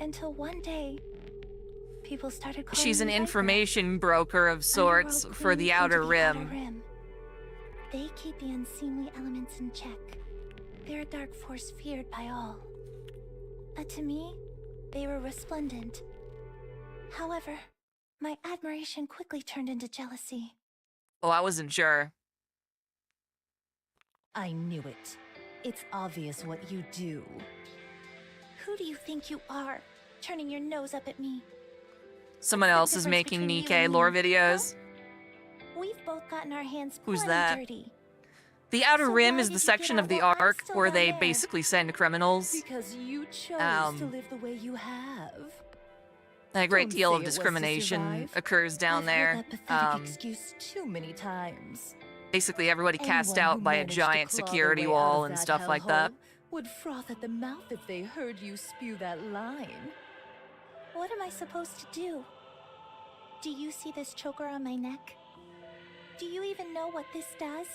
Until one day, people started calling She's an me Viper. information broker of sorts Underworld for the queens Outer into Rim. They keep the unseemly elements in check. They're a dark force feared by all. To me, they were resplendent. However, my admiration quickly turned into jealousy. Oh, I wasn't sure. I knew it. It's obvious what you do. Who do you think you are, turning your nose up at me? Someone What's the else is difference making between you Nikke and lore me, videos. huh? We've both gotten our hands Who's plenty that? dirty. The Outer So Rim why is did the you section get of out the while I'm arc still where down they there? basically send criminals. Because you chose to Um, live the way you have. A great Don't deal say of it was to discrimination survive. occurs down I've there. heard that pathetic excuse too many times. Basically everybody cast Anyone who out by a managed to giant claw their security way out wall of and that stuff like that. hellhole would froth at the mouth if they heard you spew that line. What am I supposed to do? Do you see this choker on my neck? Do you even know what this does?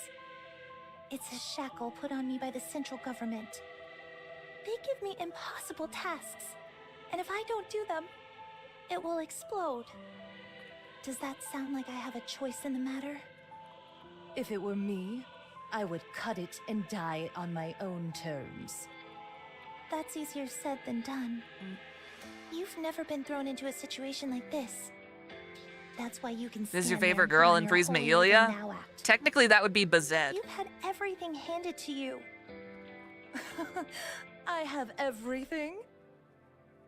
It's a shackle put on me by the central government. They give me impossible tasks, and if I don't do them, it will explode. Does that sound like I have a choice in the matter? If it were me, I would cut it and dye it on my own terms. That's easier said than done. You've never been thrown into a situation like this. That's why you can This is your stand there favorite and put girl on in your Prisma holier than Ilia? thou act. Technically that would be Bazette. You've had everything handed to you. I have everything.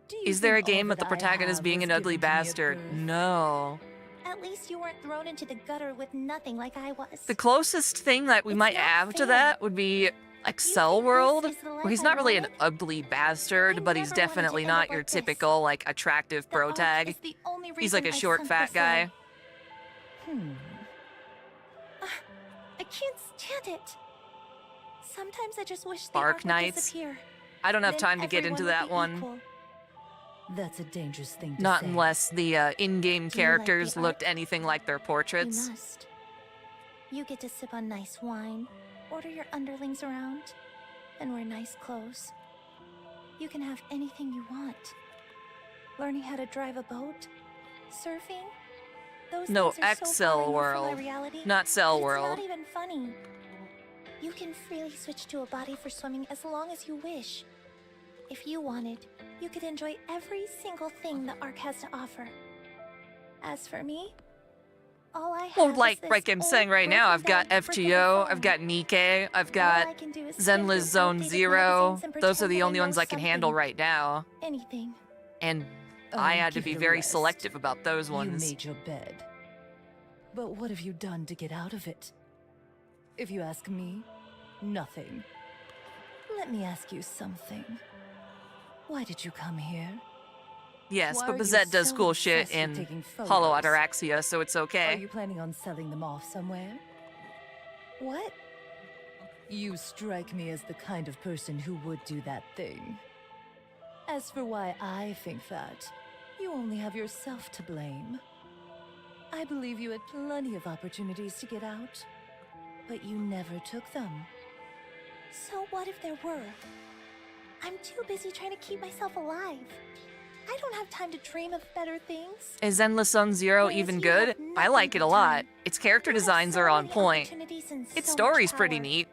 Do you Is there a think all game with the that I protagonist have being was an ugly given to me at bastard? birth? No. At least you weren't thrown into the gutter with nothing like I was. The closest thing that we It's might not have to fair. that would be like You Cell think this World, is the where life he's I not really an wanted? ugly bastard, I but he's never wanted to definitely end not up your like this. typical like attractive The bro arc tag. is the only He's like a reason I short sunk fat this guy. low. I can't stand it. Sometimes I just wish the Arc arc would Knights? disappear. I don't have Then time to get into everyone would that be one. equal. That's a dangerous thing to Not say. unless the in-game Do you like the characters looked arc? anything like their portraits. You must. You get to sip on nice wine, order your underlings around, and wear nice clothes. You can have anything you want. Learning how to drive a boat, surfing. Those No, things are so Excel far removed from my World, reality not Cell that World. It's not even funny. You can freely switch to a body for swimming as long as you wish. If you wanted, you could enjoy every single thing the arc has to offer. As for me, all I have Well, is like this I'm saying old, right now, I've got broken-down brick of a FGO, I've phone. got Nikke, I've All got I can do is Zenless skim through Zone outdated Zero. magazines and Those are pretend the that only know ones I can handle something. right now. Anything. And Oh, I had to give be it a very rest. selective about those You ones. made your bed. But what have you done to get out of it? If you ask me, nothing. Let me ask you something. Why did you come here? Yes, Why but are you Bazette does so cool shit obsessed with in taking Hollow photos? Ataraxia, so it's Are okay. you planning on selling them off somewhere? What? You strike me as the kind of person who would do that thing. As for why I think that, you only have yourself to blame. I believe you had plenty of opportunities to get out, but you never took them. So what if there were? I'm too busy trying to keep myself alive. I don't have time to dream of better things. Is Zenless Zone Zero Whereas even you good? have I nothing like it a but lot. time. Its character You have designs so are on many point. opportunities and Its so story's much pretty power. neat.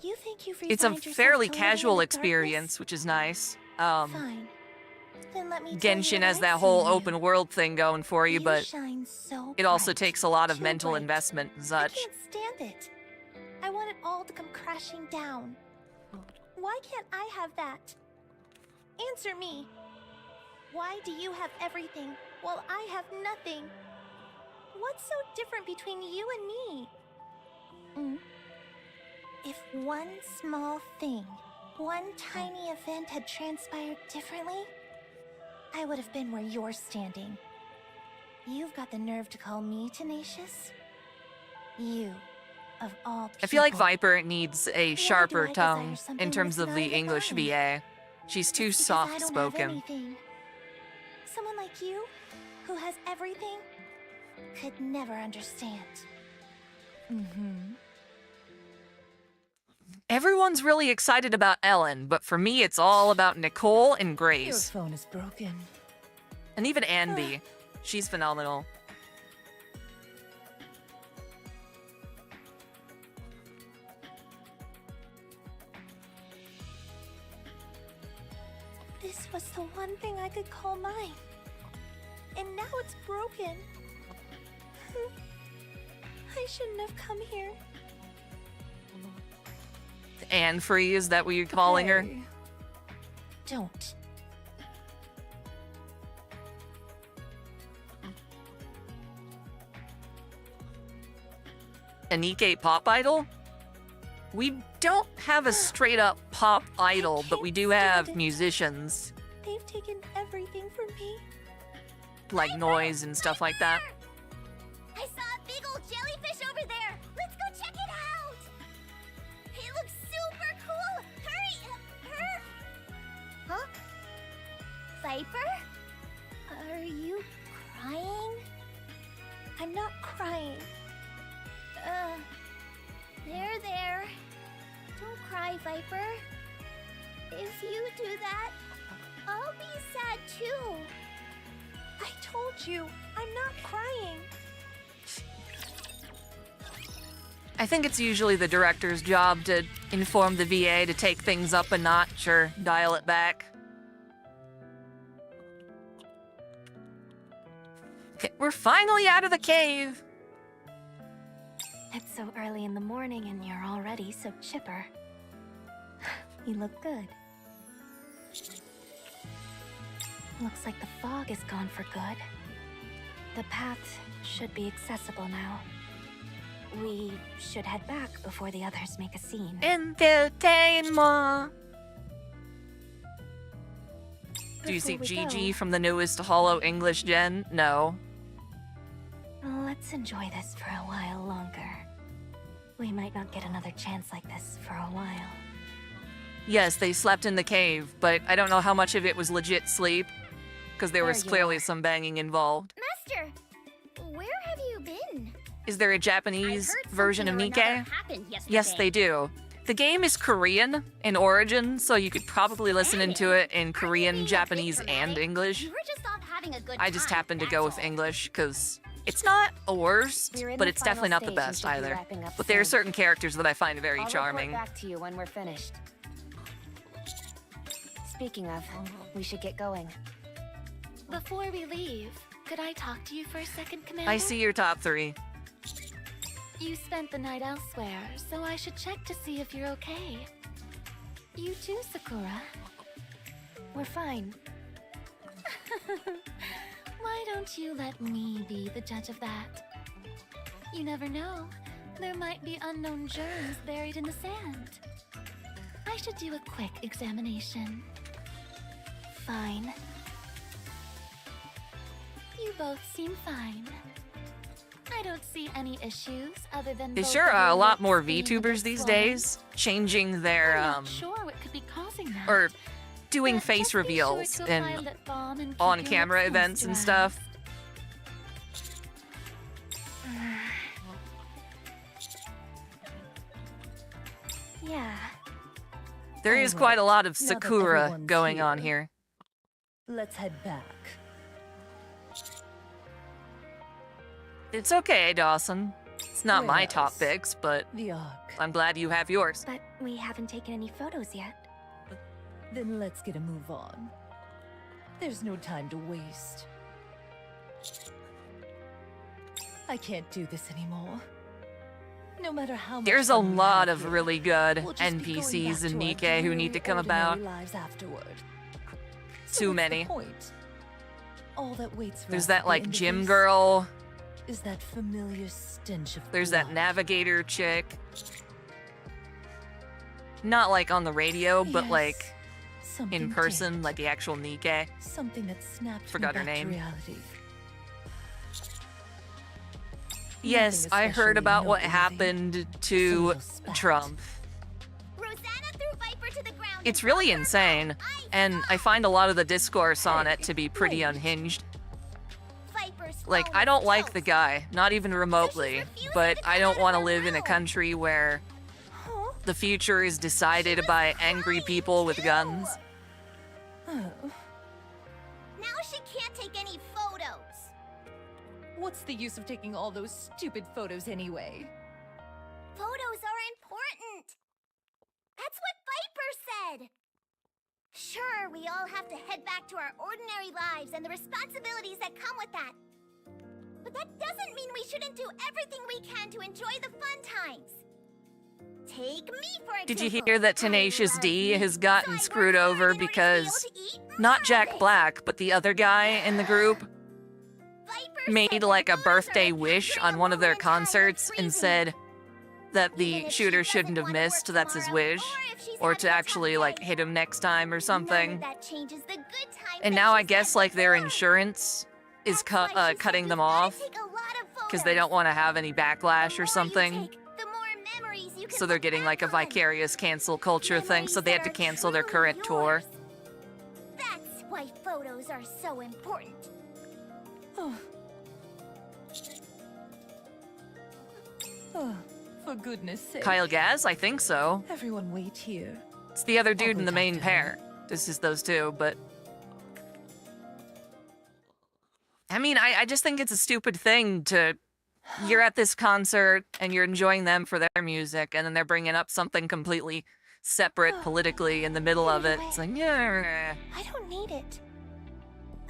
You think you've It's a resigned yourself fairly to living in casual the experience, darkness? which is nice. Fine. Then let me tell you Genshin what has I've that seen whole in you. open world thing going for you, but shine so it also bright, takes a lot of too mental bright. investment and I such. can't stand it. I want it all to come crashing down. Why can't I have that? Answer me. Why do you have everything while I have nothing? What's so different between you and me? If one small thing, one tiny event had transpired differently, I would have been where you're standing. You've got the nerve to call me tenacious? You, of all people. I feel like Viper needs a sharper I desire tongue something in terms that's of not the even English mine? VA. She's too It's because I don't have soft-spoken. anything. Someone like you, who has everything, could never understand. Everyone's really excited about Ellen, but for me it's all about Nicole and Your Grace. phone is broken. And even Anby. She's phenomenal. This was the one thing I could call mine. and now it's broken. I shouldn't have come here. Anne Free, is that what you're calling her? Hey, don't. A Nikke pop idol? We don't have a straight up pop idol, but we do have musicians, They've taken everything from me. like noise and stuff like that. I saw a big old jellyfish over there. Let's go check it out. It looks super cool. Hurry, Huh? Viper? Are you crying? I'm not crying. There. Don't cry, Viper. If you do that, I'll be sad too. I told you, I'm not crying. I think it's usually the director's job to inform the VA to take things up a notch or dial it back. Okay, we're finally out of the cave! It's so early in the morning and you're already so chipper. You look good. Looks like the fog is gone for good. The path should be accessible now. We should head back before the others make a scene. Entertainment! Do you see Before we Gigi go, from the newest Hollow English Gen? No. let's enjoy this for a while longer. We might not get another chance like this for a while. Yes, they slept in the cave, but I don't know how much of it was legit sleep, because there was There you clearly are. some banging involved. Master, where have you been? Is there a Japanese version of Nikke? Yes, they do. The game is Korean in origin, so you could probably listen into it in Korean, Japanese, and English. You were just off having a good I just time, happened to that's go with all. English, because it's not a worst, We're in but the it's definitely final not the stage and best should be either. wrapping up But there are soon. certain characters that I find very I'll charming. report back to you when we're finished. Speaking of, we should get going. Before we leave, could I talk to you for a second, Commander? I see your top 3. You spent the night elsewhere, so I should check to see if you're okay. You too, Sakura. We're fine. Why don't you let me be the judge of that? You never know. There might be unknown germs buried in the sand. I should do a quick examination. Fine. You both seem fine. I don't see any issues other than There both sure of are a your lot lips more being a VTubers bit these swollen. days, changing their, I'm not sure what could be causing that. or doing But face just be sure reveals to apply and lip balm and keep on-camera your lips events and stuff. Yeah. There is Alright, quite a lot of now that Sakura everyone's going on here. here. Let's head back. It's okay, Dawson. It's not my Where top else? picks, but The Ark. I'm glad you have yours. But we haven't taken any photos yet. Then let's get a move on. There's no time to waste. I can't do this anymore. No matter how much There's a fun we lot have of here, really good we'll just be going NPCs back in to our Nikke who need to dreary, come about. ordinary lives afterward. So Too what's the many. point? All that waits for There's us that at the like end of gym this girl. is that familiar stench of There's that blood. navigator chick. Not like on the radio, but Yes, like something in person, dead. like the actual Nikke. Something that snapped me Forgot her back to name. reality. Yes, Nothing I heard especially about what noteworthy. happened Some to little spat. Trump. Rosanna threw Viper to the ground. It's and really broke her insane, mouth. and I find a lot of the discourse on it Hey, to be pretty wait. unhinged. Viper's Like, phone I don't was like toast. the guy, not even remotely, refusing but to I come don't out of want to her live in a room. country where Huh? the future is decided by angry people with guns. Oh, Now she can't take any photos. what's the use of taking all those stupid photos anyway? Photos are important. That's what Viper said. Sure, we all have to head back to our ordinary lives and the responsibilities that come with that. But that doesn't mean we shouldn't do everything we can to enjoy the fun times. Take me, for example. Did you hear that Tenacious I D love has meat, gotten so I screwed work hard over in order to be because able to eat not more Jack of it. Black, but the other guy in the group Viper made said like a that voters are birthday like wish capturing on a one of their moment in time with concerts and freezing said that Even the if she shooter doesn't shouldn't have want to work missed, that's his tomorrow, wish, or if she's or having to a tough actually like day. hit him next time or None of something. that changes the good times And that now I she's guess had like their before. insurance is That's why she said cutting you've them gotta off take a lot of because they don't photos. want to have any The backlash more or you something. take, the more memories you can So they're look getting like a back on. vicarious cancel culture thing, so Memories they have that to are cancel their truly current tour. yours. That's why photos are so important. Oh. Oh, for goodness sake. Kyle Gaz, I think so. Everyone wait here. It's the other dude go in the talk main to him. pair. This is those two, but I mean, I just think it's a stupid thing to. You're at this concert and you're enjoying them for their music, and then they're bringing up something completely separate politically in the middle of it. It's like, yeah. I don't need it.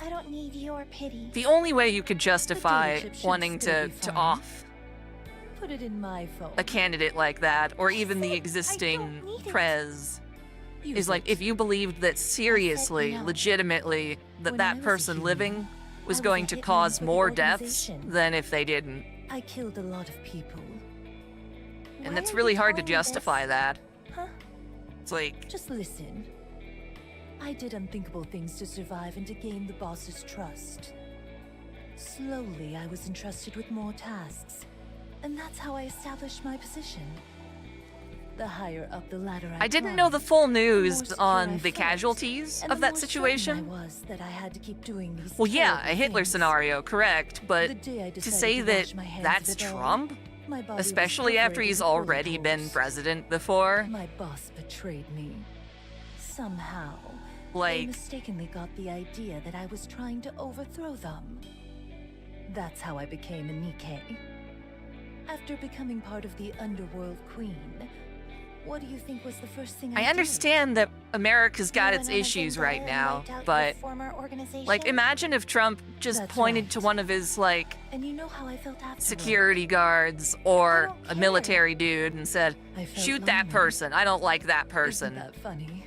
I don't need your pity. The only way you could justify chip should wanting still to, be to fine. off Put it in my phone. a candidate like that, or I even the said I existing don't need it. prez, Use is like it. if you believed that seriously, no. legitimately, that When I that was a person human, living I was was going a to hitman cause for the more deaths organization. than if they didn't. I killed a lot of people. And Why it's are really you hard to telling me this? justify that. Huh? It's like, Just listen. I did unthinkable things to survive and to gain the boss's trust. Slowly, I was entrusted with more tasks. And that's how I established my position. The higher up the ladder I didn't know the climbed, full the news more secure on I the felt, casualties and of the that more certain situation. I was that I had to keep doing these Well, yeah, terrible a Hitler things. scenario, correct, but The day I to decided say to that wash my hands that's of it all, Trump, my body was especially covered after he's in bullet already been holes. president before, My boss betrayed me. Somehow, they like, mistakenly got the idea that I was trying to overthrow them. That's how I became a Nikke. After becoming part of the Underworld Queen, what do you think was the first thing I I did? understand that America's got You its went on a issues vendetta right and now, wiped out your but former organization? like, imagine if Trump just That's pointed right. to one of his like And you know how I felt afterward. security guards I or don't a care. military dude and said, I felt "Shoot that lonely. person. I don't like that Isn't person. that funny?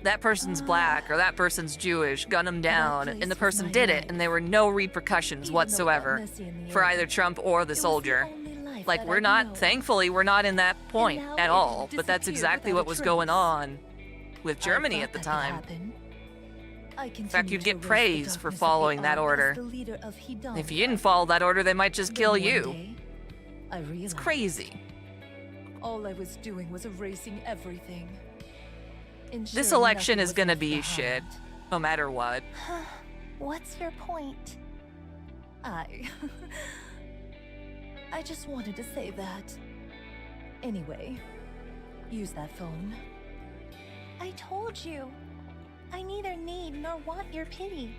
That person's black or that person's Jewish. Gun him down." place And the was person my did life. it, and there were no repercussions Even though it got whatsoever messy in the for end, either Trump or the it was soldier. only life Like, that we're I'd not, known. thankfully, we're not in that point now at it all, but that's disappeared exactly without what a was going trace. on with I Germany thought at the that could time. happen. I In fact, you'd continued get to erase the praise for darkness of the following that ark as order. the leader of Hidalgo. If you didn't follow that order, they might just Then kill one you. day, I realized It's crazy. all I was doing was erasing everything. This Ensuring election nothing is was gonna left be shit, behind. no matter what. What's your point? I just wanted to say that. Anyway, use that phone. I told you. I neither need nor want your pity.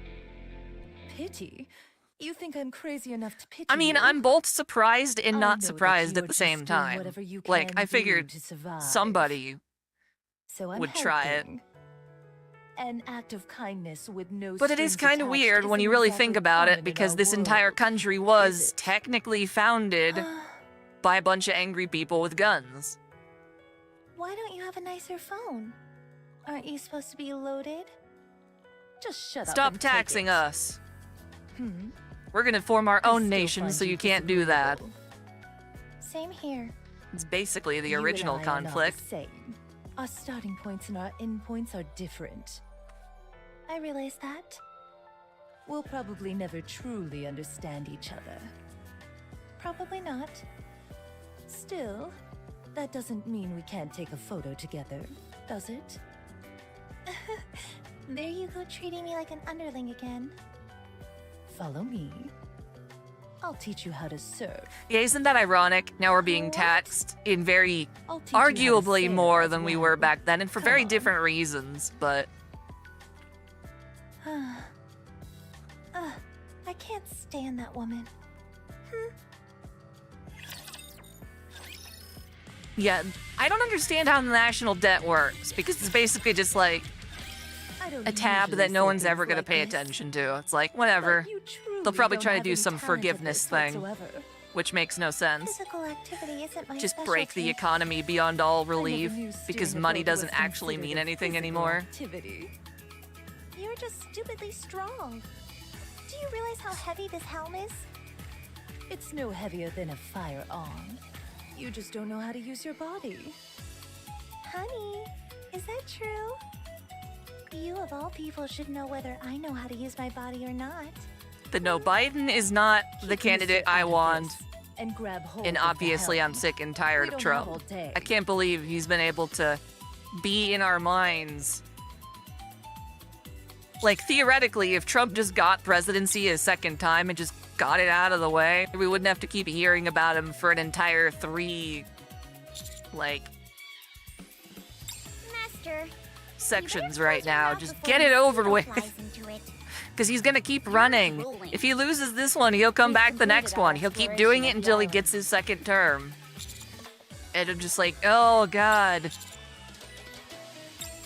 Pity? You think I'm crazy enough to pity I mean, you? I'm both surprised and I not know that surprised you at are the just same doing time. whatever you Like, can I do figured to survive. somebody So I'm would try it. helping. An act of kindness with no But it is strings kind of attached weird when isn't you really exactly think about common it, in because our this entire world, country is was it? technically founded by a bunch of angry people with guns. Why don't you have a nicer phone? Aren't you supposed to be loaded? Just shut up Stop and take taxing it. us. Hmm? We're gonna form our I own still nation, find so you can't do that. disagreeable. Same here. It's basically the You and original I are not the conflict. same. Our starting points and our end points are different. I realize that. We'll probably never truly understand each other. Probably not. Still, that doesn't mean we can't take a photo together, does it? There you go, treating me like an underling again. Follow me. I'll teach you how to surf. Yeah, isn't that ironic? Now we're being What? taxed in very, I'll teach you how to arguably sail more as than we well. were back then, and for Come very on. different reasons, but I can't stand that woman. yeah, I don't understand how the national debt works, because it's basically just like, I don't a tab usually that no say one's things ever gonna like pay this, attention to. It's like, whatever. but you truly They'll probably don't try to have do any some talent of forgiveness this thing, whatsoever. which makes no sense. Physical activity isn't my Just break the specialty. economy beyond all I never relief knew because steering a money boat was doesn't actually considered mean a anything physical anymore. activity. You're just stupidly strong. Do you realize how heavy this helm is? It's no heavier than a firearm. You just don't know how to use your body. Honey, is that true? You of all people should know whether I know how to use my body or not. But no, Biden is not the Keep candidate Mr. I out of want. this and grab hold And of the obviously I'm helm. sick and We tired of don't Trump. have all day. I can't believe he's been able to be in our minds. Like, theoretically, if Trump just got presidency a second time and just got it out of the way, we wouldn't have to keep hearing about him for an entire 3, like, Master, sections you better right close your now. mouth Just before get the it over steel with. flies into it. Because he's gonna keep running. If he loses this one, he'll come back the next one. He'll keep doing it until he gets his second term. And I'm just like, oh god.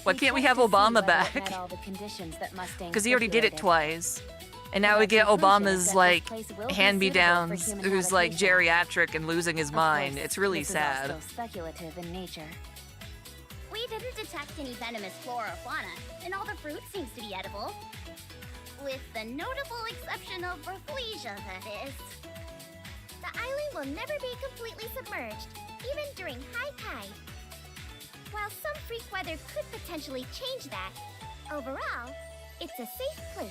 Why can't we have Obama back? Because he already did it twice. And now we get Obama's, like, hand-me-downs, who's, like, geriatric and losing his mind. It's really sad. Speculative in nature. We didn't detect any venomous flora or fauna, and all the fruit seems to be edible. With the notable exception of Rafflesia, that is. The island will never be completely submerged, even during high tide. While some freak weather could potentially change that, overall, it's a safe place.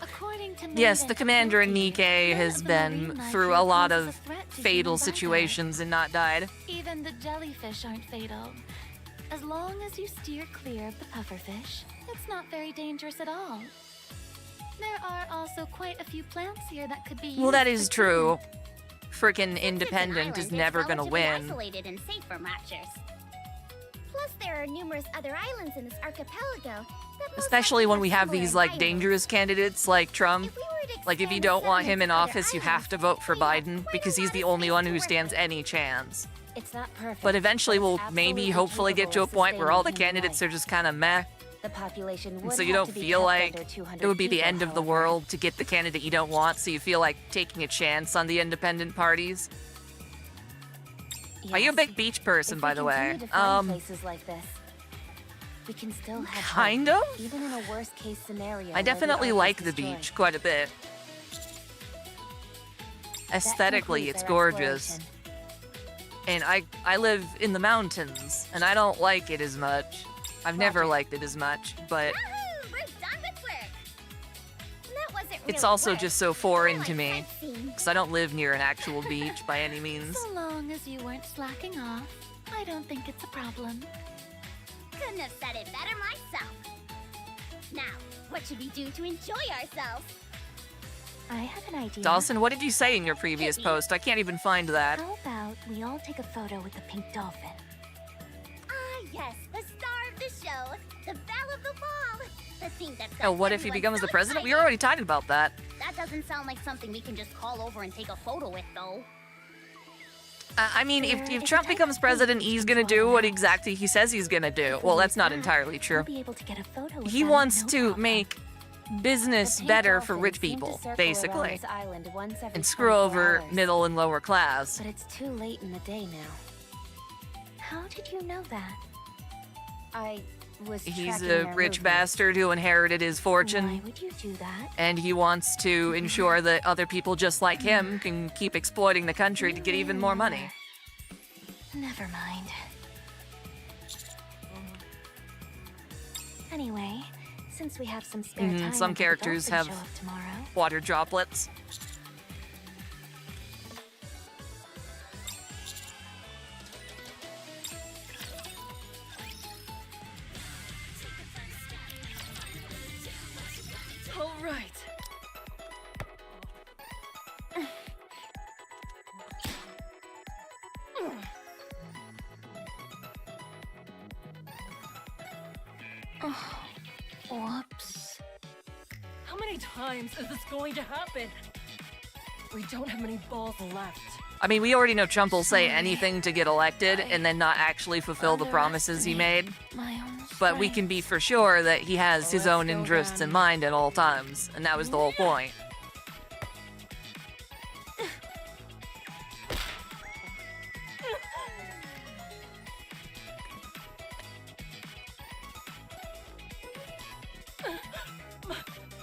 According to Yes, Maiden the commander in Ability, Nikke none has of the been marine life through here a lot poses of a threat to fatal human backyard. situations and not died. Even the jellyfish aren't fatal. As long as you steer clear of the pufferfish, it's not very dangerous at all. There are also quite a few plants here that could be Well, used that for is true. treatment. Frickin' Since it's an independent island, is it's never gonna relatively win. Isolated and safe from raptures. Plus, there are numerous other islands in this archipelago that most Especially likely when we have similar these, like, environments. dangerous candidates like Trump. If we were to Like, if you expand don't want him in settlements to office, other you have to vote for islands, we have Biden quite because a he's lot the of only space one to who work stands with. any chance. It's not perfect. But eventually but we'll it's maybe, absolutely hopefully get to a capable of point where all the sustaining human candidates life. are just kind of meh. The population And would so you have don't to be feel kept like under 200 it would be the people, end of the however. world to get the candidate you don't want, so you feel like taking a chance on the independent parties. Are you a Yes. big beach person, If by we the way? continue to find places like this, we can still have hope, Kind of? even in a worst case scenario. I where definitely Ark is like the destroyed. beach quite a bit. That Aesthetically, concludes it's our gorgeous. exploration. And I live in the mountains, and I don't like it as much. I've never Roger. liked it as much, but Yahoo! We're done with work. That wasn't it's really also work. just so foreign More to like me. sightseeing. Because I don't live near an actual beach by any means. So long as you weren't slacking off, I don't think it's a problem. Couldn't have said it better myself. Now, what should we do to enjoy ourselves? I have an idea. Dawson, what did you say in your previous post? I can't even find that. How about we all take a photo with the pink dolphin? Ah, yes, the star of the show, the belle of the ball. The thing that Oh, sets what if he everyone becomes so the president? We excited. already talked about that. That doesn't sound like something we can just call over and take a photo with, though. I mean, There if is a Trump type becomes of president, beach he's that's gonna do all what around. exactly he says he's gonna do. If we Well, use that's not that, entirely true. We'll be able to get a photo with He them, wants no to problem. make The business pink better for dolphins rich seem to people, circle around basically. this island once every And screw 24 over hours. middle and lower class. But it's too late in the day now. How did you know that? I was He's tracking a their rich movements. bastard who inherited his Why fortune, would you do that? and he wants to ensure that other people just like him can keep exploiting the country to get even more money. Never mind. Anyway, since we have some spare time, Some until the characters dolphins have show up tomorrow. water droplets. All right. Whoops. How many times is this going to happen? We don't have many balls left. I mean, we already know Trump will say anything to get elected and then not actually fulfill the promises he made. But we can be for sure that he has his own interests in mind at all times, and that was the whole point.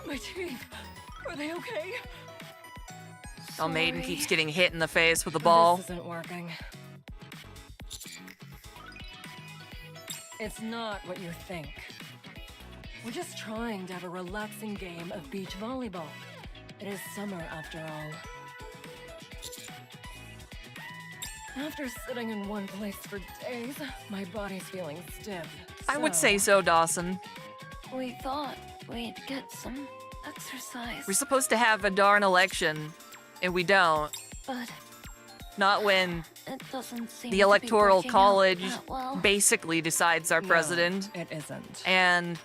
My teeth. Are they okay? Oh, Maiden keeps getting hit in the face with the ball. This isn't working. It's not what you think. We're just trying to have a relaxing game of beach volleyball. It is summer after all. After sitting in one place for days, my body's feeling stiff. I would say so, Dawson. We thought we'd get some exercise. We're supposed to have a darn election, and we don't. But Not when it doesn't seem the to be Electoral working out College that well. basically decides our president. It isn't. And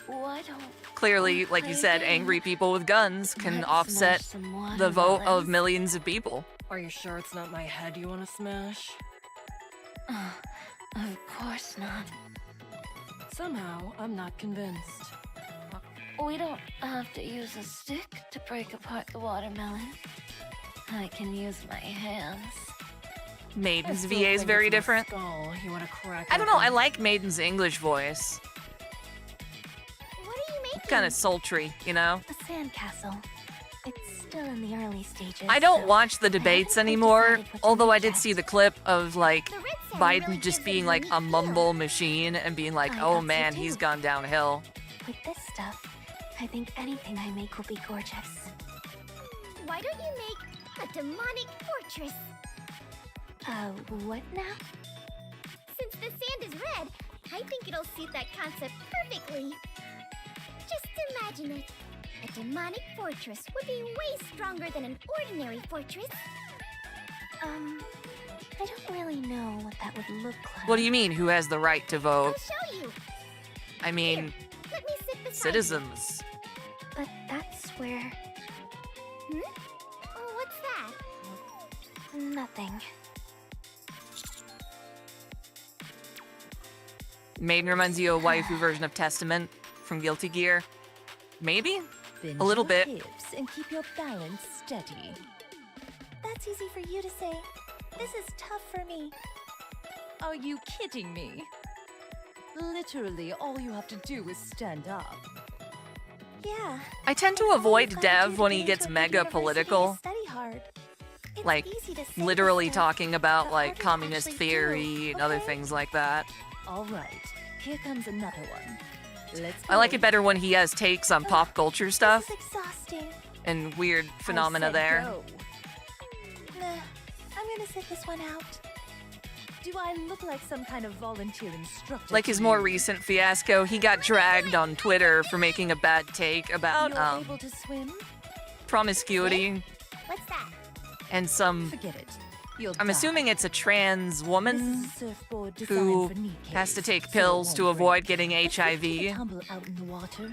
Why don't clearly, like you said, angry people with guns can Let's offset smash some the vote of watermelons. millions of people. Are you sure it's not my head you want to smash? Of course not. Somehow, I'm not convinced. We don't have to use a stick to break apart the watermelon. I can use my hands. Maiden's I still VA is think very it's my different. Skull you want to crack I don't know, I open. like Maiden's English voice. What are you making? Kind of sultry, you know? A sandcastle. It's still in the early stages. I don't so watch the debates anymore, decided what to although I make did yet. see the clip of, like, The red sand Biden really just gives it being a like unique a feel. mumble machine and being like, I oh thought so man, too. he's gone downhill. With this stuff, I think anything I make will be gorgeous. Why don't you make a demonic fortress? What now? Since the sand is red, I think it'll suit that concept perfectly. Just imagine it. A demonic fortress would be way stronger than an ordinary fortress. I don't really know what that would look like. What do you mean, who has the right to I'll vote? show you. I mean, Let me sit beside you. citizens. But that's where Oh, what's that? nothing. Maiden reminds you of a waifu version of Testament from Guilty Gear. Maybe? Bend A little your bit. hips and keep your balance steady. That's easy for you to say. This is tough for me. Are you kidding me? Literally, all you have to do is stand up. Yeah. I tend to All avoid you've gotta do Dev to when get he into gets a good mega university is political. Study hard. It's Like, easy to say literally this stuff. talking about, The like, harder to communist actually do, theory and other okay? things like that. All right, here comes another one. Let's I like go. it better when he has takes on pop culture stuff This is exhausting. and weird phenomena I said there. go. Nah, I'm gonna sit this one out. Do I look like some kind of volunteer instructor? Like to his more you? recent fiasco, he got dragged on Twitter for making a bad take about You're able to swim? promiscuity What's that? and some. Forget it. You'll I'm die. assuming it's a trans This woman is a surfboard designed who for Nikke, has to take so it pills won't to break. avoid getting But if you HIV. tumble out in the water,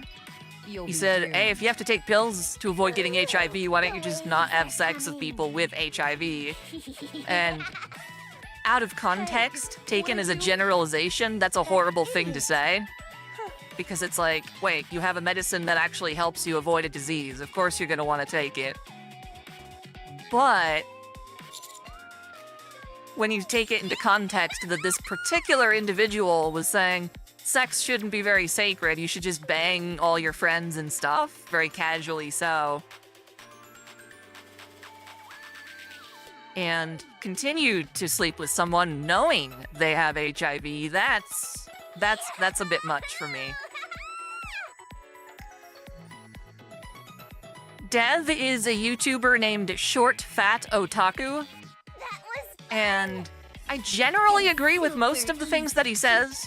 you'll He be said, doomed. hey, if you have to take pills to avoid getting HIV, why don't you just not have sex with people with HIV? And out of context, taken as a generalization, that's a horrible thing to say. Because it's like, wait, you have a medicine that actually helps you avoid a disease. Of course you're going to want to take it. But when you take it into context that this particular individual was saying, sex shouldn't be very sacred, you should just bang all your friends and stuff, very casually so. And continued to sleep with someone knowing they have HIV, that's a bit much for me. Dev is a YouTuber named Short Fat Otaku, That was and I generally agree with most of the things that he says,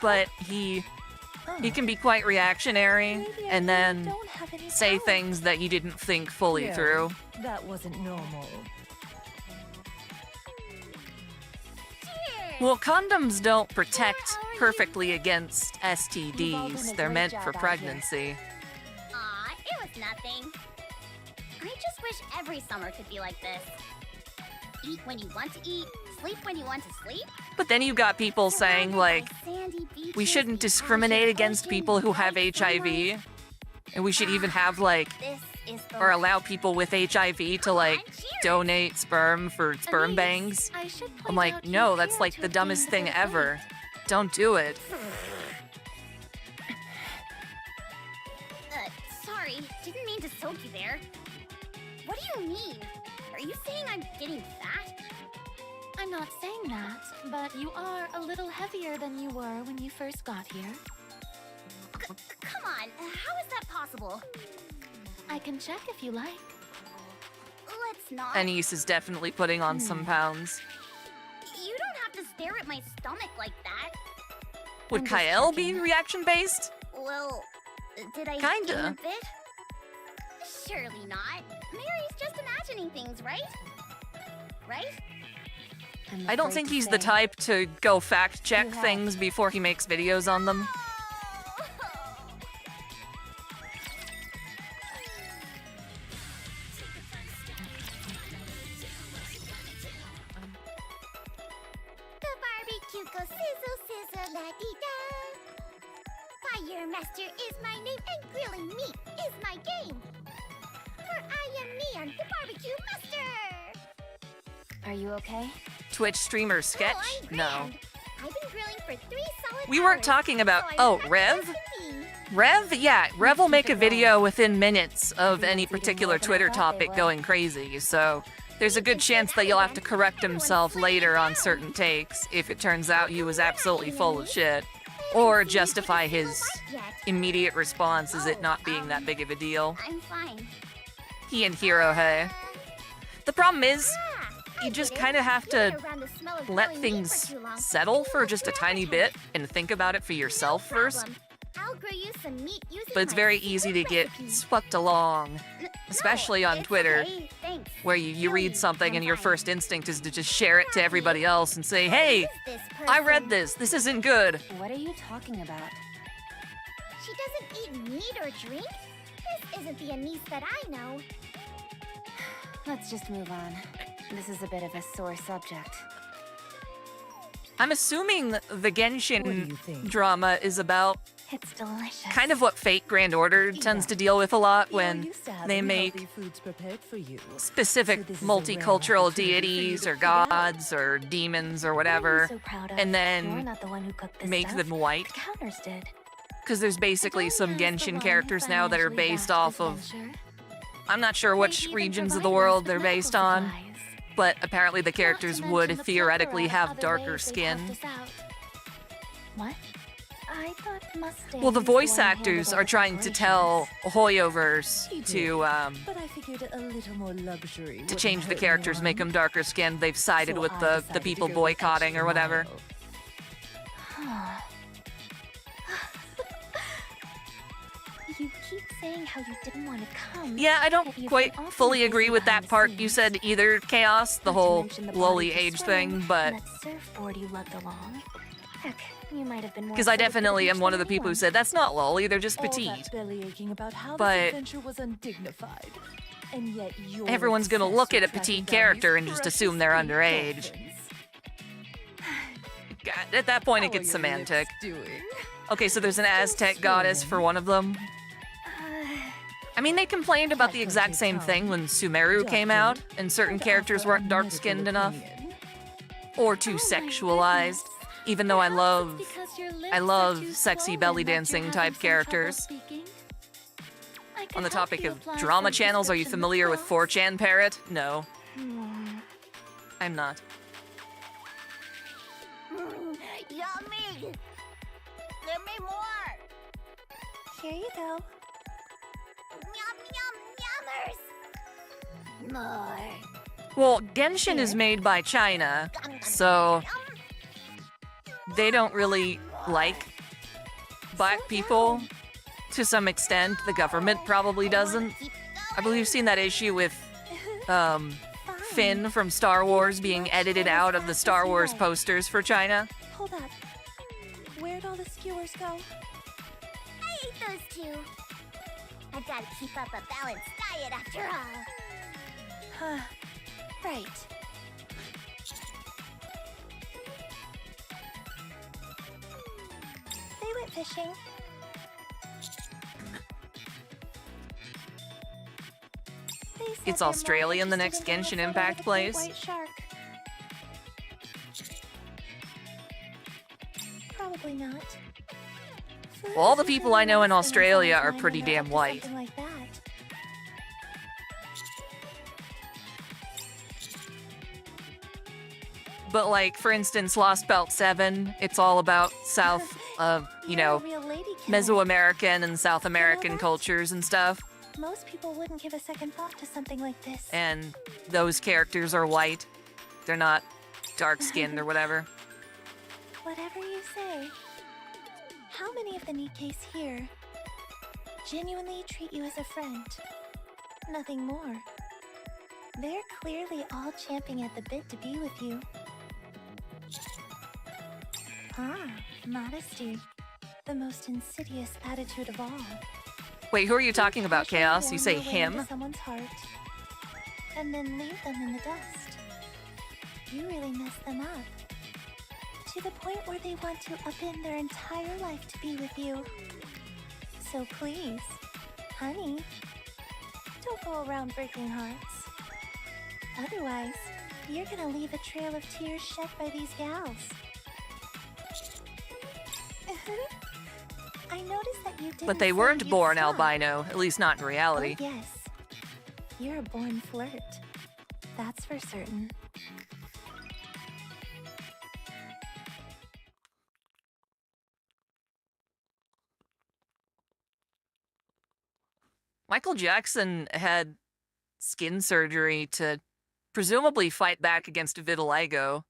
but he can be quite reactionary Maybe I and really then don't have any say power. things that he didn't think fully Yeah, through. That wasn't normal. Well, condoms don't protect perfectly against STDs. They're meant for pregnancy. Aw, it was nothing. I just wish every summer could be like this. eat when you want to eat, sleep when you want to sleep. But then you got people saying, like, we shouldn't discriminate against people who have HIV. And we should even have, like, or allow people with HIV to, like, donate sperm for sperm banks. I'm like, no, that's, like, the dumbest thing ever. Don't do it. Sorry, didn't mean to soak you there. What do you mean? Are you saying I'm getting fat? I'm not saying that, but you are a little heavier than you were when you first got here. Come on, how is that possible? I can check if you like. Let's not. Anise is definitely putting on some pounds. You don't have to stare at my stomach like that. Would I'm just Kael be checking. reaction-based? Well, did I Kinda. gain a bit? Surely not. Mary's just imagining things, right? Right? I'm I don't afraid think to he's the say. type to go fact-check You have. things before he makes videos on them. The barbecue goes sizzle, sizzle, la dee da. Fire Master is my name, and grilling meat is my game. For I am Neon, the barbecue master. Are you okay? Twitch streamer sketch? Oh, I'm No. grand. I've been grilling for 3 solid We weren't hours, talking about- so I'm oh, prepped Rev? as can be. Rev? Yeah, Rev will make a video within minutes of any Everyone's eating particular more than I Twitter thought they topic would. going crazy, so there's a good chance that you'll have to correct himself later on certain takes if it turns out he was absolutely full of shit. Or justify his immediate response as it not being that big of a deal. I'm fine. He and Hiro, hey. The problem is, Ah, you just kind of have to let things settle for just a tiny bit and think about it for yourself first. I'll grill you some meat using But it's my very secret easy to get recipe. swept along, especially on It's Twitter, okay, thanks. where you read something and your first instinct is to just share it to everybody else and say, Who hey, is this I read person? this isn't good. What are you talking about? She doesn't eat meat or drink? This isn't the Anise that I know. Let's just move on. This is a bit of a sore subject. I'm assuming the What do Genshin you think? drama is about It's delicious. kind of what Fate Grand Order tends to deal with a lot You're when used to they having make healthy foods prepared for you. specific So this is a rare multicultural opportunity for you deities to or figure out. gods or demons or What whatever, I'm so proud of. and You're then not the one who cooked this make stuff. them white. The counters did. Because there's basically some Adonia is the Genshin one characters who now that are financially based backed off this of, venture. I'm not sure which They even regions of provided the us world with they're medical based on, supplies. but apparently the Not to characters mention would the theoretically plethora of have other darker ways they've skin. helped us out. What? I thought Mustang Well, the was the voice one who actors handled are all trying to tell Hoyoverse He did. to But I figured a little more luxury to wouldn't change the hurt characters, make anyone. them darker skinned. They've sided So with I the decided to people go the boycotting or extra whatever. mile. You keep saying how you didn't want to come. Yeah, I don't yet you've quite been awfully fully busy agree with behind that the part. You scenes. said either Chaos, the Not to whole mention the lowly body for age swimming, thing, but and that surfboard you lugged along. Heck, you might have been more because I excited for the definitely am beach one than of the people who anyone. said that's not lolly, they're just All petite. that belly aching about how But this adventure was undignified. And yet you're everyone's gonna obsessed look at with a petite tracking down character these and just precious assume they're pink underage. dolphins. God, at that point, it How gets are your lips semantic. doing? Okay, so there's an Aztec goddess for one of them. I mean, they complained about the exact same thing when Sumeru came out, and certain I'd characters offer weren't a dark-skinned medical enough opinion. or too sexualized. Even though I love sexy belly dancing type characters. On the topic of drama channels, are you familiar with 4chan Parrot? No, I'm not. Yummy! Give me more! Here you go. Yum, yum, yummers! More. Well, Genshin is made by China, so they don't really like black people. To some extent, the government probably doesn't. I believe you've seen that issue with Finn from Star Wars being edited out of the Star Wars posters for China. Hold up. Where'd all the skewers go? I ate those two. I've got to keep up a balanced diet after all. Huh. Right. fishing. They said It's they're more Australian, the interested next in Genshin getting a photo Impact with a plays. great white shark. Probably not. Well, all the Who's people I know in really spending Australia someone's are mind pretty when they're damn up to white. something like that? But like, for instance, Lost Belt 7, it's all about South, you You're a know, real lady killer. Mesoamerican and South American that? cultures and stuff. Most people wouldn't give a second thought to something like this. And those characters are white. They're not dark-skinned or whatever. Whatever you say. How many of the Nikkes here genuinely treat you as a friend? Nothing more. They're clearly all champing at the bit to be with you. Modesty. The most insidious attitude of all. Wait, who are you talking about, Chaos? You say Warm your way into him? someone's heart, and then leave them in the dust. You really mess them up. To the point where they want to upend their entire life to be with you. So please, honey, don't go around breaking hearts. Otherwise, you're gonna leave a trail of tears shed by these gals. I noticed that you didn't But they say weren't you'd born stop. albino, at least not in reality. Oh, yes. You're a born flirt. That's for certain. Michael Jackson had skin surgery to presumably fight back against vitiligo.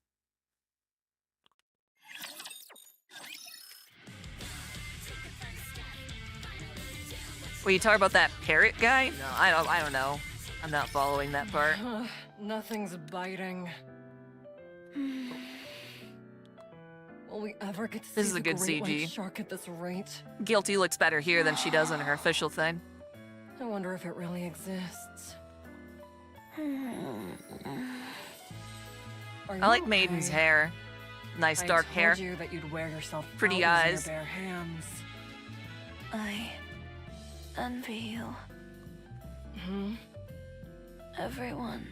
Wait, you talk about that parrot guy? No, I don't know. I'm not following that part. Nothing's biting. Will we ever get to This see is a the good great white CG. shark at this rate? Guilty looks better here than she does in her official thing. I wonder if it really exists. Are I like you Maiden's okay? hair. Nice dark I hair. told you that you'd wear yourself Pretty out using eyes. your bare hands. I envy you. Hmm? Everyone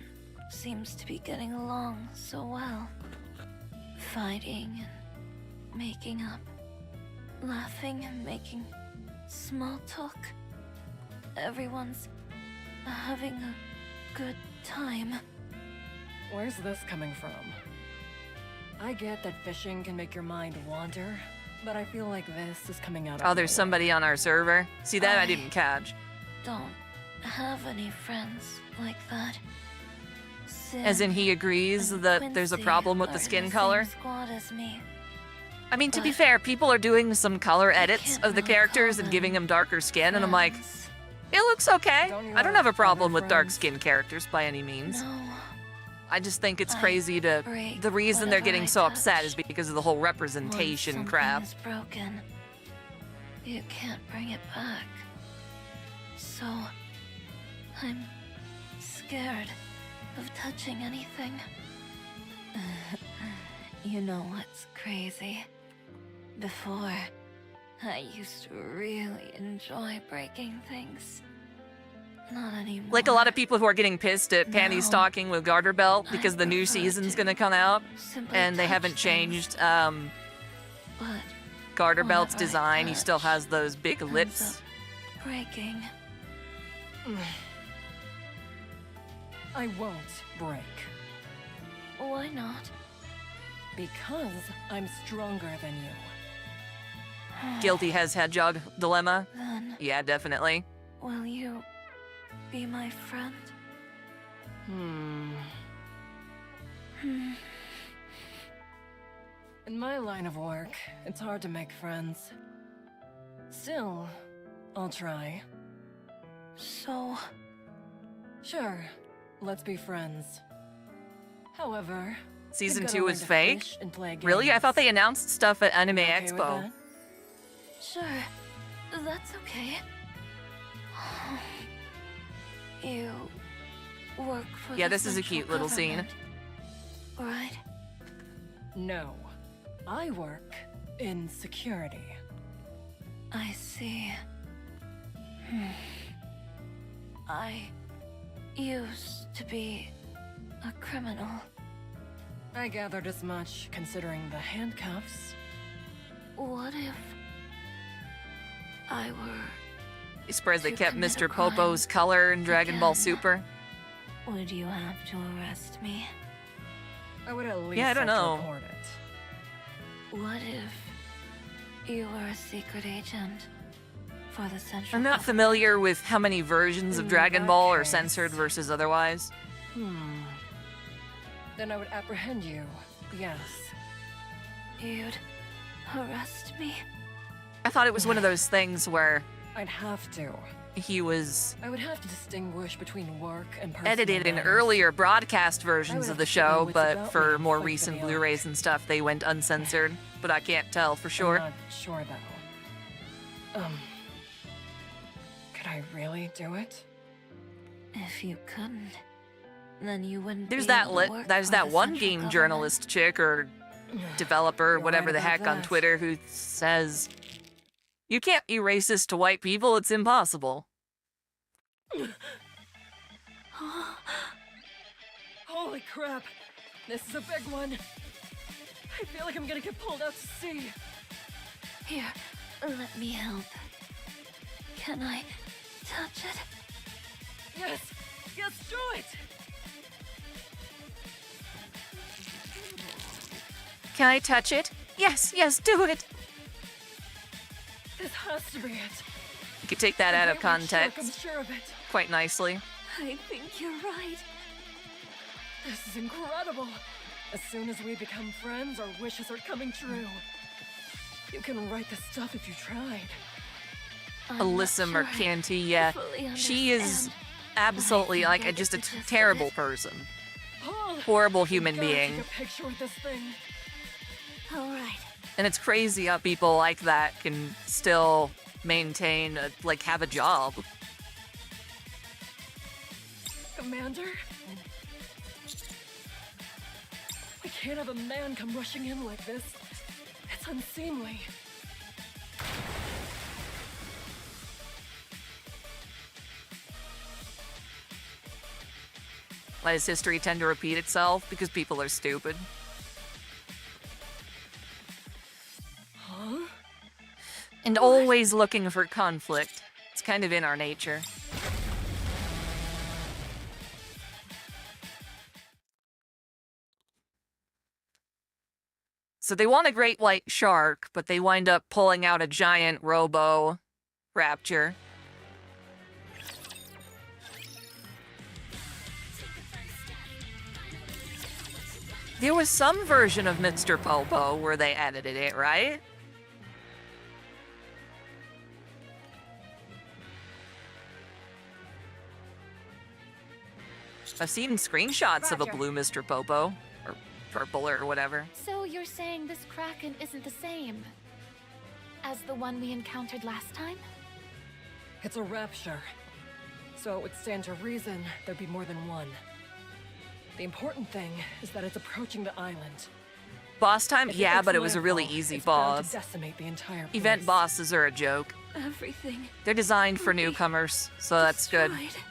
seems to be getting along so well. Fighting and making up. Laughing and making small talk. Everyone's having a good time. Where's this coming from? I get that fishing can make your mind wander, but I feel like this is coming out of Oh, there's nowhere. somebody on our server. See that? I I- didn't catch. Don't have any friends like that. As in, Sin he agrees and that there's a Quincy problem with are the in skin same color. squad as me. I mean, to be but fair, people are doing some color edits can't of the really characters call and giving them darker skin, and I'm like, friends. it looks okay. Don't you I don't have have a problem other with dark friends? skin characters by any means. No. I just think it's I crazy to. break The reason they're whatever getting I so upset touch. is because of the whole Once representation something crap. is broken, you can't bring it back. So, I'm scared of touching anything. You know what's crazy? Before, I used to really enjoy breaking things. Not anymore. Like a lot of people who are getting pissed at Panty No. Stocking with Garter Belt because the new prefer season's to gonna come out simply and they touch haven't things, changed But Garter Belt's whatever I design. He still touch has those big ends lips. up breaking. I won't break. Why not? Because I'm stronger than you. Guilty has hedgehog dilemma. Then, Yeah, definitely. will you be my friend? Hmm. In my line of work, it's hard to make friends. Still, I'll try. So, Sure, let's be friends. However, Season we've 2 gotta is learn to fake? fish and play Really? I thought they games. announced stuff at Anime Okay with Expo. that? sure, that's okay. You work for Yeah, the this is a central cute little scene. government, right? No. I work in security. I see. I used to be a criminal. I gathered as much, considering the handcuffs. What if I were... You surprised they To kept commit a Mr. Popo's crime color in Dragon Ball again. Super? Would you have to arrest me? I would at least Yeah, I don't have to know. report it. What if you were a secret agent for the Central I'm not Government? familiar with how many versions of In Dragon that Ball are case- censored versus otherwise. Then I would apprehend you, yes. You'd arrest me? I thought it was one of those things where I'd have to. he was I would have to distinguish between work and personal edited in matters. earlier broadcast versions would of the have to know show, what's but about for me more to fight recent for the Blu-rays and stuff, they went uncensored. But I can't tell for sure. I'm not sure though. Could I really do it? If you couldn't, then you wouldn't There's be that able to work there's for that the one Central game Government. journalist chick or developer, You're whatever right the about heck, on that. Twitter who says, "You can't be racist to white people. It's impossible." Holy crap! This is a big one. I feel like I'm gonna get pulled out to sea. Here, let me help. Can I touch it? Yes! Yes, do it! Can I touch it? Yes, yes, do it. This has to be it. You could take that out of Great white shark, I'm context sure of it. quite nicely. I think you're right. This is incredible. As soon as we become friends, our wishes are coming true. You can write this stuff if you tried. I'm not Alyssa sure Mercanti, I yeah, fully she is understand. absolutely I like think I just a get the gist of terrible it. person, Paul, horrible you human gotta being. Take a picture with this thing. All right. And it's crazy how people like that can still maintain, like, have a job. Commander? We can't have a man come rushing in like this. It's unseemly. Why does history tend to repeat itself? Because people are stupid. Huh? And always looking for conflict. It's kind of in our nature. So they want a great white shark, but they wind up pulling out a giant robo rapture. There was some version of Mr. Popo where they edited it, right? I've seen screenshots of a Roger. blue Mr. Popo, or purple or whatever. So you're saying this Kraken isn't the same as the one we encountered last time? It's a rapture. So it would stand to reason there'd be more than one. The important thing is that it's approaching the island. Boss time? If Yeah, makes but it was a really landfall, easy it's bound boss. to decimate the entire place. Event bosses are a joke. Everything They're designed for newcomers, so that's good. destroyed.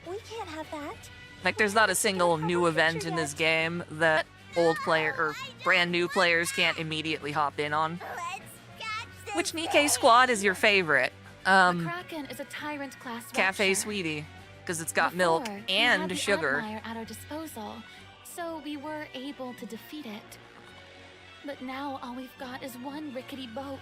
We can't have that. Like, there's not a single new event in this game that old player or brand new players can't immediately hop in on. Let's catch this Which Nikke squad is your favorite? The Kraken is a tyrant class Cafe rapture. Sweetie, because it's got milk Before, we and had the sugar. Admire at our disposal, so we were able to defeat it. But now all we've got is one rickety boat.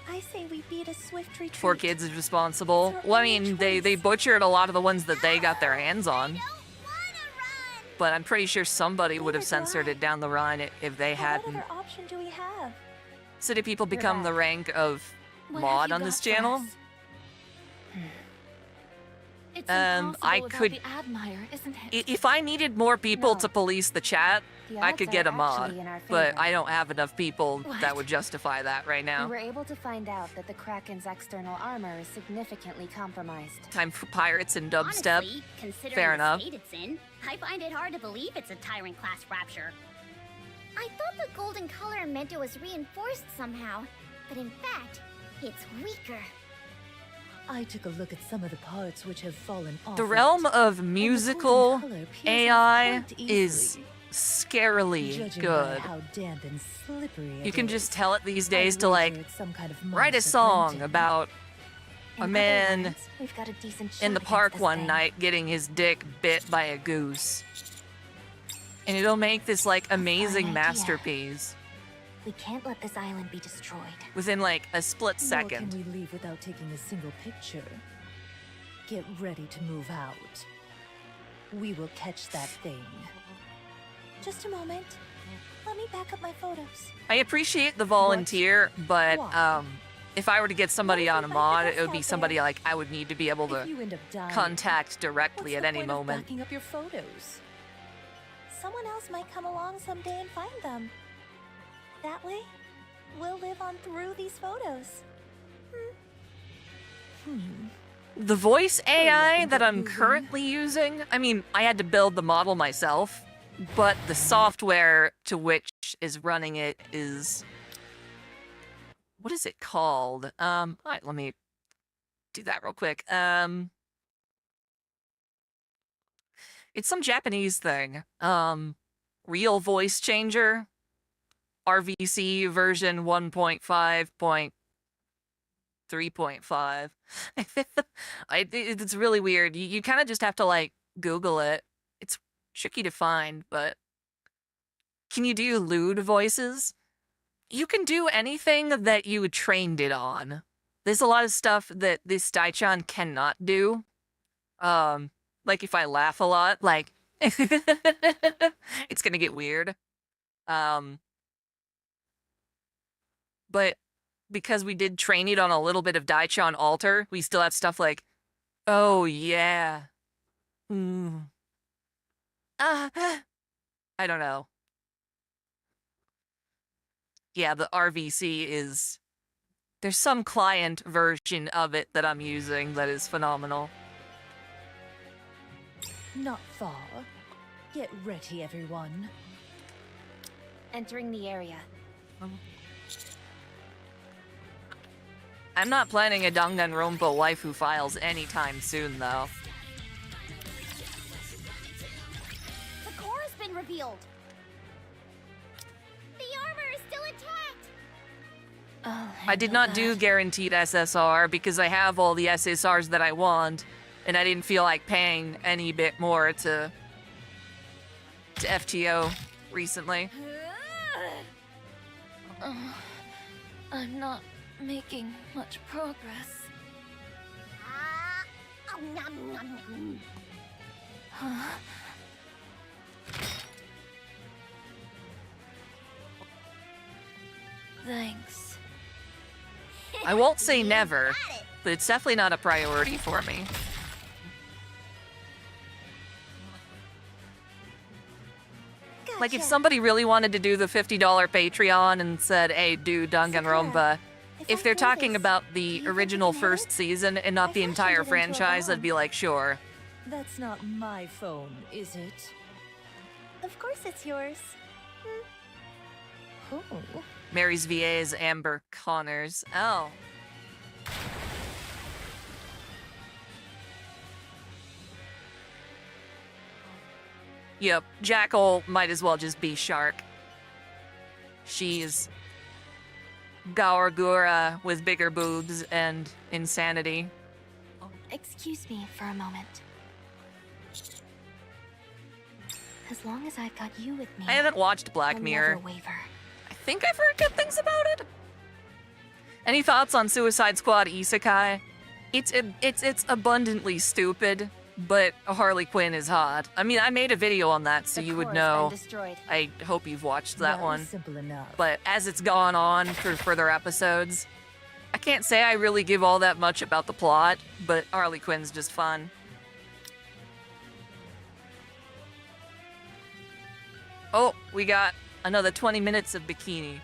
I say we beat a swift retreat. 4Kids is responsible. Well, I mean, they butchered a lot of the ones that they got their hands on. Don't wanna run! But I'm pretty sure somebody would have Neither do censored I. it down the line if they But hadn't. what other option do we have? So do people become the back. rank of What mod have you on this got for channel? us? It's I impossible without could- the Admire, isn't it? If I needed more people No. to police the chat, The I odds could are get a actually mod. in our But favor. I don't have enough people that What? would justify that right We now. were able to find out that the Kraken's external armor is significantly compromised. Time for pirates and dubstep. Honestly, considering Fair the enough. state it's in, I find it hard to believe it's a tyrant class rapture. I thought the golden color meant it was reinforced somehow. but in fact, it's weaker. I took a look at some of the parts which have fallen off. The realm of musical color peels off AI quite is easily. scarily Judging good. by how damp and slippery You it can is, just tell it these I'd days to, like, wager it's some kind of write a monster song printing. about In a other man words, we've got a decent shot in the against park this one thing. night getting his dick bit by a goose. And it'll make this, like, amazing idea. masterpiece We can't let this island be destroyed. within, like, a split Nor second. can we leave without taking a single picture. Get ready to move out. We will catch that thing. Just a moment. Let me back up my photos. I appreciate the volunteer, but, Why? if I were to get somebody What if on a we find mod, the it would best be out somebody, there? like, I would need to be able If to you end up dying, contact directly what's at the any point of moment. backing up your photos? Someone else might come along someday and find them. That way, we'll live on through these photos. The voice AI can that get I'm moving. currently using, I mean, I had to build the model myself, but the software to which is running it is... What is it called? Alright, let me do that real quick. It's some Japanese thing. Real Voice Changer. RVC version 1.5.3.5. It's really weird. You kind of just have to, like, Google it. It's tricky to find, but... Can you do lewd voices? You can do anything that you trained it on. There's a lot of stuff that this dai-chan cannot do. Like if I laugh a lot, like... it's gonna get weird. But because we did train it on a little bit of dai-chan alter, we still have stuff like, oh yeah. I don't know. Yeah, the RVC is... There's some client version of it that I'm using that is phenomenal. Not far. Get ready, everyone. Entering the area. I'm not planning a Danganronpa waifu files anytime soon, though. The core has been revealed. The armor is still intact. I did not do guaranteed SSR because I have all the SSRs that I want, and I didn't feel like paying any bit more to FTO recently. I'm not making much progress. Nom, nom, nom. Thanks. I won't say never, but it's definitely not a priority for me. Like, if Gotcha. somebody really wanted to do the $50 Patreon and said, hey, do Danganronpa, if they're talking about the original first season and not the entire franchise, I'd be like, sure. That's not my phone, is it? Of course it's yours. Oh. Mary's VA's Amber Connors. Oh. Yep, Jackal might as well just be Shark. She's Gaorgura with bigger boobs and insanity. Excuse me for a moment. As long as I've got you with me, I haven't watched Black I'll Mirror. never waver. I think I've heard good things about it. Any thoughts on Suicide Squad Isekai? It's abundantly stupid, but Harley Quinn is hot. I mean, I made a video on that, so The you would core has know. been destroyed. I hope you've watched that was one. simple enough. But as it's gone on for further episodes, I can't say I really give all that much about the plot, but Harley Quinn's just fun. Oh, we got another 20 minutes of bikini.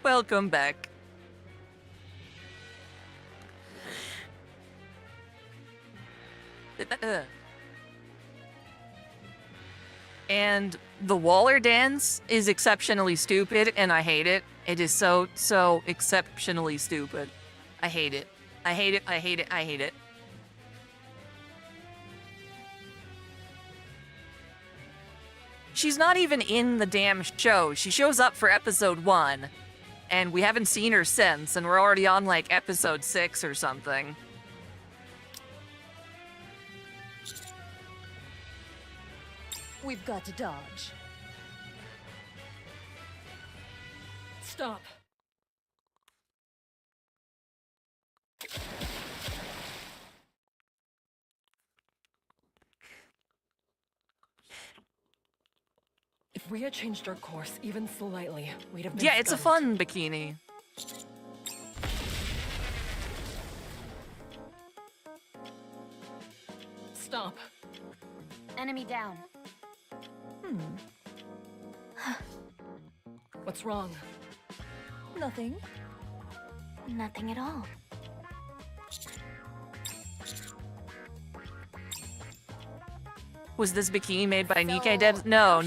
Welcome back. And the Waller dance is exceptionally stupid, and I hate it. It is so exceptionally stupid. I hate it. I hate it. I hate it. I hate it. She's not even in the damn show. She shows up for episode 1, and we haven't seen her since, and we're already on, like, episode 6 or something. We've got to dodge. Stop. If we had changed our course even slightly, we'd have been Yeah, it's a stunned. fun bikini. Stop. Enemy down. What's wrong? Nothing. Nothing at all. Was this bikini made by Nikke Devs? No.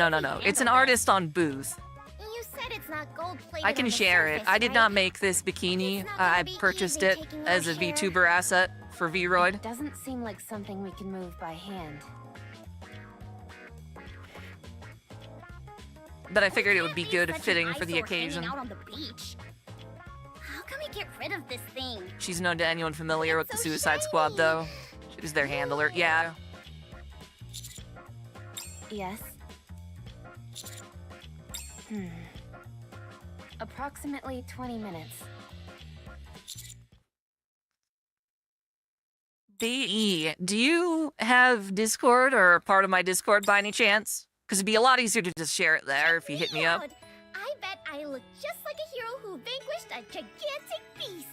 It's an artist on Booth. You said it's not gold-plated I can on the share it. surface, I did right? not make this bikini. It's not gonna I be purchased easy it taking as a our share. VTuber asset for Vroid. Doesn't seem like something we can move by hand. But I figured it would be Can't good such an fitting for the eyesore hanging occasion. out on the beach. How can we get rid of this thing? She's known to anyone familiar with It's the so Suicide Squad, shiny. though. She was their handler. Yeah. Yes. Approximately 20 minutes. DE, do you have Discord or part of my Discord by any chance? Because it'd be a lot easier to just share it there if you hit me up. I bet I look just like a hero who vanquished a gigantic beast.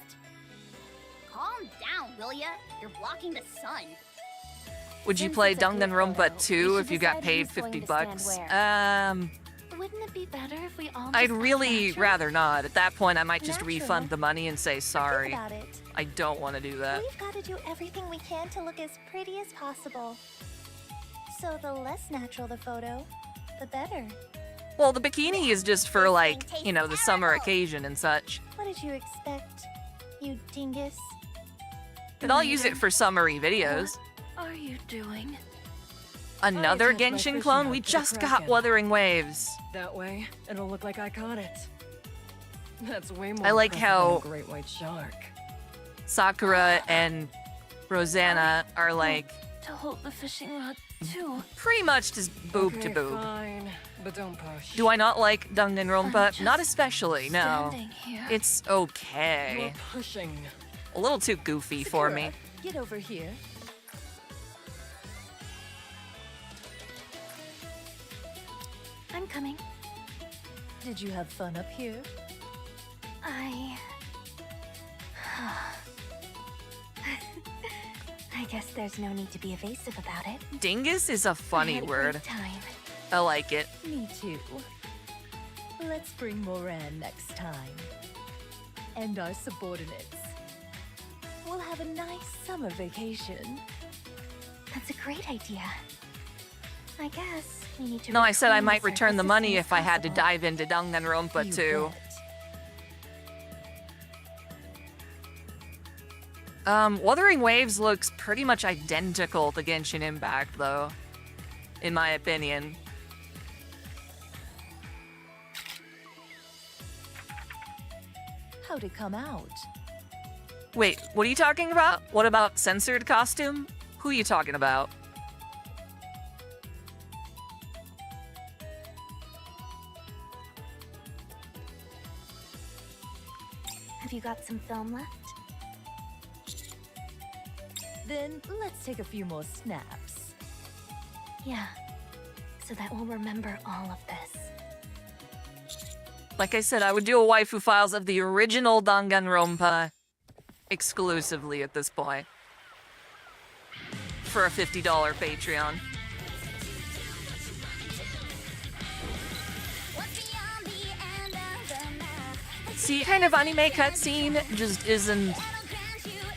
Calm down, will ya? You're blocking the sun. Would you Since play it's a group Danganronpa photo, 2 we if should you got decide paid who's going 50 to bucks? stand Wouldn't it be better if we all I'd just got really matches? rather not. At that point, I might just Naturally. refund the money and say Think sorry. about it. I don't want to do that. We've got to do everything we can to look as pretty as possible. So the less natural the photo, the better. Well, the bikini is just for, This like, thing you know, the tastes summer terrible. occasion and such. What did you expect, you dingus? But I'll use it for summery videos. What are you doing? Another attached my Genshin fishing clone? rod We to the just got Kraken. Wuthering Waves. That way, it'll look like I caught it. That's way more I like impressive how- than a great white shark. Sakura and Rosanna are, like, To hold the fishing rod, too. pretty much just boob to Okay, boob. fine, but don't push. Do I not like Danganronpa? just Not especially, no. Standing here. It's You're okay. pushing. A little too goofy for me. Get over here. I'm coming. Did you have fun up here? I guess there's no need to be evasive about it. Dingus is a I funny had a word. great time. I like it. Me too. Let's bring Moran next time. And our subordinates. We'll have a nice summer vacation. That's a great idea. I guess we need to. No, I said I reclaim might the return the surface as money soon as if I had to possible. dive into Danganronpa You 2. bet. Wuthering Waves looks pretty much identical to Genshin Impact, though. In my opinion. How'd it come out? Wait, what are you talking about? What about censored costume? Who are you talking about? Have you got some film left? Then let's take a few more snaps. Yeah. So that we'll remember all of this. Like I said, I would do a waifu files of the original Danganronpa exclusively at this point. For a $50 Patreon. See, kind of anime cutscene just isn't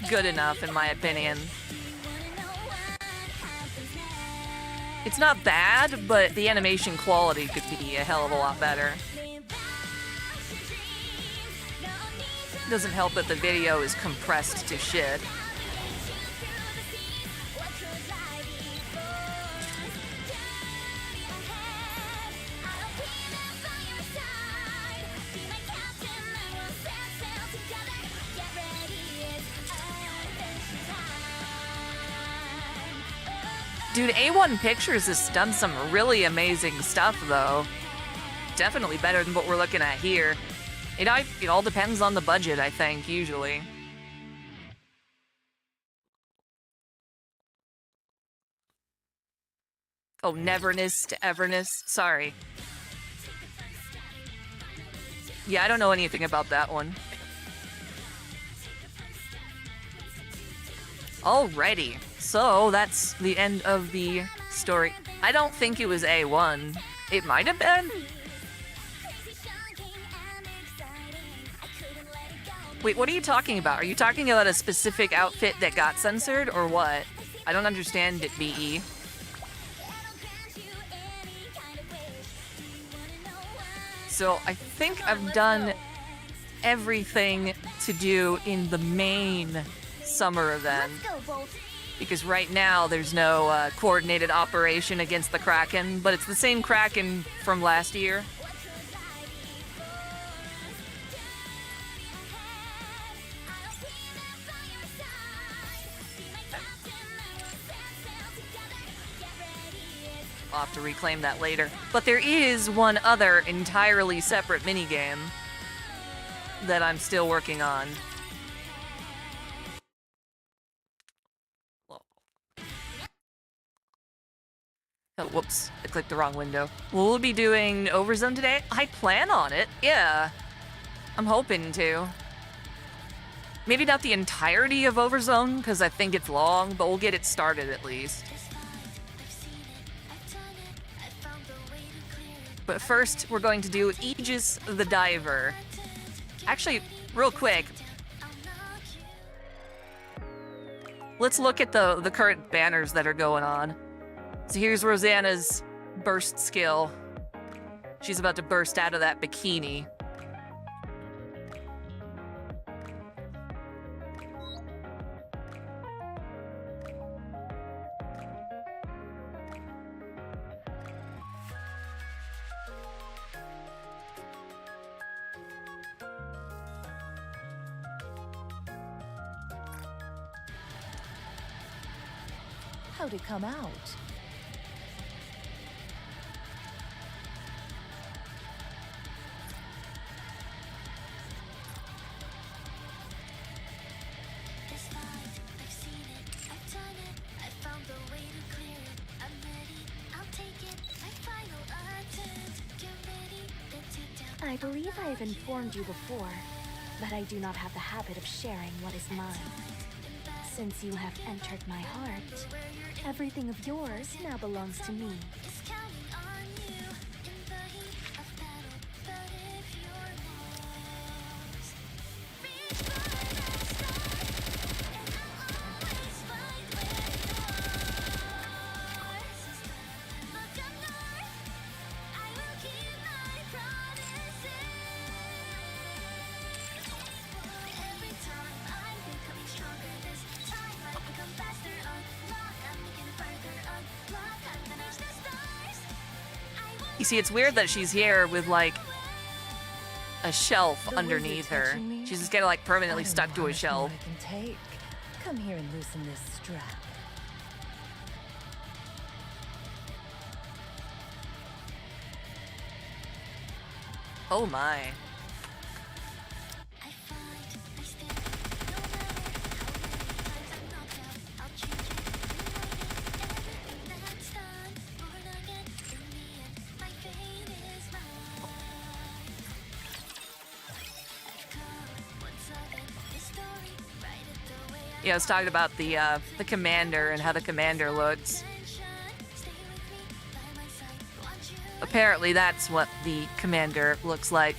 good enough, in my opinion. It's not bad, but the animation quality could be a hell of a lot better. Doesn't help that the video is compressed to shit. Dude, A1 Pictures has done some really amazing stuff, though. Definitely better than what we're looking at here. It all depends on the budget, I think, usually. Oh, neverness to everness. Sorry. Yeah, I don't know anything about that one. Alrighty. So, that's the end of the story. I don't think it was A1. It might have been. Wait, what are you talking about? Are you talking about a specific outfit that got censored, or what? I don't understand it, BE. So, I think I've done everything to do in the main summer event. Because right now, there's no coordinated operation against the Kraken, but it's the same Kraken from last year. I'll have to reclaim that later. But there is one other entirely separate minigame that I'm still working on. Oh, whoops. I clicked the wrong window. We'll be doing Overzone today? I plan on it. Yeah. I'm hoping to. Maybe not the entirety of Overzone, because I think it's long, but we'll get it started at least. But first, we're going to do Aegis the Diver. Actually, real quick, let's look at the current banners that are going on. So here's Rosanna's burst skill. She's about to burst out of that bikini. How'd it come out? I believe I have informed you before, but I do not have the habit of sharing what is mine. Since you have entered my heart, everything of yours now belongs to me. You see, it's weird that she's here with, like, a shelf underneath her. She's just getting, like, permanently stuck to a shelf. I can take. Come here and loosen this strap. Oh my. Yeah, I was talking about the commander and how the commander looks. Apparently that's what the commander looks like.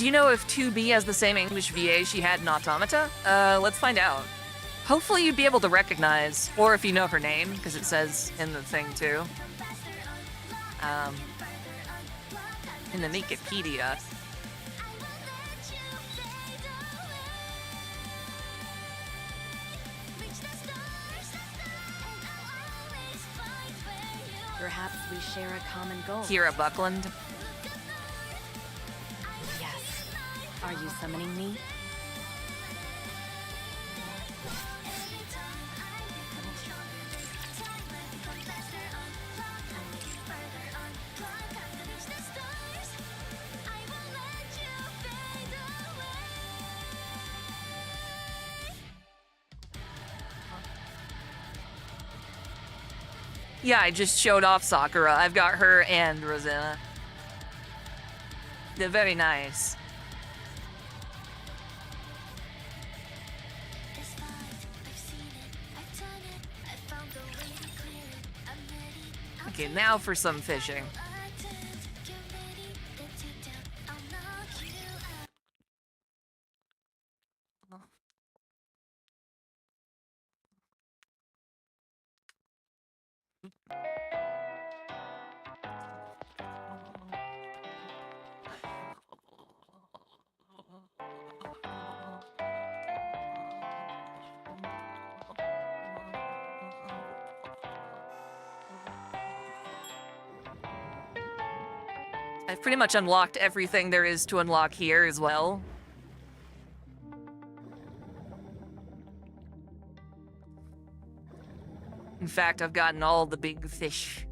Do you know if 2B has the same English VA she had in Automata? Let's find out. Hopefully you'd be able to recognize, or if you know her name, because it says in the thing too. In the Wikipedia. Perhaps we share a common goal. Kira Buckland. Yes. Are you summoning me? Yeah, I just showed off Sakura. I've got her and Rosanna. They're very nice. Okay, now for some fishing. I've pretty much unlocked everything there is to unlock here as well. In fact, I've gotten all the big fish.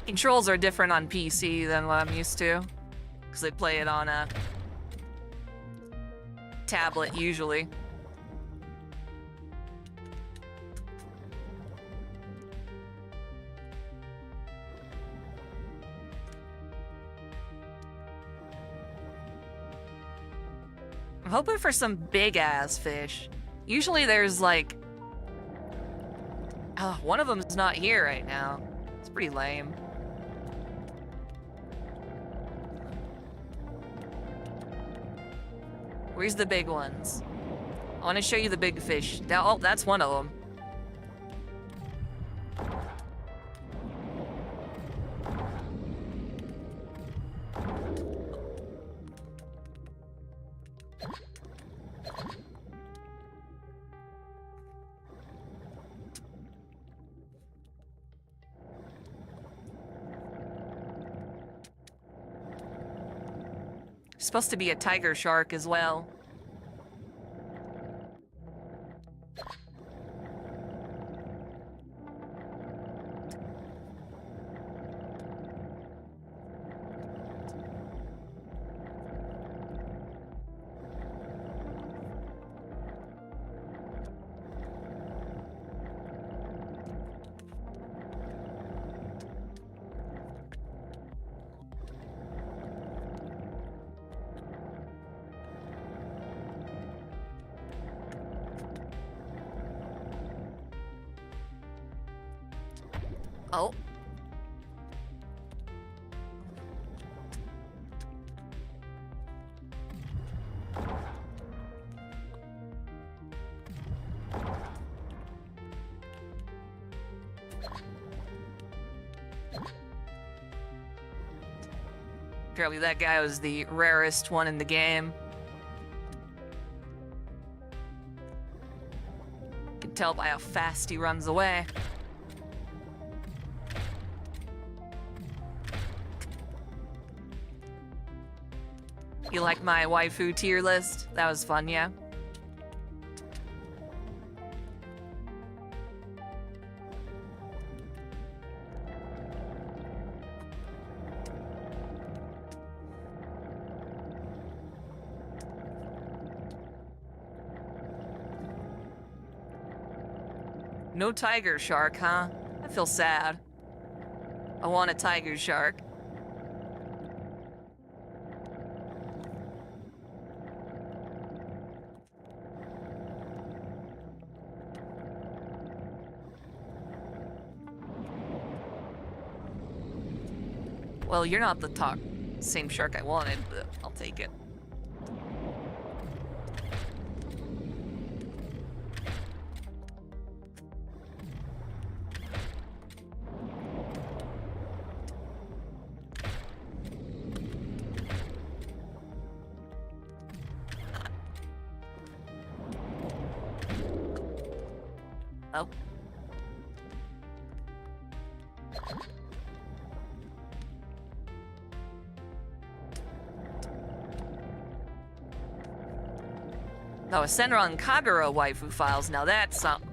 Controls are different on PC than what I'm used to, because I play it on a tablet usually. I'm hoping for some big-ass fish. Usually there's like... Oh, one of them's not here right now. It's pretty lame. Where's the big ones? I want to show you the big fish. Oh, that's one of them. Supposed to be a tiger shark as well. Oh. Apparently that guy was the rarest one in the game. You can tell by how fast he runs away. You like my waifu tier list? That was fun, yeah? No tiger shark, huh? I feel sad. I want a tiger shark. Well, you're not the same shark I wanted, but I'll take it. Oh. Oh, a Senran Kagura waifu files. Now that's something.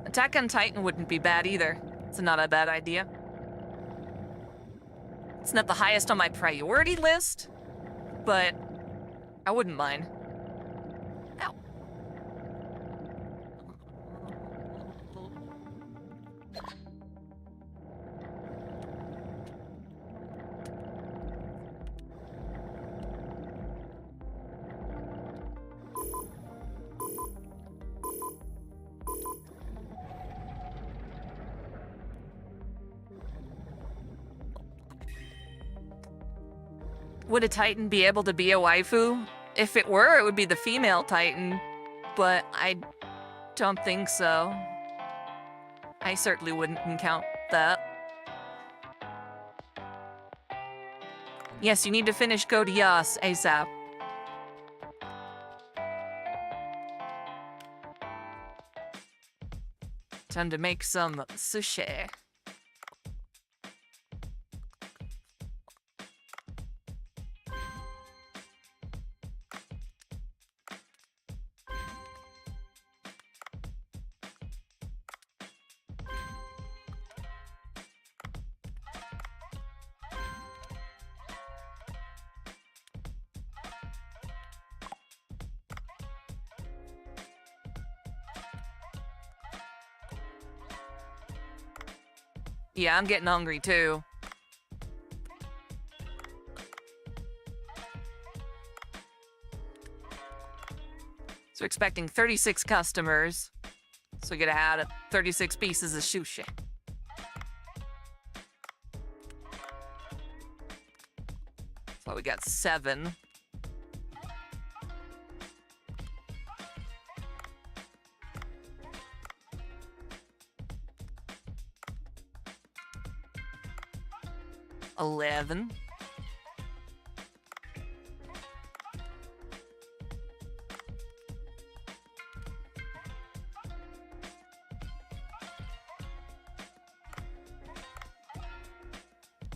Attack on Titan wouldn't be bad either. It's not a bad idea. It's not the highest on my priority list, but I wouldn't mind. Ow. Would a Titan be able to be a waifu? If it were, it would be the female Titan, but I don't think so. I certainly wouldn't count that. Yes, you need to finish Code Yas ASAP. Time to make some sushi. Yeah, I'm getting hungry too. So expecting 36 customers. So we gotta add 36 pieces of sushi. So we got 7. $11.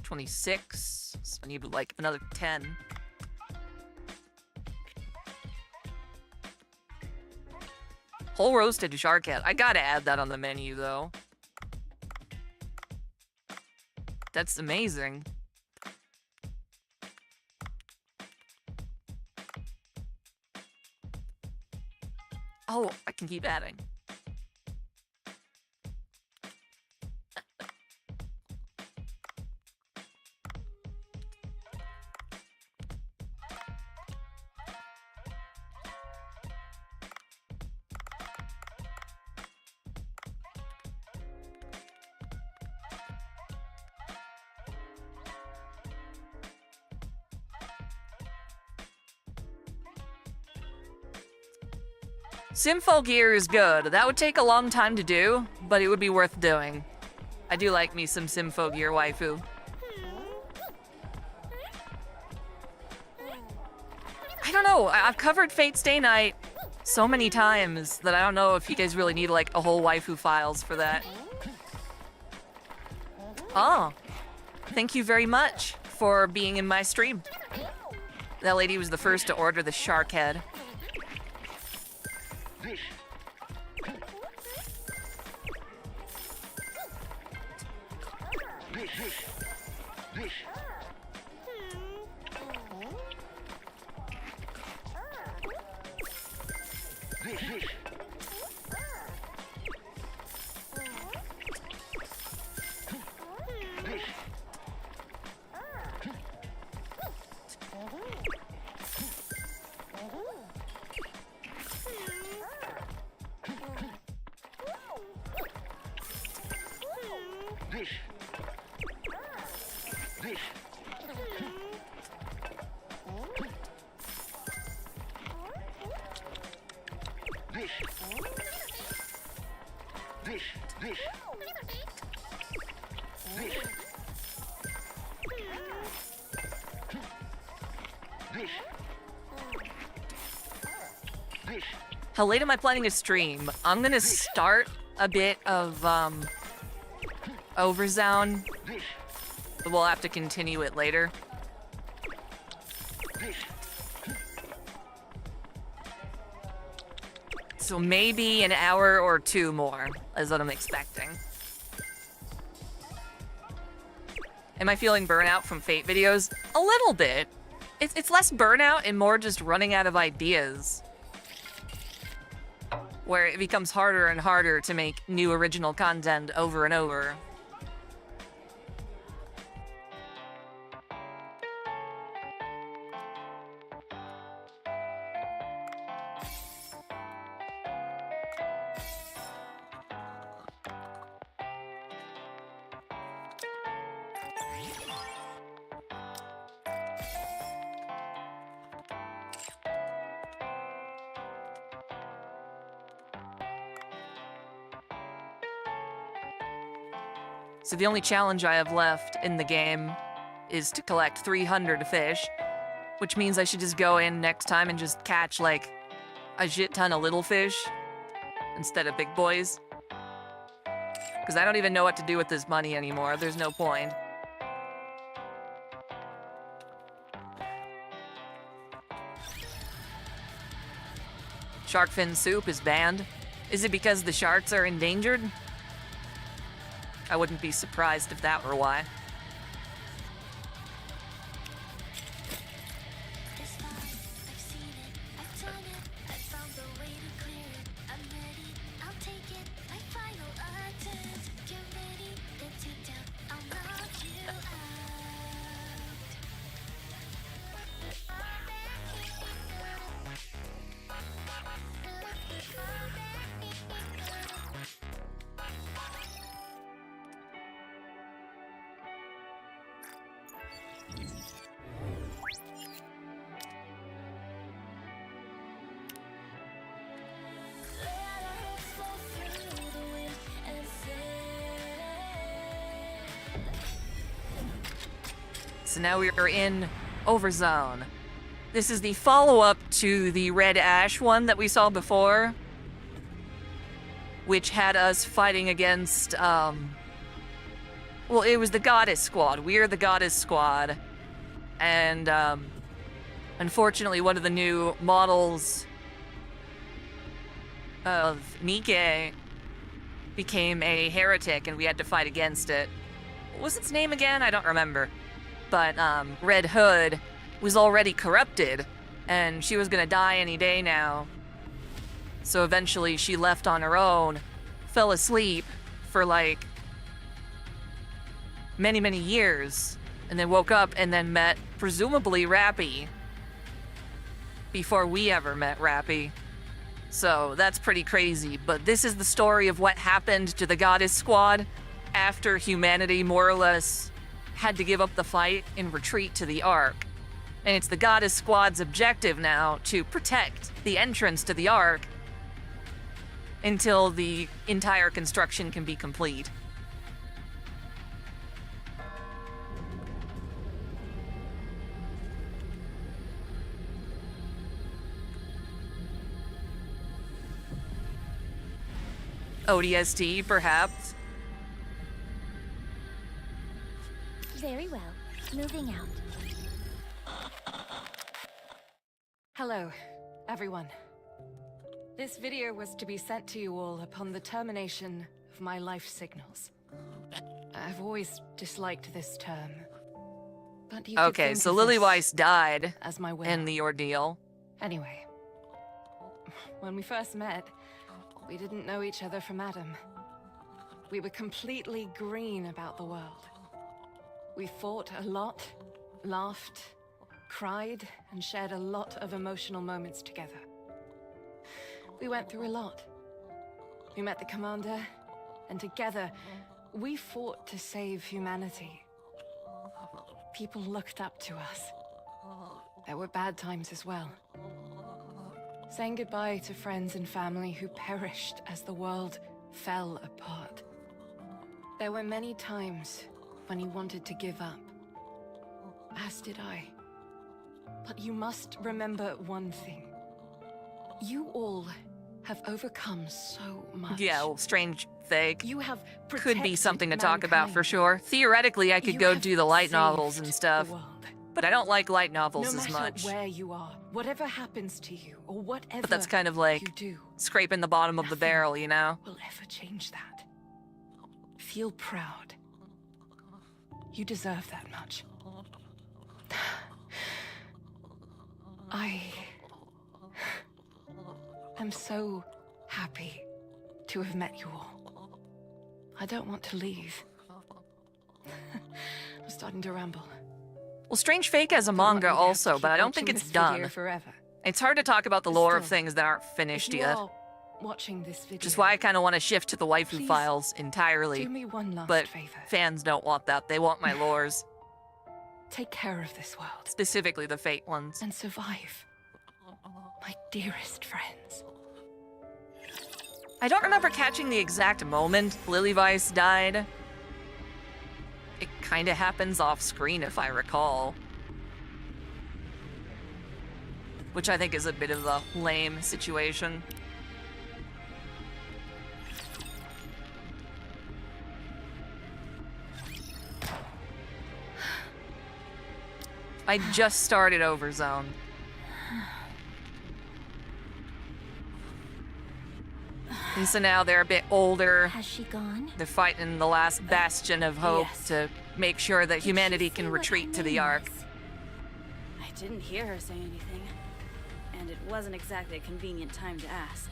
$26. So I need like another 10. Whole roasted shark head. I gotta add that on the menu though. That's amazing. Oh, I can keep adding. Simfo gear is good. That would take a long time to do, but it would be worth doing. I do like me some Simfo gear waifu. I don't know. I've covered Fate Stay Night so many times that I don't know if you guys really need like a whole waifu files for that. Oh, thank you very much for being in my stream. That lady was the first to order the shark head. How late am I planning to stream? I'm gonna start a bit of Overzone, but we'll have to continue it later. So maybe an hour or two more is what I'm expecting. Am I feeling burnout from Fate videos? A little bit. It's less burnout and more just running out of ideas, where it becomes harder and harder to make new original content over and over. So the only challenge I have left in the game is to collect 300 fish, which means I should just go in next time and just catch like a shit ton of little fish instead of big boys. Because I don't even know what to do with this money anymore. There's no point. Shark fin soup is banned. Is it because the sharks are endangered? I wouldn't be surprised if that were why. So now we are in Overzone. This is the follow-up to the Red Ash one that we saw before, which had us fighting against, well, it was the Goddess Squad. We are the Goddess Squad. And, unfortunately, one of the new models of Nikke became a heretic, and we had to fight against it. What was its name again? I don't remember. But Red Hood was already corrupted, and she was gonna die any day now. So eventually she left on her own, fell asleep for like many, many years, and then woke up and then met, presumably, Rappy, before we ever met Rappy. So that's pretty crazy, but this is the story of what happened to the Goddess Squad after humanity more or less had to give up the fight and retreat to the Ark. And it's the Goddess Squad's objective now to protect the entrance to the Ark until the entire construction can be complete. ODST, perhaps. Very well. Moving out. Hello, everyone. This video was to be sent to you all upon the termination of my life signals. I've always disliked this term. But you could Okay, think so of Lily this Weiss died as my will. in the ordeal. Anyway, when we first met, we didn't know each other from Adam. We were completely green about the world. We fought a lot, laughed, cried, and shared a lot of emotional moments together. We went through a lot. We met the commander, and together, we fought to save humanity. People looked up to us. There were bad times as well. Saying goodbye to friends and family who perished as the world fell apart. There were many times when he wanted to give up. As did I. But you must remember one thing. You all have overcome so much. Yeah, well, strange fake. You have Could be something to talk about for mankind. sure. Theoretically, I could You go have do the light saved novels and the stuff. world. But I don't like light novels No as matter much. where you are, whatever happens to you, or whatever But that's kind of like you do, scraping the bottom of the Nothing. barrel, you know? will ever change that. Feel proud. You deserve that much. I am so happy to have met you all. I don't want to leave. I'm starting to ramble. Well, Strange Fake has a Don't want manga you to have to also, keep but I don't watching think it's this video done. forever. It's hard to talk about the lore of Still, things that aren't finished If you yet. are watching this video, Which is why I kind of want to shift to the waifu Please files entirely. do me one last But favor. fans don't want that. They want my lores, Take care of this world specifically the Fate ones. and survive. My dearest friends. I don't remember catching the exact moment Lily Weiss died. It kind of happens off screen, if I recall. Which I think is a bit of a lame situation. I just started Overzone. And so now they're a bit older. Has she gone? They're fighting the last bastion of hope yes. to make sure that Did she humanity say can what retreat her to the name Ark. was? I didn't hear her say anything, and it wasn't exactly a convenient time to ask.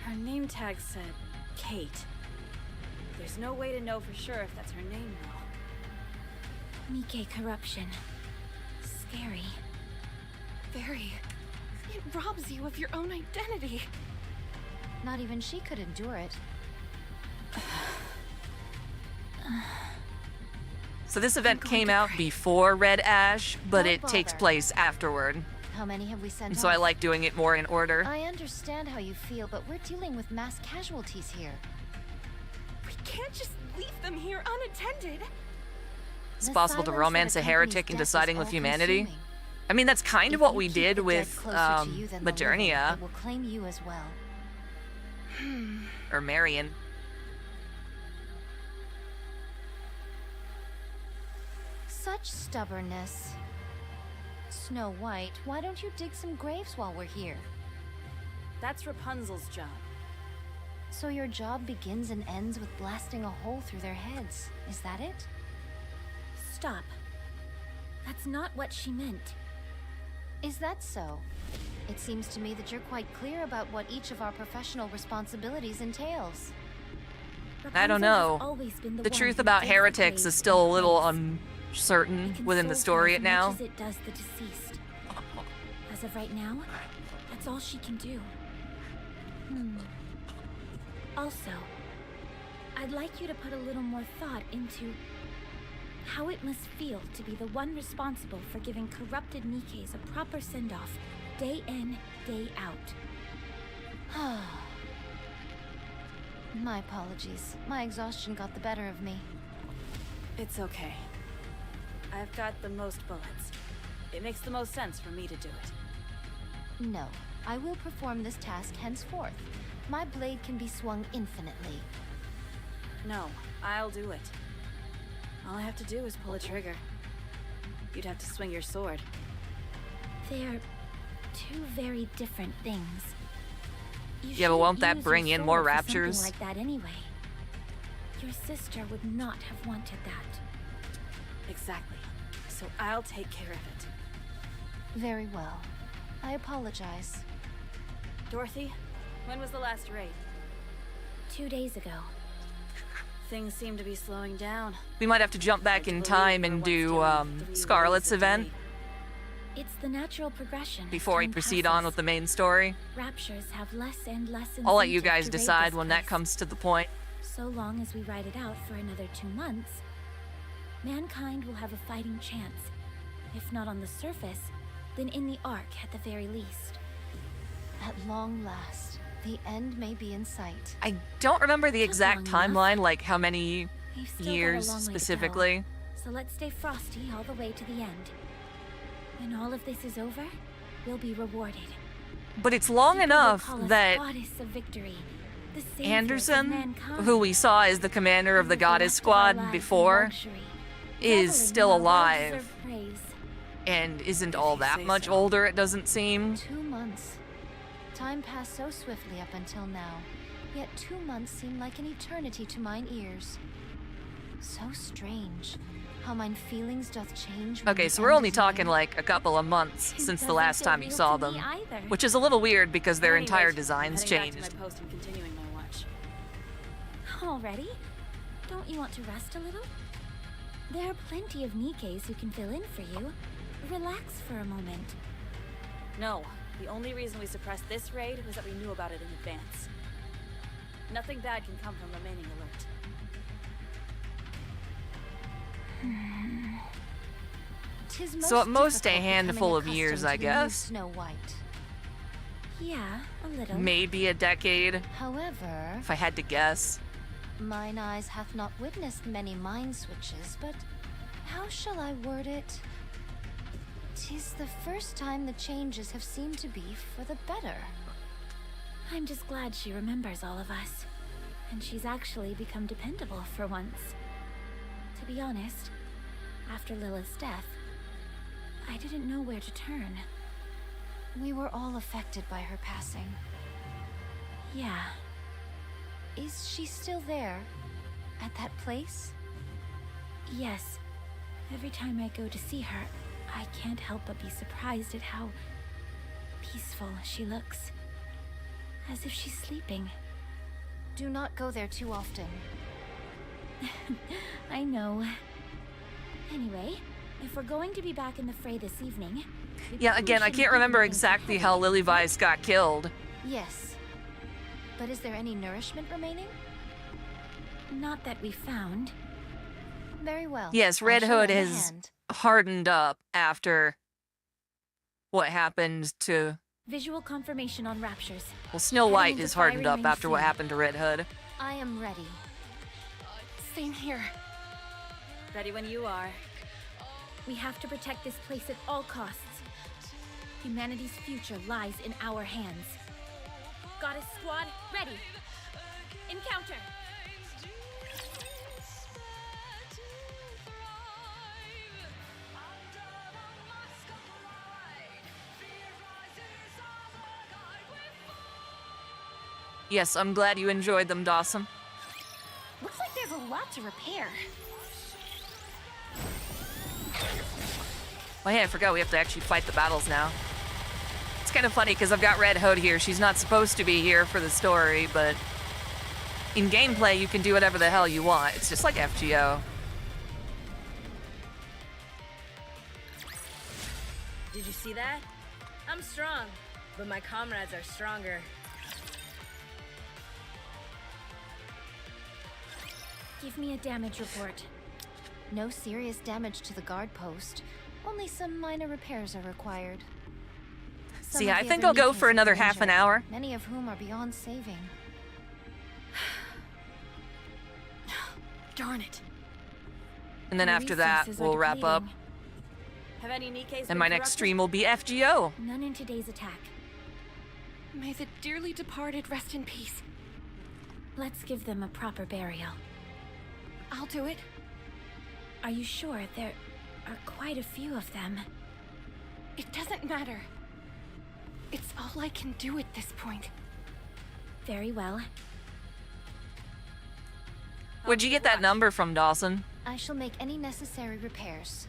Her name tag said Kate. There's no way to know for sure if that's her name, though. Nikke corruption. Scary. Very. It robs you of your own identity. Not even she could endure it. So this event going came to out cry. before Red Ash, but Don't it takes bother. place afterward. How many have we sent And so I off? like doing it more in order. I understand how you feel, but we're dealing with mass casualties here. We can't just leave them here unattended. It's The possible to silence romance that a accompanies heretic in death is deciding with humanity. all-consuming. I mean, that's kind of If what you we keep did the dead with closer to you than the living, Modernia it will claim you as well. or Marion. Such stubbornness. Snow White, why don't you dig some graves while we're here? That's Rapunzel's job. So your job begins and ends with blasting a hole through their heads. Is that it? Stop. That's not what she meant. Is that so? It seems to me that you're quite clear about what each of our professional responsibilities entails. I don't Rapunzel has know. always been The one truth who about digs the heretics grave is still a and little prays. uncertain It within the consoles story her as now. much as it does the deceased. As of right now, that's all she can do. Also, I'd like you to put a little more thought into how it must feel to be the one responsible for giving corrupted Nikkes a proper send-off, day in, day out. My apologies. My exhaustion got the better of me. It's okay. I've got the most bullets. It makes the most sense for me to do it. No, I will perform this task henceforth. My blade can be swung infinitely. No, I'll do it. All I have to do is pull a trigger. You'd have to swing your sword. They're two very different things. You Yeah, but won't shouldn't that use bring your in more sword for raptures? something like that anyway. Your sister would not have wanted that. Exactly. So I'll take care of it. Very well. I apologize. Dorothy, when was the last raid? 2 days ago. Things seem to be slowing down. We might have to jump back in time and do Scarlet's event It's the natural progression. as before we time proceed on passes. with the main story. Raptures have less and less I'll let you incentive guys to raid decide this when that place. comes to the point. So long as we ride it out for another 2 months, mankind will have a fighting chance. If not on the surface, then in the Ark at the very least. At long last, the end may be in sight. I don't remember the exact long enough. timeline, like how many We've still got a years long way to go. specifically. So let's stay frosty all the way to the end. When all of this is over, we'll be rewarded. But it's long People will enough call us that Goddess of Victory, the saviors of Anderson, mankind. who we saw as the commander of the Live the Goddess rest of our Squad lives in before, luxury, is reveling still in our alive well-deserved praise. and isn't If all you that say much so. older, it doesn't seem. 2 months. Time passed so swiftly up until now, yet 2 months seem like an eternity to mine ears. So strange, how mine feelings doth change. when Okay, the so we're end only is talking near. like a couple of months It since the doesn't last feel time you real saw to me them. either. Which is a little weird because their Anyways, entire I'm designs heading back changed. to my post and continuing my watch. Already? Don't you want to rest a little? There are plenty of Nikkes who can fill in for you. Relax for a moment. No, the only reason we suppressed this raid was that we knew about it in advance. Nothing bad can come from remaining alert. Tis So at most a difficult handful becoming of years, accustomed I to the new guess. Snow White. Yeah, a little. Maybe a decade, However, if I had to guess. mine eyes hath not witnessed many mind switches, but how shall I word it? 'Tis the first time the changes have seemed to be for the better. I'm just glad she remembers all of us. And she's actually become dependable for once. To be honest, after Lilith's death, I didn't know where to turn. We were all affected by her passing. Yeah, Is she still there? At that place? yes. Every time I go to see her, I can't help but be surprised at how peaceful she looks. As if she's sleeping. Do not go there too often. I know. Anyway, if we're going to be back in the fray this evening... we Yeah, probably again, I shouldn't can't be remember moving too exactly heavy. how Lily Vice got killed. Yes. But is there any nourishment remaining? Not that we found. Very well. Yes, I Red shall Hood lend a has hand. hardened up after what happened to... Visual confirmation on raptures. Well, Snow Heading White into is hardened firing up after what main happened to Red Hood. I am ready. Same here. Ready when you are. We have to protect this place at all costs. Humanity's future lies in our hands. Goddess Squad, ready. Encounter. Yes, I'm glad you enjoyed them, Dawson. Looks like there's a lot to repair. Oh yeah, I forgot we have to actually fight the battles now. It's kind of funny because I've got Red Hood here. She's not supposed to be here for the story, but in gameplay you can do whatever the hell you want. It's just like FGO. Did you see that? I'm strong, but my comrades are stronger. Give me a damage report. No serious damage to the guard post. Only some minor repairs are required. Some See, of I the think other I'll go Nikkes for another are half an injured, hour. Many of whom are beyond saving. Darn it. And then Our after that, resources are we'll wrap up. depleting. Have any Nikkes And my next stream will be FGO. None in today's attack. May the dearly departed rest in peace. Let's give them a proper burial. I'll do it. Are you sure? There are quite a few of them. It doesn't matter. It's all I can do at this point. Very well. Where'd you get that number from, Dawson? I shall make any necessary repairs.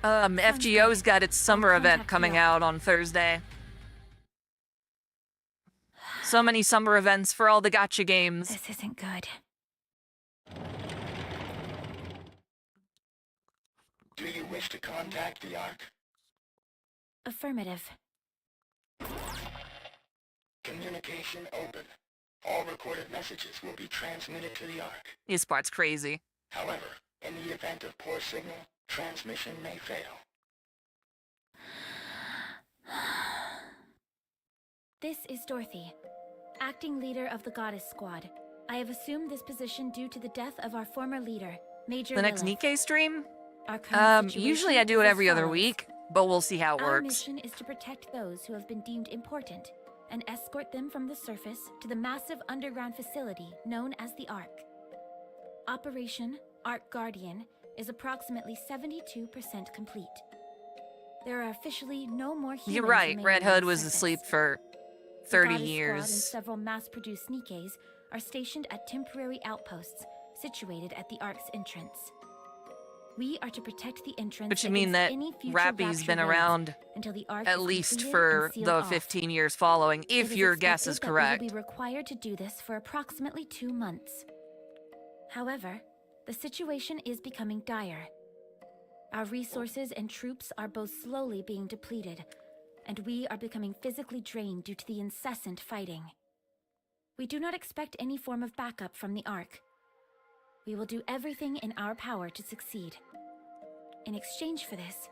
FGO's got its summer I'll event contact coming you. out on Thursday. So many summer events for all the gacha games. This isn't good. Do you wish to contact the Ark? Affirmative. Communication open. All recorded messages will be transmitted to the Ark. This part's crazy. However, in the event of poor signal, transmission may fail. This is Dorothy, acting leader of the Goddess Squad. I have assumed this position due to the death of our former leader, Major The next Lilith. Nikke stream? Our current Usually I do it situation is every as other follows. week, but we'll see how it Our works. mission is to protect those who have been deemed important and escort them from the surface to the massive underground facility known as the Ark. Operation Ark Guardian is approximately 72% complete. There are officially no more humans You're right, remaining Red on Hood the was surface. asleep for The 30 Goddess Squad and years. several mass-produced Nikkes are stationed at temporary outposts situated at the Ark's entrance. We are to protect the entrance Which would mean against that any future Rappy's been rapture raids around until the Ark at is least completed for and sealed the off. 15 years following, It if is your guess is expected that correct. We will be required to do this for approximately 2 months. However, the situation is becoming dire. Our resources and troops are both slowly being depleted, and we are becoming physically drained due to the incessant fighting. We do not expect any form of backup from the Ark. We will do everything in our power to succeed. In exchange for this,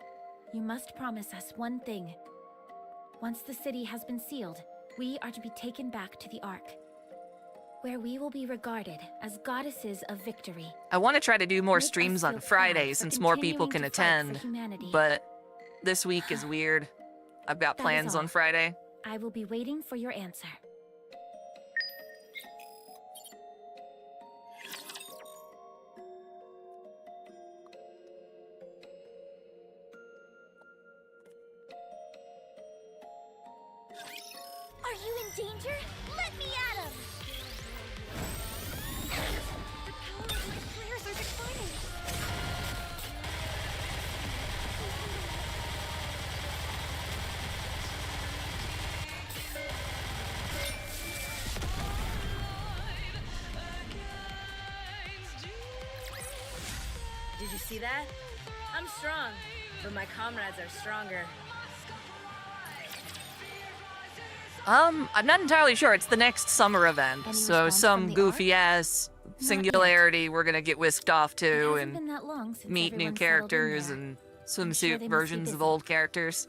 you must promise us one thing. Once the city has been sealed, we are to be taken back to the Ark, where we will be regarded as goddesses of victory. I want to try to do more Make us streams on feel proud Friday for since more people continuing can to fight for attend, humanity. but this week is weird. I've got That is plans all. on Friday. I will be waiting for your answer. Are you in danger? Let me at him! The power of my prayers are declining. Did you see that? I'm strong, but my comrades are stronger. I'm not entirely sure. It's the next summer event, Any so response some from the goofy ass Not singularity we're gonna get whisked off It to hasn't and been that long since meet new everyone settled in characters there. and sure swimsuit they must be versions of busy. old characters.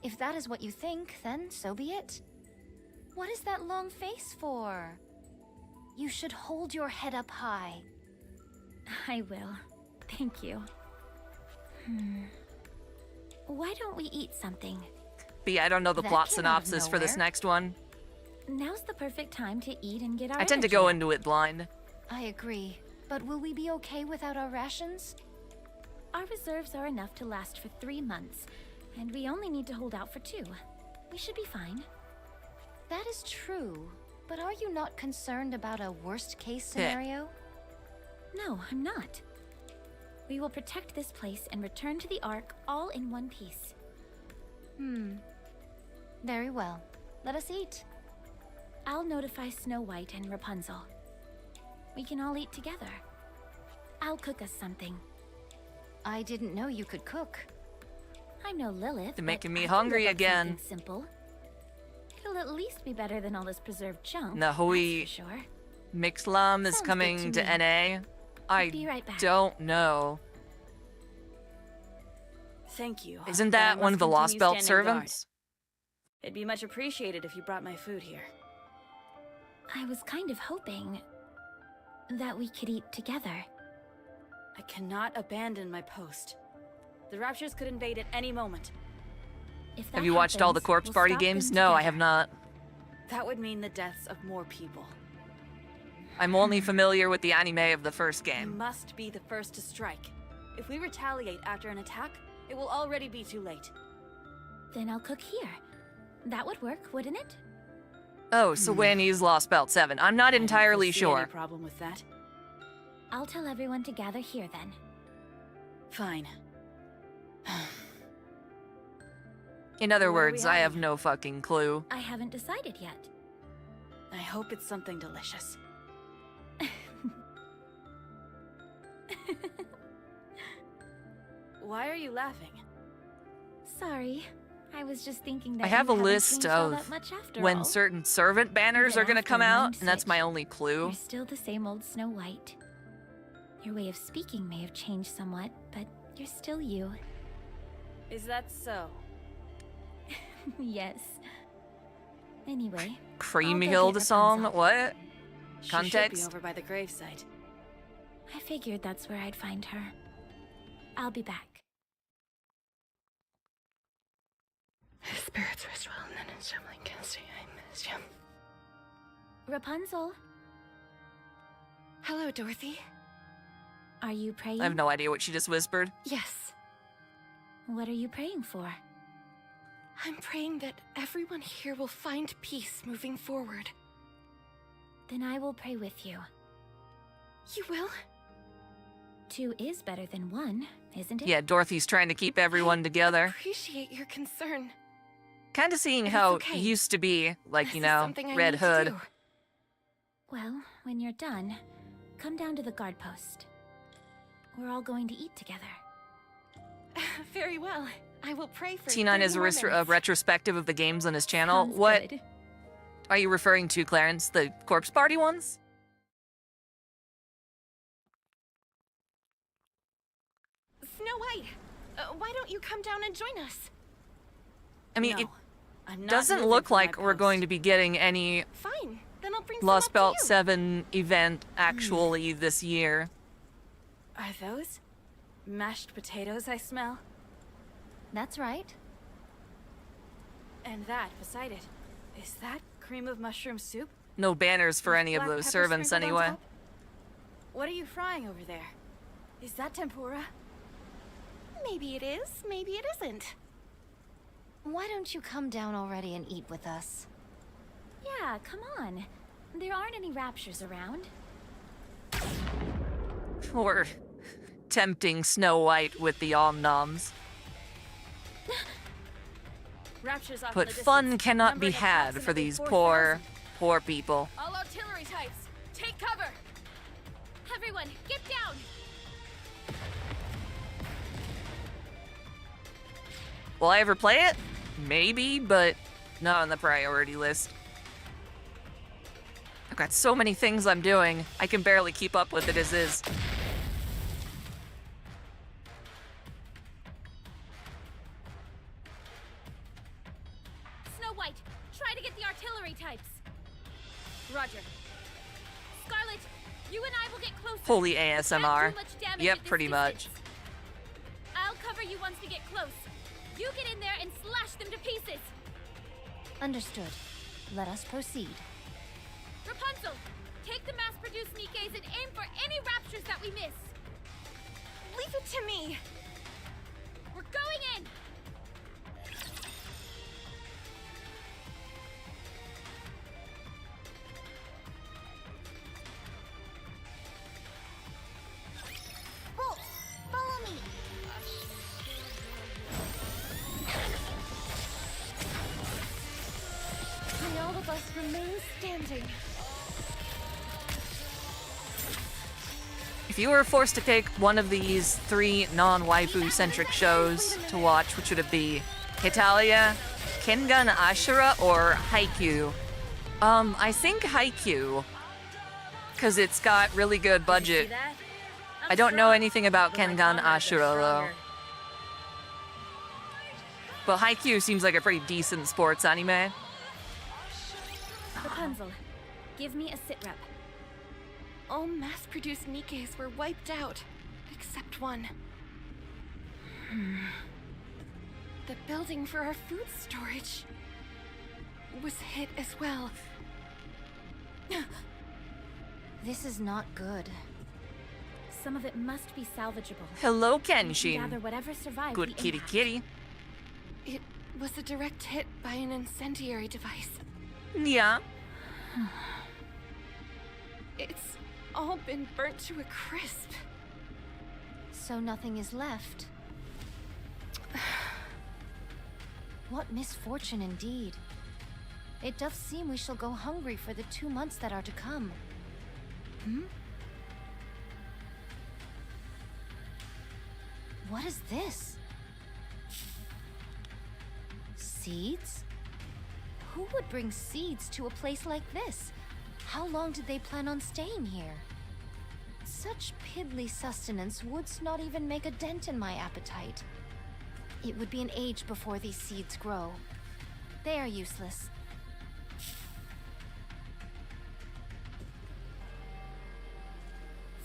If that is what you think, then so be it. What is that long face for? You should hold your head up high. I will. Thank you. Why don't we eat something? But yeah, I don't know the That plot came out of synopsis for this nowhere. next one. Now's the perfect time to eat and get our I tend to energy go up. into it blind. I agree. But will we be okay without our rations? Our reserves are enough to last for 3 months, and we only need to hold out for 2. We should be fine. That is true. But are you not concerned about a worst-case Yeah. scenario? No, I'm not. We will protect this place and return to the Ark all in one piece. Very well. Let us eat. I'll notify Snow White and Rapunzel. We can all eat together. I'll cook us something. I didn't know you could cook. I'm no Lilith. You're making but me I can hungry whip up again. something simple. It'll at least be better than all this preserved junk. The Hui that's for sure. Mixlam is Sounds good coming to to NA. I Be right back. don't know. Thank you. Isn't but I that one of must the Lost continue Belt standing guard. servants? It'd be much appreciated if you brought my food here. I was kind of hoping. that we could eat together. I cannot abandon my post. The Raptures could invade at any moment. If that Have you watched all the happens, Corpse we'll Party stop games? them No, I together. have not. That would mean the deaths of more people. I'm only familiar with the anime of the first We game. must be the first to strike. If we retaliate after an attack, it will already be too late. Then I'll cook here. That would work, wouldn't it? Oh, so Wanny's lost belt 7. I'm not I don't entirely foresee sure. any problem with that. I'll tell everyone to gather here then. Fine. In other What are we words, I have having? no fucking clue. I haven't decided yet. I hope it's something delicious. Why are you laughing? Sorry. I was just thinking that I have you a haven't list changed all of that much after when all. certain servant banners Even are gonna after come a out, mind and that's my switch, only clue. You're still the same old Snow White. Your way of speaking may have changed somewhat, but you're still you. Is that so? Yes. Anyway, Cream I'll go Hilda get song? Rapunzel. What? She should be Context? over by the gravesite. I figured that's where I'd find her. I'll be back. His spirits rest well and then his family can stay. I miss you. Rapunzel, Hello, Dorothy. are you praying? I have no idea what she just whispered. Yes. What are you praying for? I'm praying that everyone here will find peace moving forward. Then I will pray with you. You will? 2 is better than 1, isn't it? Yeah, Dorothy's trying to keep everyone together. Appreciate your concern. Kind of seeing It is how okay. it used to be, like, This you is know, something I Red need to Hood. do. Well, when you're done, come down to the guard post. We're all going to eat together. Very well. I will pray for T9 is 30 a more a minutes. retrospective of the games on his channel. Sounds What good. are you referring to, Clarence? The Corpse Party ones? Snow White, why don't you come down and join us? I mean, No, it I'm not doesn't moving look from my like we're going to post. be getting any Fine. Then I'll bring some Lost up to Belt you. 7 event actually this year. Are those mashed potatoes I smell? That's right. And that beside it, is that cream of mushroom soup? No banners for With any of black those pepper servants sprinkled on anyway. top? What are you frying over there? Is that tempura? Maybe it is, maybe it isn't. Why don't you come down already and eat with us? Yeah, come on. There aren't any raptures around. Or tempting Snow White with the om-noms. Raptures off But in the fun distance, cannot be numbered had for approximately these 4,000. poor people. All artillery types, take cover! Everyone, get down! Will I ever play it? Maybe, but not on the priority list. I've got so many things I'm doing, I can barely keep up with it as is. Snow White, try to get the artillery types. Roger. Scarlet, you and I will get closer. Holy Can't ASMR. do much damage Yep, at this pretty much. distance. I'll cover you once we get close. You get in there and slash them to pieces. Understood. Let us proceed. Rapunzel, take the mass-produced Nikkes and aim for any raptures that we miss. Leave it to me. We're going in. Wolf, follow me. May all of us remain standing. If you were forced to pick one of these 3 non-waifu-centric shows to watch, which would it be? Hitalia, Kengan Ashura, or Haikyuu? I think Haikyuu. Because it's got really good budget. See that? I don't know strong, anything about but my Kengan comrades are Ashura, though. stronger. But Haikyuu seems like a pretty decent sports anime. Rapunzel, give me a sit rep. All mass-produced Nikkes were wiped out, except one. The building for our food storage was hit as well. This is not good. Some of it must be salvageable. Hello, We can Kenshin. gather whatever survived Good the kitty impact. kitty. It was a direct hit by an incendiary device. Yeah. It's all been burnt to a crisp. So nothing is left. What misfortune indeed. It doth seem we shall go hungry for the 2 months that are to come. What is this? Seeds? Who would bring seeds to a place like this? How long did they plan on staying here? Such piddly sustenance would not even make a dent in my appetite. It would be an age before these seeds grow. They are useless.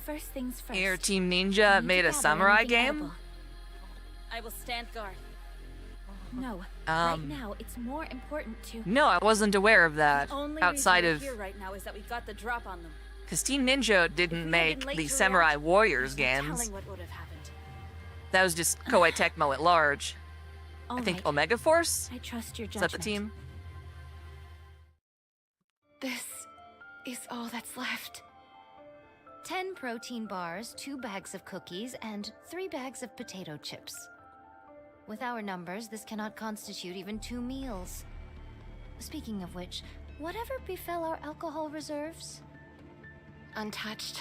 First things first. Here, Team we Ninja need made to a gather samurai anything game. edible. I will stand guard. No, right now it's more important to. No, I wasn't aware of that. The only Outside reason of, we're here right now is that we got the drop on them. because Team Ninja didn't If we had make been late the to Samurai react, Warriors there's no games. telling what would have happened. That was just Koei Tecmo at large. All I think right. Omega Force. I trust your Is judgment. that the team? This is all that's left. 10 protein bars, 2 bags of cookies, and 3 bags of potato chips. With our numbers, this cannot constitute even 2 meals. Speaking of which, whatever befell our alcohol reserves? Untouched.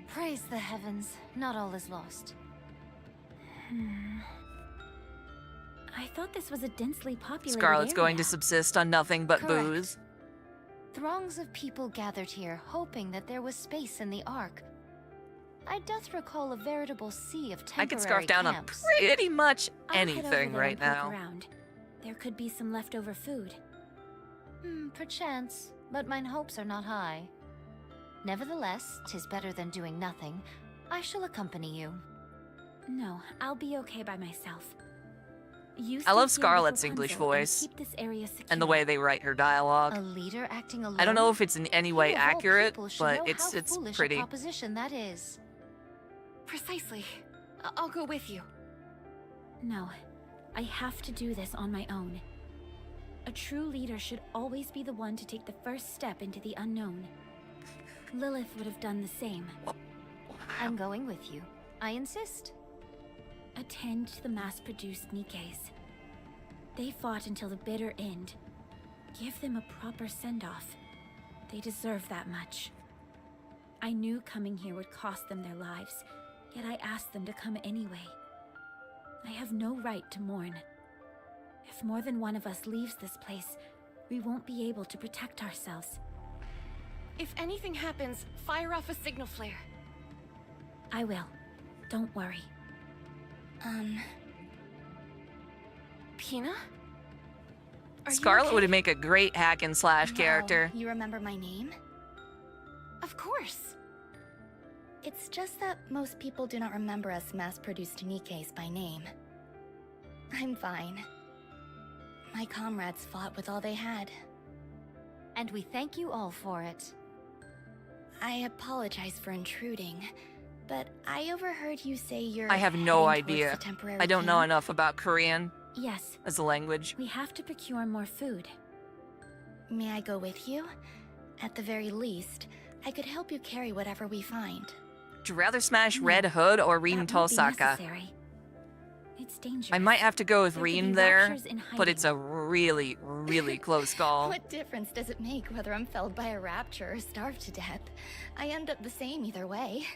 Praise the heavens, not all is lost. I thought this was a densely populated Scarlet's going to area. subsist on nothing but Correct. booze. Throngs of people gathered here, hoping that there was space in the Ark. I doth recall a veritable sea of temporary I could scarf down on camps. pretty much I'll head over anything there right and poke now. around. There could be some leftover food. Perchance, but mine hopes are not high. Nevertheless, 'tis better than doing nothing. I shall accompany you. No, I'll be okay by myself. You I stay love here with Scarlett's Rapunzel English and voice keep this area secure. and the way they write her dialogue. A leader acting alone? I don't know if it's in any way Who of all accurate, people should but know it's how foolish pretty. a proposition that is. Precisely. I'll go with you. No, I have to do this on my own. A true leader should always be the one to take the first step into the unknown. Lilith would have done the same. I'm going with you. I insist. Attend to the mass-produced Nikkes. They fought until the bitter end. Give them a proper send-off. They deserve that much. I knew coming here would cost them their lives, yet I asked them to come anyway. I have no right to mourn. If more than one of us leaves this place, we won't be able to protect ourselves. If anything happens, fire off a signal flare. I will. Don't worry. Pina? Are you Scarlet okay? would make a great hack and slash character. You remember my name? Of course. It's just that most people do not remember us mass-produced Nikkes by name. I'm fine. My comrades fought with all they had. And we thank you all for it. I apologize for intruding, but I overheard you say you're I have no heading towards idea. the temporary I don't know camp. enough about Korean Yes, as a language. we have to procure more food. May I go with you? At the very least, I could help you carry whatever we find. Would you rather smash No, Red Hood or Rin That won't be Tosaka? necessary. It's dangerous. I might have to go with There could Rin be there, raptures in but it's hiding. a really, really close call. What difference does it make whether I'm felled by a rapture or starved to death? I end up the same either way.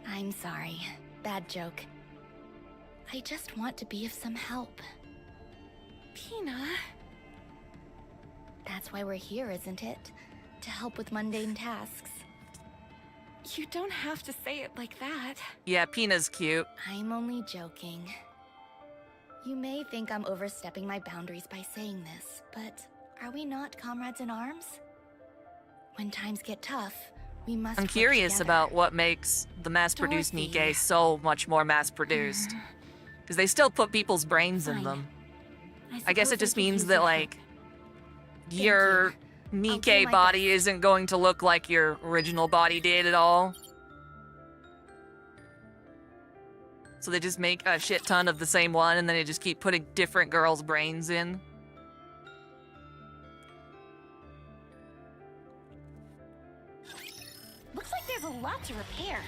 I'm sorry. Bad joke. I just want to be of some help. Pina? That's why we're here, isn't it? To help with mundane tasks. You don't have to say it like that. Yeah, Pina's cute. I'm only joking. You may think I'm overstepping my boundaries by saying this, but are we not comrades in arms? When times get tough, we must I'm work curious together. about what makes the mass-produced Dorothy. Nikke so much more mass-produced. Because they still put people's brains in Fine. them. I guess it suppose just could means use that, your like, Thank your you. I'll do Nikke my body best. isn't going to look like your original body did at all. So they just make a shit ton of the same one, and then they just keep putting different girls' brains in. Looks like there's a lot to repair.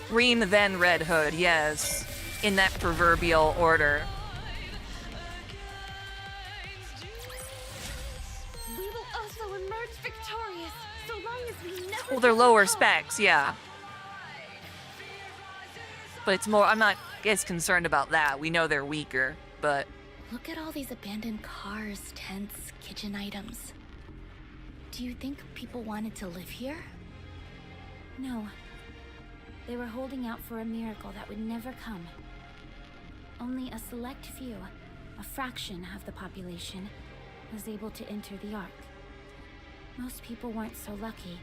Green, then Red Hood, yes. In that proverbial order. We will also emerge victorious, so long as we never. Well, they're lower specs, yeah. But it's more, I'm not as concerned about that. We know they're weaker, but... Look at all these abandoned cars, tents, kitchen items. Do you think people wanted to live here? No. They were holding out for a miracle that would never come. Only a select few, a fraction of the population, was able to enter the Ark. Most people weren't so lucky,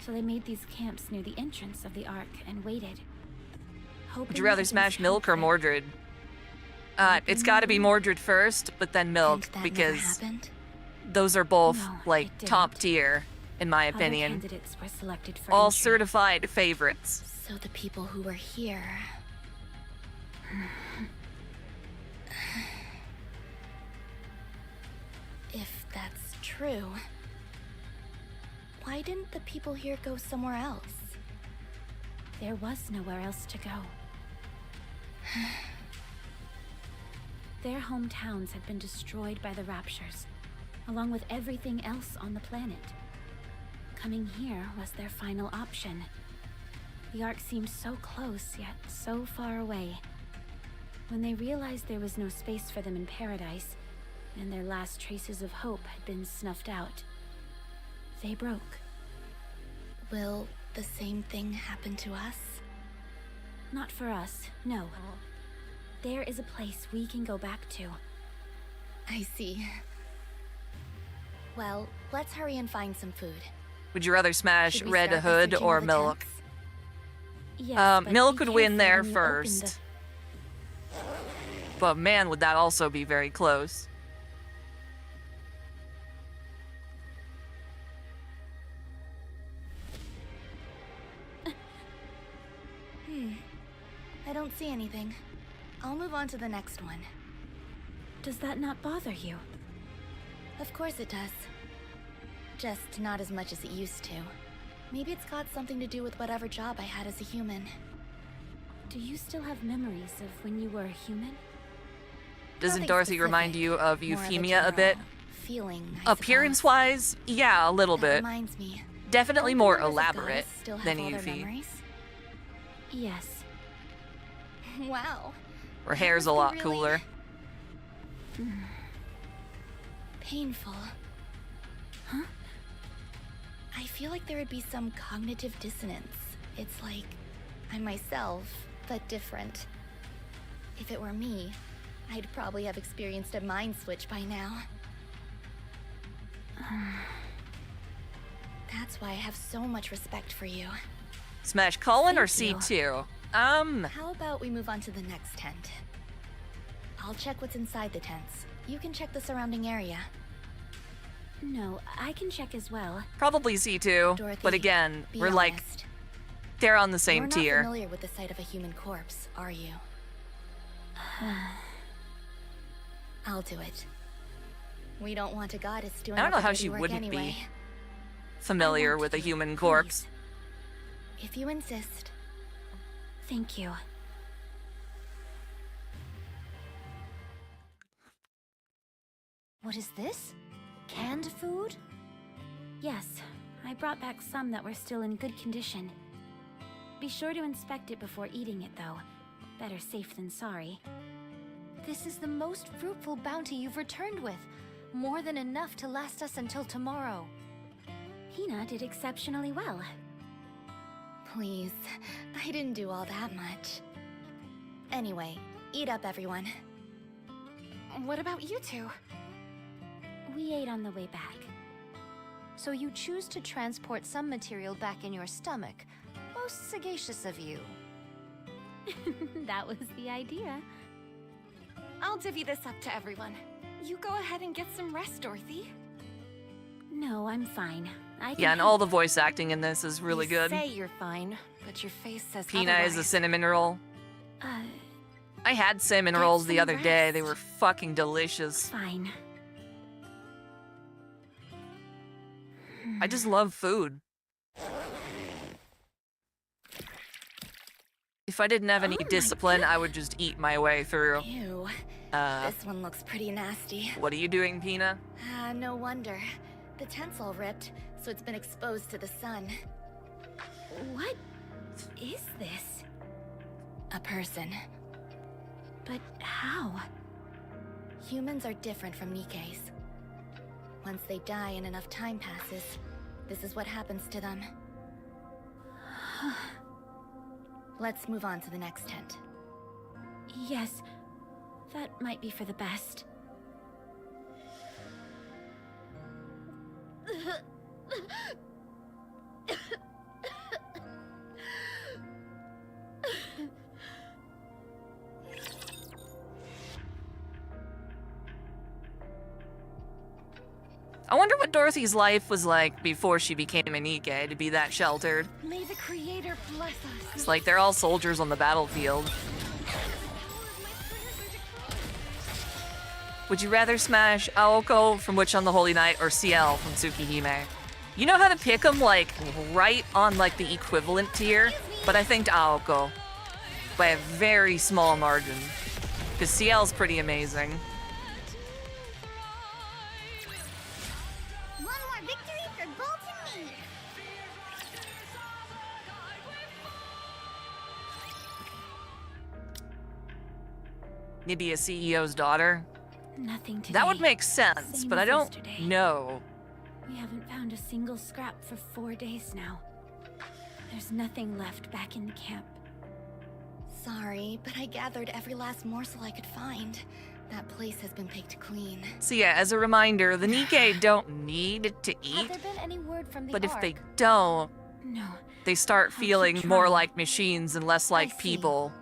so they made these camps near the entrance of the Ark and waited. Would you rather smash Milk or Mordred? It's gotta be Mordred first, but then Milk, And that because never happened? those are both, No, like, it didn't. top tier, in my Other opinion. candidates were selected for All entry. certified favorites. So the people who were here... If that's true, why didn't the people here go somewhere else? There was nowhere else to go. Their hometowns had been destroyed by the Raptures, along with everything else on the planet. Coming here was their final option. The Ark seemed so close, yet so far away. When they realized there was no space for them in paradise, and their last traces of hope had been snuffed out, they broke. Will the same thing happen to us? Not for us, no. There is a place we can go back to. I see. Well, let's hurry and find some food. Would you rather smash Should we Red start by Hood searching all or the Milk? tents? Yes, but Milk be would win careful there when you open first. But man, would that also be very close. I don't see anything. I'll move on to the next one. Does that not bother you? Of course it does. Just not as much as it used to. Maybe it's got something to do with whatever job I had as a human. Do you still have memories of when you were a human? Doesn't Nothing Dorothy specific, remind you of more of Euphemia a bit? general feeling, I Appearance-wise, yeah, a little suppose. That bit. reminds me. Definitely Don't the more members of elaborate Goddess still have than all their Yuffie. memories? Yes. Wow. Her hair's a That lot must be really cooler. painful. Huh? I feel like there would be some cognitive dissonance. It's like I'm myself, but different. If it were me, I'd probably have experienced a mind switch by now. That's why I have so much respect for you. Smash Colin or Thank you. C2? How about we move on to the next tent? I'll check what's inside the tents. You can check the surrounding area. No, I can check as well. Probably C2, Dorothy, but again, be we're like, honest. they're on the same You're tier. not familiar with the sight of a human corpse, are you? I'll do it. We don't want a goddess doing I don't know all the how dirty she work wouldn't anyway. be familiar won't with a do it, human please. corpse. If you insist. Thank you. What is this? Canned food? Yes, I brought back some that were still in good condition. Be sure to inspect it before eating it, though. Better safe than sorry. This is the most fruitful bounty you've returned with. More than enough to last us until tomorrow. Hina did exceptionally well. Please, I didn't do all that much. Anyway, eat up, everyone. What about you two? We ate on the way back. So you choose to transport some material back in your stomach. Most sagacious of you. That was the idea. I'll divvy this up to everyone. You go ahead and get some rest, Dorothy. No, I'm fine. I can Yeah, and handle all the voice acting in this is really you good. say you're fine, but your face says Pina otherwise. is a cinnamon roll. Uh, I had cinnamon Get rolls the some other day. They rest. were fucking delicious. fine. I just love food. If I didn't have any Oh my discipline, I would just eat my way through. Ew. This one looks pretty nasty. What are you doing, Pina? No wonder. The tent's all ripped, so it's been exposed to the sun. What is this? A person. But how? Humans are different from Nikke's. Once they die and enough time passes, this is what happens to them. Let's move on to the next tent. Yes, that might be for the best. I wonder what Dorothy's life was like before she became a Nikke to be that sheltered. May the Creator bless us. It's like they're all soldiers on the battlefield. Would you rather smash Aoko from Witch on the Holy Night or CL from Tsukihime? You know how to pick them, like, right on, like, the equivalent tier? But I think Aoko. By a very small margin. Because CL's pretty amazing. One more victory for Bolt and me. Maybe a CEO's daughter? Nothing today. That would make sense, Same but I as don't yesterday. know. We haven't found a single scrap for 4 days now. There's nothing left back in the camp. Sorry, but I gathered every last morsel I could find. That place has been picked clean. So yeah, as a reminder, the Nikke don't need to Have eat, there been any word from the but if Ark? they don't, No. they start I'll keep feeling more trying. like machines and less like see. people.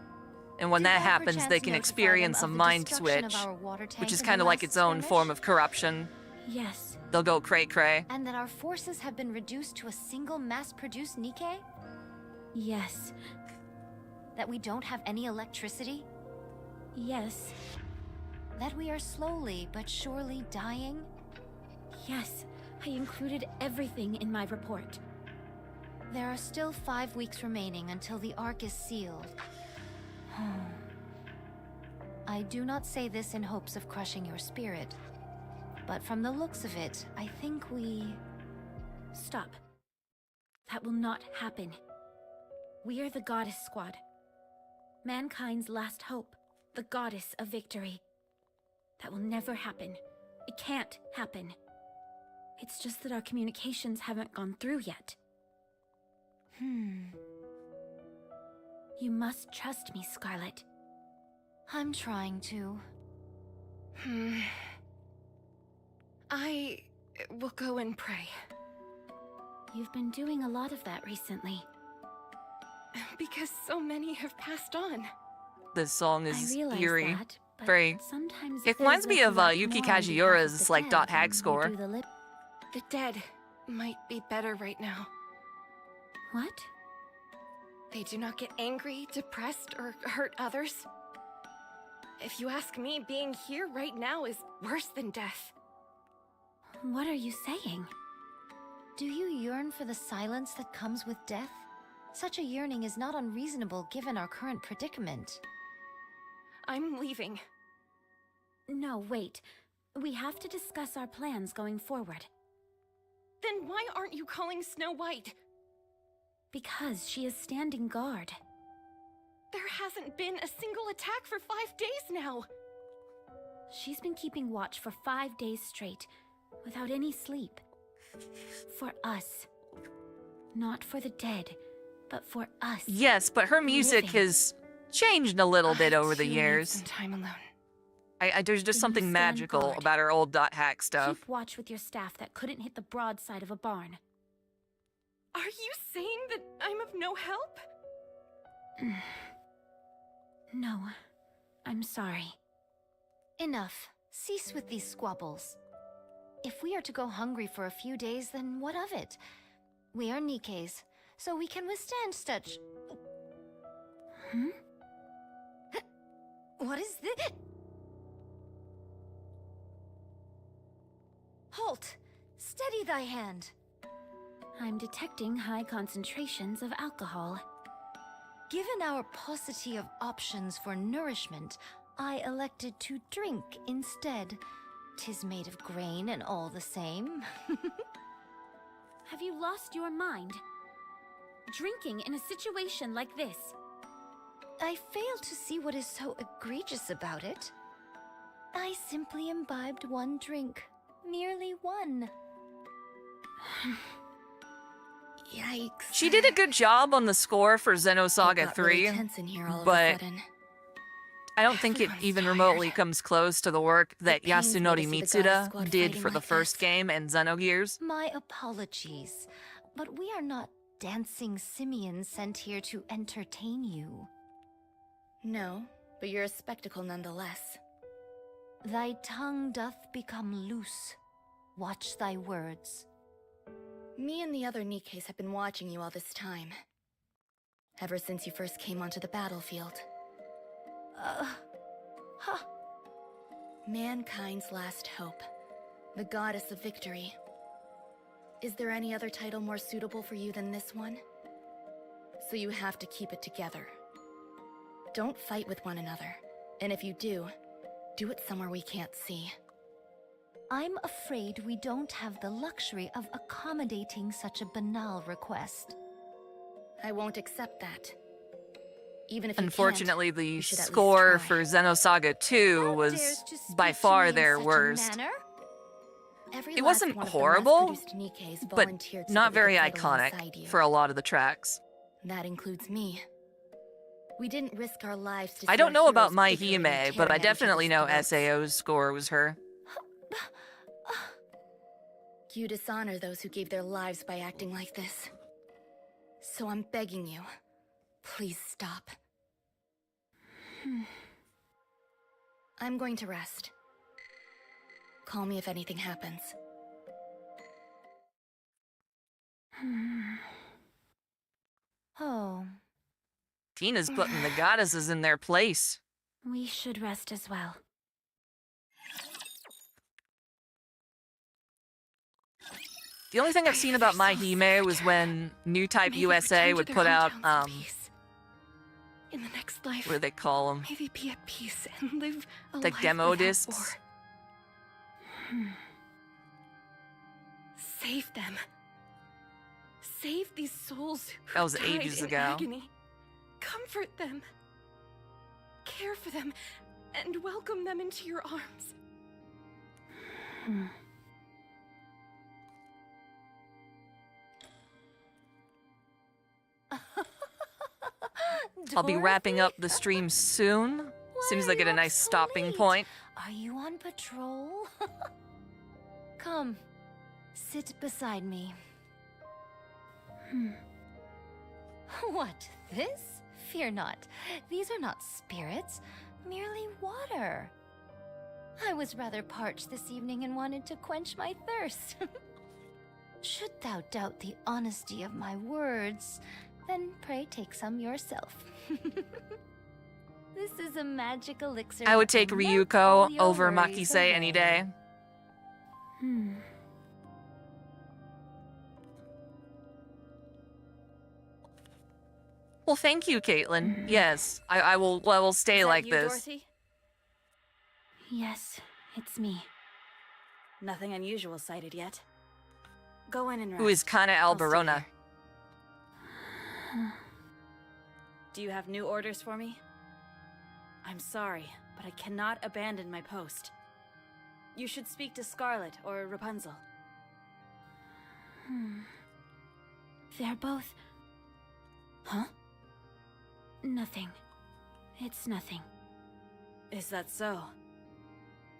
And when Did that I happens, perchance they can notify experience a them of the mind destruction of switch, our water tank which is in kind the of like last its own form skirmish? of corruption. Yes. They'll go cray-cray. And that our forces have been reduced to a single mass-produced Nikke? Yes. That we don't have any electricity? Yes. That we are slowly but surely dying? Yes. I included everything in my report. There are still 5 weeks remaining until the Ark is sealed. I do not say this in hopes of crushing your spirit, but from the looks of it, I think we... Stop. That will not happen. We are the Goddess Squad. Mankind's last hope. The Goddess of Victory. That will never happen. It can't happen. It's just that our communications haven't gone through yet. You must trust me, Scarlet. I'm trying to. I will go and pray. You've been doing a lot of that recently. Because so many have passed on. This song I is realize eerie. that, but Very. sometimes It reminds me of Yuki Kajiura's like dot hag score. The dead might be better right now. What? They do not get angry, depressed, or hurt others. If you ask me, being here right now is worse than death. What are you saying? Do you yearn for the silence that comes with death? Such a yearning is not unreasonable given our current predicament. I'm leaving. No, wait. We have to discuss our plans going forward. Then why aren't you calling Snow White? Because she is standing guard. There hasn't been a single attack for 5 days now. She's been keeping watch for 5 days straight, without any sleep. For us. Not for the dead, but for us. Yes, but her music living. has changed a little bit over the too need years. some time alone. There's just Then something you stand magical guard. about her old .hack stuff. Keep watch with your staff that couldn't hit the broadside of a barn. Are you saying that I'm of no help? No, I'm sorry. Enough. Cease with these squabbles. If we are to go hungry for a few days, then what of it? We are Nikkes, so we can withstand such... What is this? Halt! Steady thy hand! I'm detecting high concentrations of alcohol. Given our paucity of options for nourishment, I elected to drink instead. 'Tis made of grain and all the same. Have you lost your mind? Drinking in a situation like this. I fail to see what is so egregious about it. I simply imbibed one drink. Merely one. Yikes. She did a good job on the score for Xenosaga 3, but I don't think it even remotely comes close to the work that pains me to Yasunori see the goddess Mitsuda squad did fighting for the like first this. game and Xenogears. My apologies, but we are not dancing simians sent here to entertain you. No, but you're a spectacle nonetheless. Thy tongue doth become loose. Watch thy words. Me and the other Nikkes have been watching you all this time. Ever since you first came onto the battlefield. Mankind's last hope. The goddess of victory. Is there any other title more suitable for you than this one? So you have to keep it together. Don't fight with one another. And if you do it somewhere we can't see. I'm afraid we don't have the luxury of accommodating such a banal request. I won't accept that. Even if you Unfortunately, can't, the you should at least score try. for Xenosaga 2 How was dares to speak by to far me in their such a worst. manner? Every It last wasn't one of the horrible, mass-produced Nikkes but volunteered so not that we very could fight alongside iconic you. for a lot of the tracks. That includes me. We didn't risk our lives to I see don't our know about heroes My bickering and Hime, but tearing I at each definitely know other's throats. SAO's score was her. You dishonor those who gave their lives by acting like this. So I'm begging you, please stop. I'm going to rest. Call me if anything happens. Oh, Tina's putting the goddesses in their place. we should rest as well. The only thing I've seen about My Hime was when New Type May they USA return to would their put out, hometowns in peace. In the next life, what do they call them? may they be at peace and live a Like life demo without discs? war. Save them. Save these souls who That was died ages in ago. agony. Comfort them. Care for them, and welcome them into your arms. I'll be wrapping up the Dorothy? stream soon. Why Seems are like you a up nice so stopping late? point. Are you on patrol? Come, sit beside me. What, this? Fear not. These are not spirits, merely water. I was rather parched this evening and wanted to quench my thirst. Should thou doubt the honesty of my words, then pray take some yourself. This is a magic elixir. I would that take will melt all Ryuko your over worries Makise any away. day. Well, thank you, Caitlin. Yes, I will stay Is that like you, this. Dorothy? Yes, it's me. Nothing unusual sighted yet. Go in and rest. Who is Kana I'll stay Alberona? here. Do you have new orders for me? I'm sorry, but I cannot abandon my post. You should speak to Scarlet or Rapunzel. They're both Huh? Nothing. It's nothing. Is that so?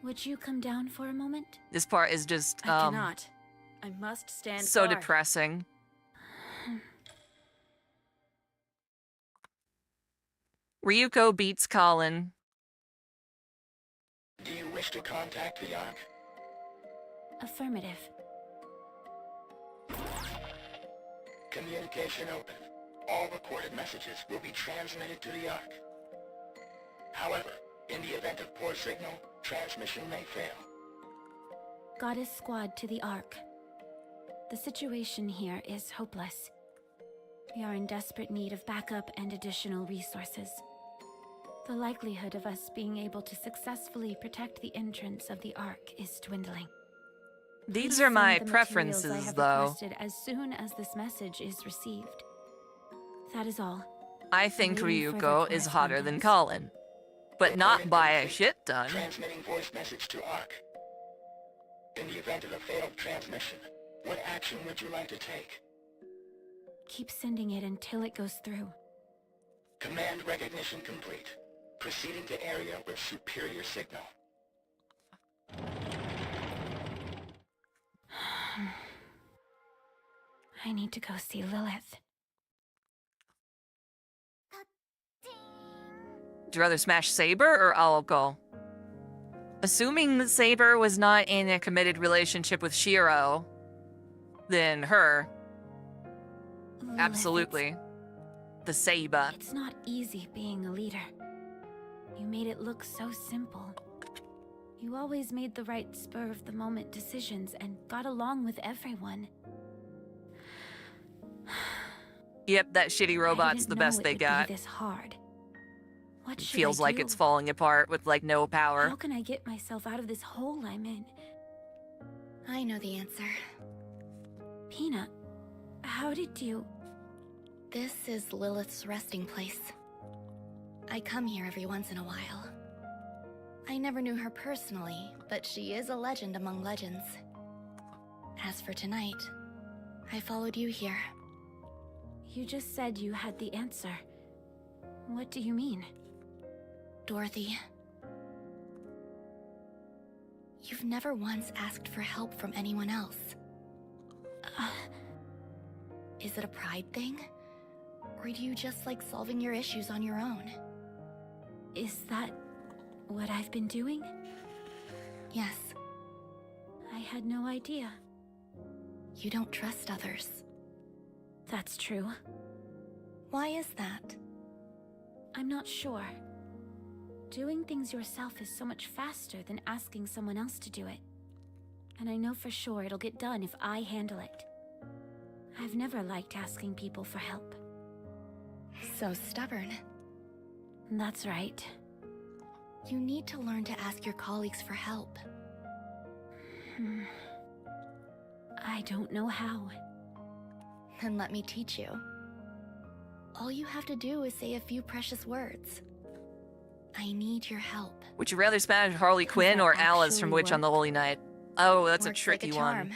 Would you come down for a moment? This part is just I cannot. I must stand so guard. depressing. Ryuko beats Colin. Do you wish to contact the Ark? Affirmative. Communication open. All recorded messages will be transmitted to the Ark. However, in the event of poor signal, transmission may fail. Goddess Squad to the Ark. The situation here is hopeless. We are in desperate need of backup and additional resources. The likelihood of us being able to successfully protect the entrance of the Ark is dwindling. These Please are my send the materials I preferences, have though. requested as soon as this message is received. That is all. I think Waiting for Ryuko their is hotter than correspondence. Colin. But not by a shit ton. Transmitting voice message to Ark. In the event of a failed transmission, what action would you like to take? Keep sending it until it goes through. Command recognition complete. Proceeding to area with superior signal. I need to go see Lilith. Would you rather smash Saber or Aoko? Assuming that Saber was not in a committed relationship with Shiro, then her. Lilith, Absolutely. The Saber. It's not easy being a leader. You made it look so simple. You always made the right spur-of-the-moment decisions and got along with everyone. Yep, that shitty robot's the best they got. This hard. What should Feels I like do? it's falling apart with like no power. How can I get myself out of this hole I'm in? I know the answer. Peanut, how did you... This is Lilith's resting place. I come here every once in a while. I never knew her personally, but she is a legend among legends. As for tonight, I followed you here. You just said you had the answer. What do you mean? Dorothy, you've never once asked for help from anyone else. Is it a pride thing? Or do you just like solving your issues on your own? Is that what I've been doing? Yes. I had no idea. You don't trust others. That's true. Why is that? I'm not sure. Doing things yourself is so much faster than asking someone else to do it. And I know for sure it'll get done if I handle it. I've never liked asking people for help. So stubborn. That's right. You need to learn to ask your colleagues for help. I don't know how. Then let me teach you. All you have to do is say a few precious words. I need your help. Would you rather smash Harley Quinn or Alice from actually Witch on the Holy Night? Oh, that's a Works tricky like a one. charm.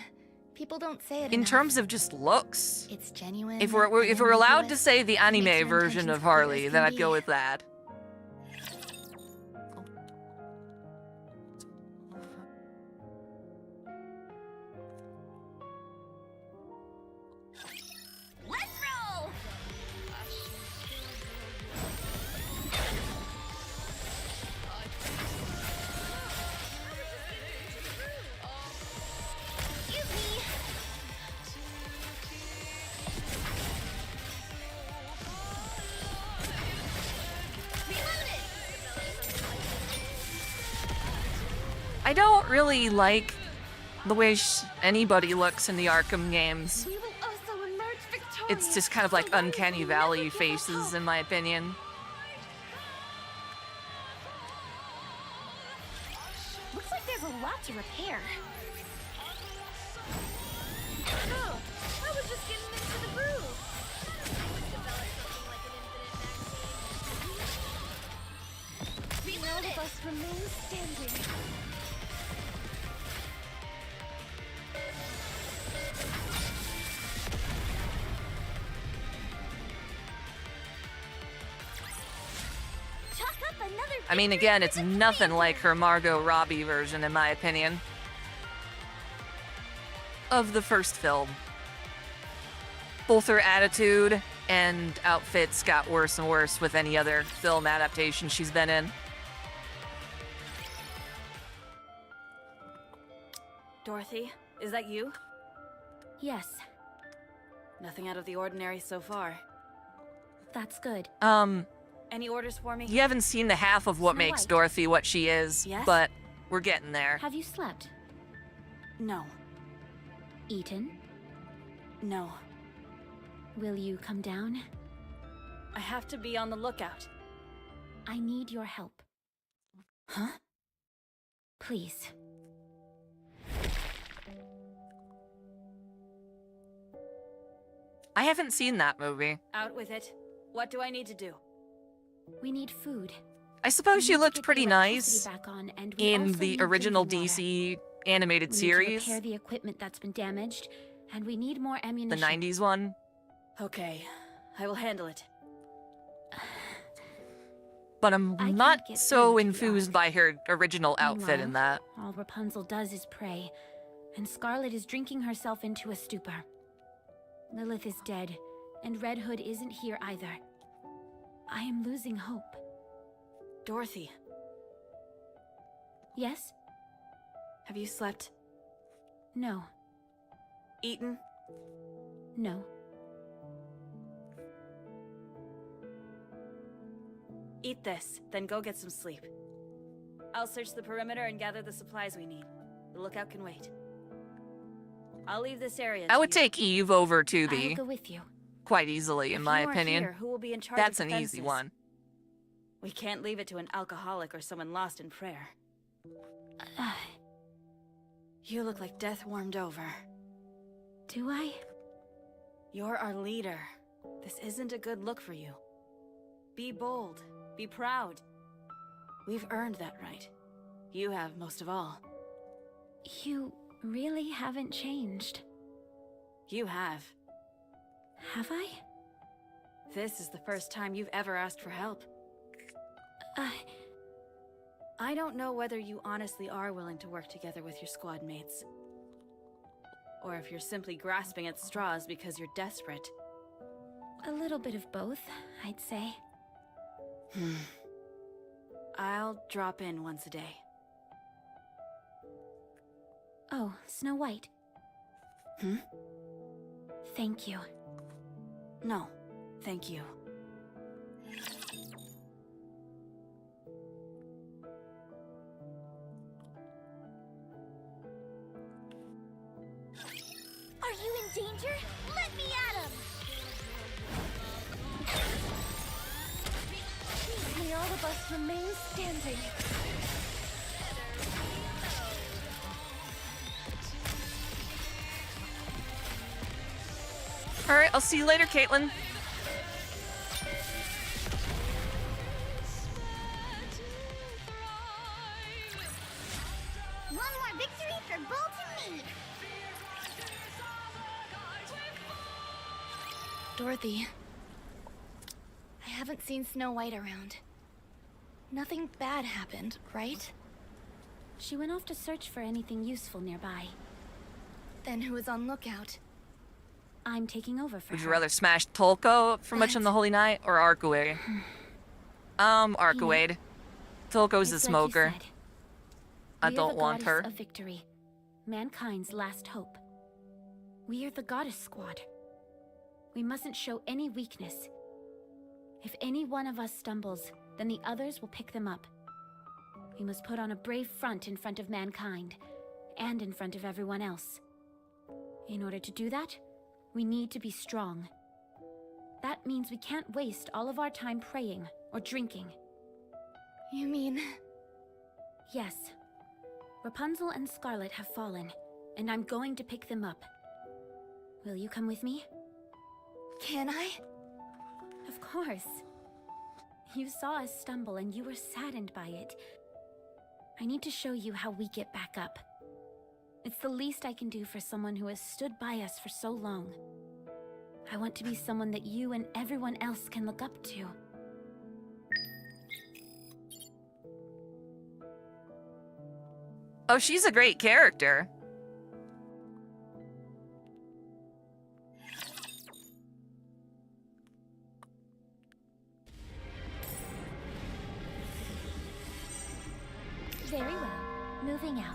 People don't say it In enough. terms of just looks. It's genuine. If we're allowed to say the Makes anime your version intentions of clear as Harley, can then I'd be. go with that. Let's roll! Excuse me. I don't really like the way anybody looks in the Arkham games. We will also emerge victorious. It's just kind of like Uncanny Valley faces, in my opinion. Looks like there's a lot to repair. Oh, I was just getting into the groove. Reload All of us remain standing. I mean, again, it's nothing like her Margot Robbie version, in my opinion, of the first film. Both her attitude and outfits got worse and worse with any other film adaptation she's been in. Dorothy, is that you? Yes, Nothing out of the ordinary so far. that's good. Any orders for me? You haven't seen the half of what Snow makes White. Dorothy what she is, Yes? but we're getting there. Have you slept? No. Eaten? No. Will you come down? I have to be on the lookout. I need your help. Huh? Please. I haven't seen that movie. Out with it. What do I need to do? We need food. I suppose she We need to looked get the pretty electricity nice back on, and we in also the need original drinking water. DC animated We need series, to repair the equipment that's been damaged, and we need more the ammunition. 90s one. Okay, I will handle it. But I'm I can't not get so through to the enthused Ark. by her original outfit in that. Meanwhile, all Rapunzel does is pray, and Scarlet is drinking herself into a stupor. Lilith is dead, and Red Hood isn't here either. I am losing hope. Dorothy, Yes? have you slept? No. Eaten? No. Eat this, then go get some sleep. I'll search the perimeter and gather the supplies we need. The lookout can wait. I'll leave this area I to would you. take Eve over I will 2B go with you. quite easily, in If my you are opinion. here, who will be in charge That's of an easy defenses? one. We can't leave it to an alcoholic or someone lost in prayer. You look like death warmed over. Do I? You're our leader. This isn't a good look for you. Be bold. Be proud. We've earned that right. You have most of all. You really haven't changed. You have. Have I? This is the first time you've ever asked for help. I don't know whether you honestly are willing to work together with your squad mates. Or if you're simply grasping at straws because you're desperate. A little bit of both, I'd say. I'll drop in once a day. Oh, Snow White. Thank you. No, thank you. Are you in danger? Let me at him! May all of us remain standing. Alright, I'll see you later, Caitlin. One more victory for Bolt and me! Dorothy, I haven't seen Snow White around. Nothing bad happened, right? She went off to search for anything useful nearby. Then who was on lookout? I'm taking over for Would her. you rather smash Tolko from Much on the Holy Night or Arkawade? Arkawade. Tolko's a It's like you smoker. said. I We are don't the want her. goddess of victory, mankind's last hope. We are the goddess squad. We mustn't show any weakness. If any one of us stumbles, then the others will pick them up. We must put on a brave front in front of mankind, and in front of everyone else. In order to do that, we need to be strong. That means we can't waste all of our time praying or drinking. You mean... Yes. Rapunzel and Scarlet have fallen, and I'm going to pick them up. Will you come with me? Can I? Of course. You saw us stumble and you were saddened by it. I need to show you how we get back up. It's the least I can do for someone who has stood by us for so long. I want to be someone that you and everyone else can look up to. Oh, she's a great character. Very well. Moving out.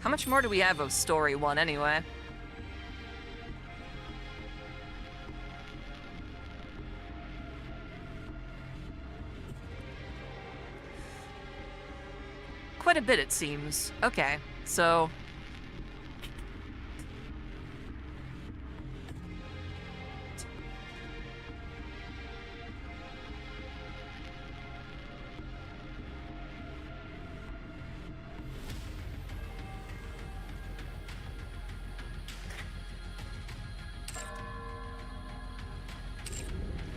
How much more do we have of story 1 anyway? Quite a bit, it seems. Okay, so...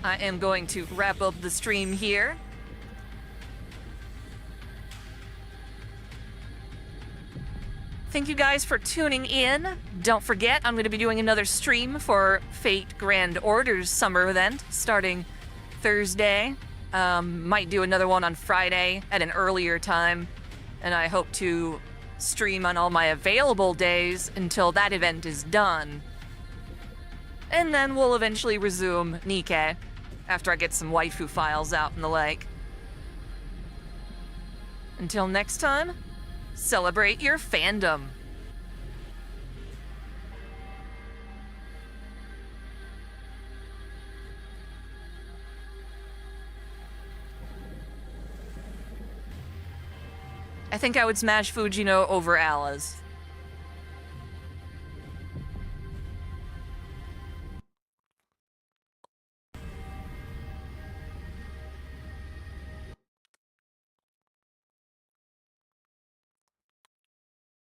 I am going to wrap up the stream here. Thank you guys for tuning in. Don't forget, I'm going to be doing another stream for Fate Grand Order's summer event starting Thursday. Might do another one on Friday at an earlier time. And I hope to stream on all my available days until that event is done. And then we'll eventually resume Nikke after I get some waifu files out and the like. Until next time, celebrate your fandom. I think I would smash Fujino over Alice.